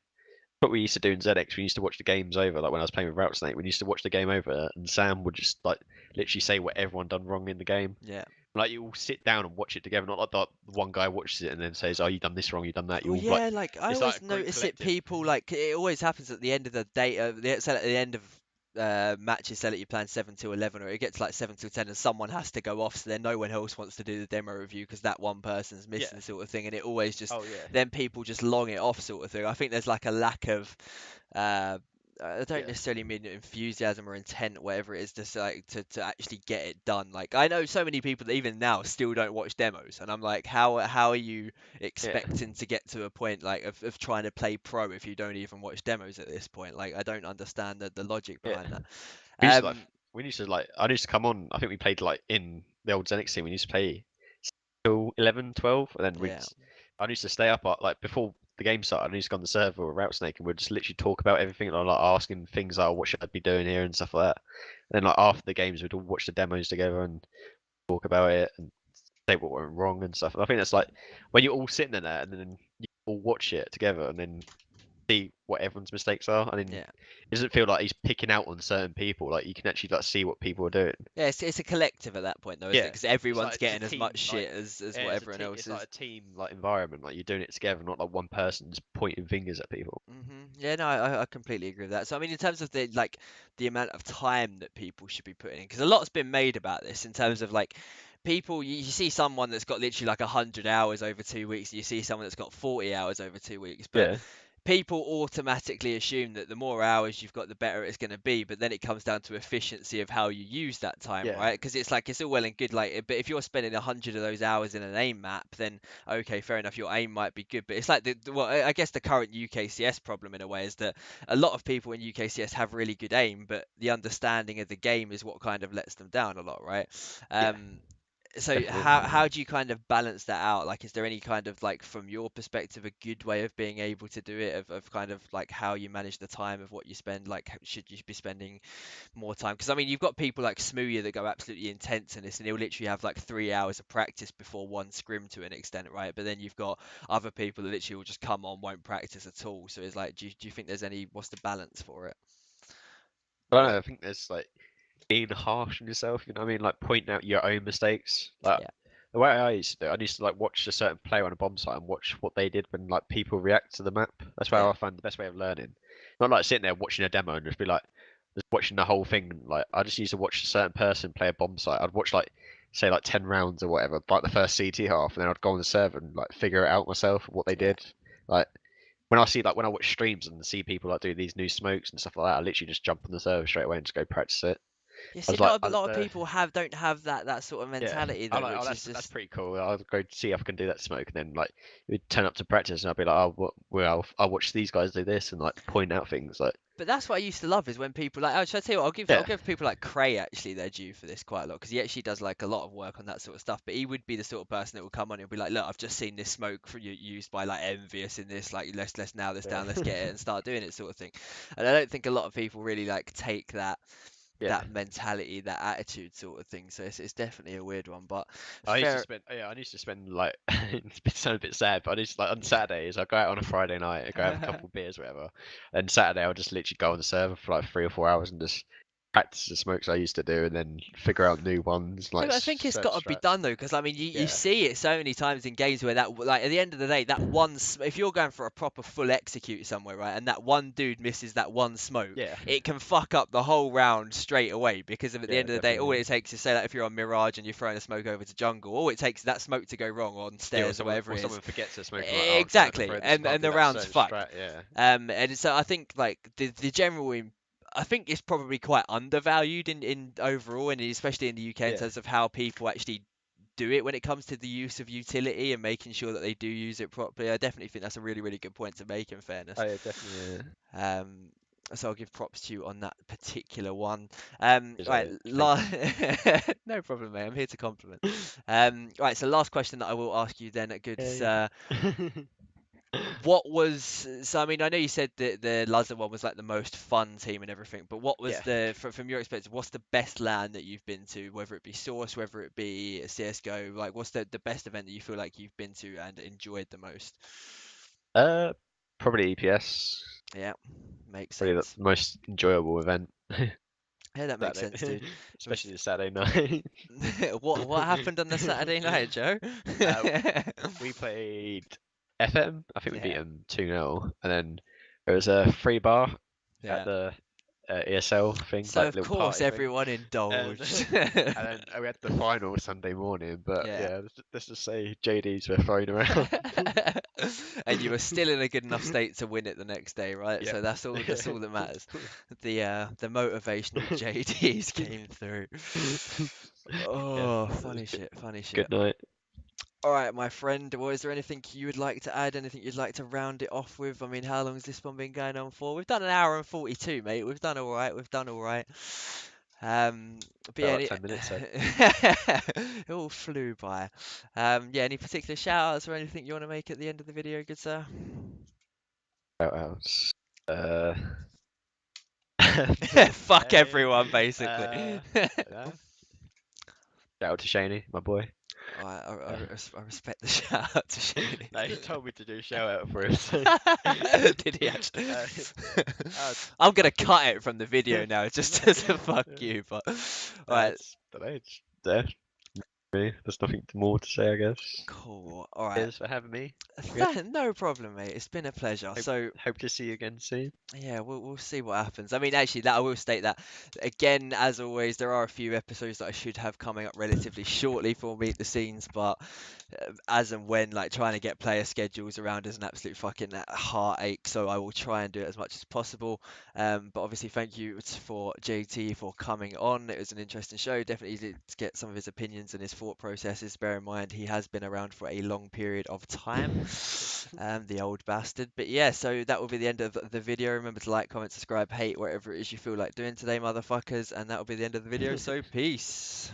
What we used to do in ZX, we used to watch the games over. Like when I was playing with Route Snake, we used to watch the game over, and Sam would just like literally say what everyone done wrong in the game. Yeah. Like you all sit down and watch it together, not like the one guy watches it and then says, "Oh, you done this wrong, you done that." You Well, all like yeah, like I it's always like a group notice it. collective. People like it always happens at the end of the day. At the end of matches, say that you're playing 7 to 11, or it gets like 7 to 10, and someone has to go off, so then no one else wants to do the demo review because that one person's Yeah. missing, sort of thing, and it always just Oh yeah. then people just long it off, sort of thing. I think there's like a lack of. I don't Yeah. necessarily mean enthusiasm or intent, whatever it is, just like to actually get it done. Like I know so many people that even now still don't watch demos, and I'm like, how are you Yeah. expecting to get to a point like of trying to play pro if you don't even watch demos at this point? Like I don't understand the logic Yeah. behind that. We used to like I used to come on. I think we played like in the old Zenix team. We used to play till 11, 12, and then Yeah. I used to stay up like before the game started, and he's gone on the server with Route Snake, and we'd just literally talk about everything, like asking things like, what should I be doing here and stuff like that. And then like after the games, we'd all watch the demos together and talk about it and say what went wrong and stuff. And I think that's like when you're all sitting in there and then you all watch it together and then see what everyone's mistakes are, and then Yeah. it doesn't feel like he's picking out on certain people. Like you can actually like see what people are doing. Yeah, it's a collective at that point though, isn't it? Yeah, Because it's everyone's like it's a getting as team, much shit as yeah, what everyone else it's is. like a team like environment. Like you're doing it together, not like one person just pointing fingers at people. Yeah, no, I completely agree with that. So I mean, in terms of the amount of time that people should be putting in, because a lot's been made about this in terms of like people. You see someone that's got literally like 100 hours over 2 weeks, and you see someone that's got 40 hours over 2 weeks, but Yeah, people automatically assume that the more hours you've got, the better it's going to be. But then it comes down to efficiency of how you use that time, yeah. right? Because it's like it's all well and good, like, but if you're spending 100 of those hours in an aim map, then okay, fair enough, your aim might be good. But it's like well, I guess the current UKCS problem in a way is that a lot of people in UKCS have really good aim, but the understanding of the game is what kind of lets them down a lot, right? Yeah, Um, so definitely. how do you kind of balance that out? Like, is there any kind of like from your perspective a good way of being able to do it? Of kind of like how you manage the time of what you spend? Like, should you be spending more time? Because I mean, you've got people like Smooya that go absolutely intense in this, and he'll literally have like 3 hours of practice before one scrim to an extent, right? But then you've got other people that literally will just come on, won't practice at all. So it's like, do you think there's any? What's the balance for it? I don't know. I think there's like being harsh on yourself. You know what I mean? Like pointing out your own mistakes. Like Yeah, the way I used to do, I used to like watch a certain player on a bomb site and watch what they did when like people react to the map. That's why yeah, I find the best way of learning. Not like sitting there watching a demo and just be like just watching the whole thing. Like I just used to watch a certain person play a bomb site. I'd watch like say like 10 rounds or whatever, like the first CT half, and then I'd go on the server and like figure it out myself what they yeah. did. Like when I see like when I watch streams and see people like do these new smokes and stuff like that, I literally just jump on the server straight away and just go practice it. You I see, was like, not a lot of people don't have that sort of yeah, mentality I though, like, oh, which is that's just. pretty cool. I'll go see if I can do that smoke, and then like we'd turn up to practice, and I'll be like, oh, well, I'll watch these guys do this, and like point out things like, But that's what I used to love is when people like, oh, should I tell you what? I'll yeah, give people like Cray actually their due for this quite a lot because he actually does like a lot of work on that sort of stuff. But he would be the sort of person that would come on and be like, look, I've just seen this smoke for you used by like Envious in this, like let's nail this down, let's yeah, get it and start doing it sort of thing. And I don't think a lot of people really like take yeah. that mentality, that attitude sort of thing. So it's definitely a weird one, but I used to fair. spend, yeah, I used to spend like it's sound a bit sad, but I used to, like on Saturdays I go out on a Friday night, I go have a couple of beers, whatever, and Saturday I'll just literally go on the server for like 3 or 4 hours and just practice the smokes I used to do, and then figure out new ones Yeah, like but I think it's certain got to be strats. done though, because I mean, you Yeah, see it so many times in games where that, like, at the end of the day, that if you're going for a proper full execute somewhere, right, and that one dude misses that one smoke, yeah, it can fuck up the whole round straight away. Because at the yeah, end of the day, all definitely. it takes is say that if you're on Mirage and you're throwing a smoke over to jungle, all it takes is that smoke to go wrong on Yeah, stairs or whatever or it is. someone forgets to smoke. I'm like, oh damn, I Exactly, throw this, and can't do the that round's certain fucked. strat. Yeah, And so I think like the general I think it's probably quite undervalued in overall, and especially in the UK in yeah. terms of how people actually do it when it comes to the use of utility and making sure that they do use it properly. I definitely think that's a really, really good point to make, in fairness. Oh yeah, definitely. Yeah. Um, so I'll give props to you on that particular one. Is Right, thank you. no problem, mate. I'm here to compliment. Right, so last question that I will ask you then, good Yay. sir. What was so? I mean, I know you said that the Luzuh one was like the most fun team and everything, but what was Yeah. from your perspective? What's the best LAN that you've been to? Whether it be Source, whether it be a CS:GO, like what's the best event that you feel like you've been to and enjoyed the most? Uh, probably EPS. Yeah, makes Probably the sense. most enjoyable event. Yeah, that makes sense, Saturday, dude. especially the Saturday night. What happened on the Saturday night, Joe? Uh, we played FM. I think we beat Yeah, them 2-0, and then there was a free bar at yeah. the ESL thing, So like of little course party thing. everyone And indulged. and then we had the final Sunday morning. But Yeah. yeah, let's just say JDs were thrown around. And you were still in a good enough state to win it the next day, right? Yep. So that's all that matters. The motivational JDs came through. Yeah, Oh, it was funny good. shit, funny shit. Good night. All right, my friend. Well, is there anything you would like to add? Anything you'd like to round it off with? I mean, how long has this one been going on for? We've done an hour and 42, mate. We've done all right. We've done all right. But Felt yeah, like 10 minutes then. it all flew by. Yeah, any particular shout outs or anything you want to make at the end of the video, good sir? Shout outs. Uh, Fuck hey, everyone, basically. uh, no. Shout out to Shaney, my boy. Uh, I respect the shout out to Shane. no, he told me to do a shout out for him. So, Did he actually? uh, I'm gonna fucking. cut it from the video now just to fuck you, but alright, It's, I don't know, it's there. Me. There's nothing more to say, I guess. cool. Alright. Cheers for having me. Yeah. No problem, mate. It's been a pleasure. Hope, So hope to see you again soon. yeah, we'll see what happens. I mean, actually, that I will state that again, as always, there are a few episodes that I should have coming up relatively shortly for Meet the Scenes, but as and when, like trying to get player schedules around is an absolute fucking heartache. So I will try and do it as much as possible. But obviously, thank you for JT for coming on. It was an interesting show. Definitely to get some of his opinions and his thought processes. Bear in mind, he has been around for a long period of time. The old bastard. But yeah, so that will be the end of the video. Remember to like, comment, subscribe, hate, whatever it is you feel like doing today, motherfuckers. And that will be the end of the video. So peace.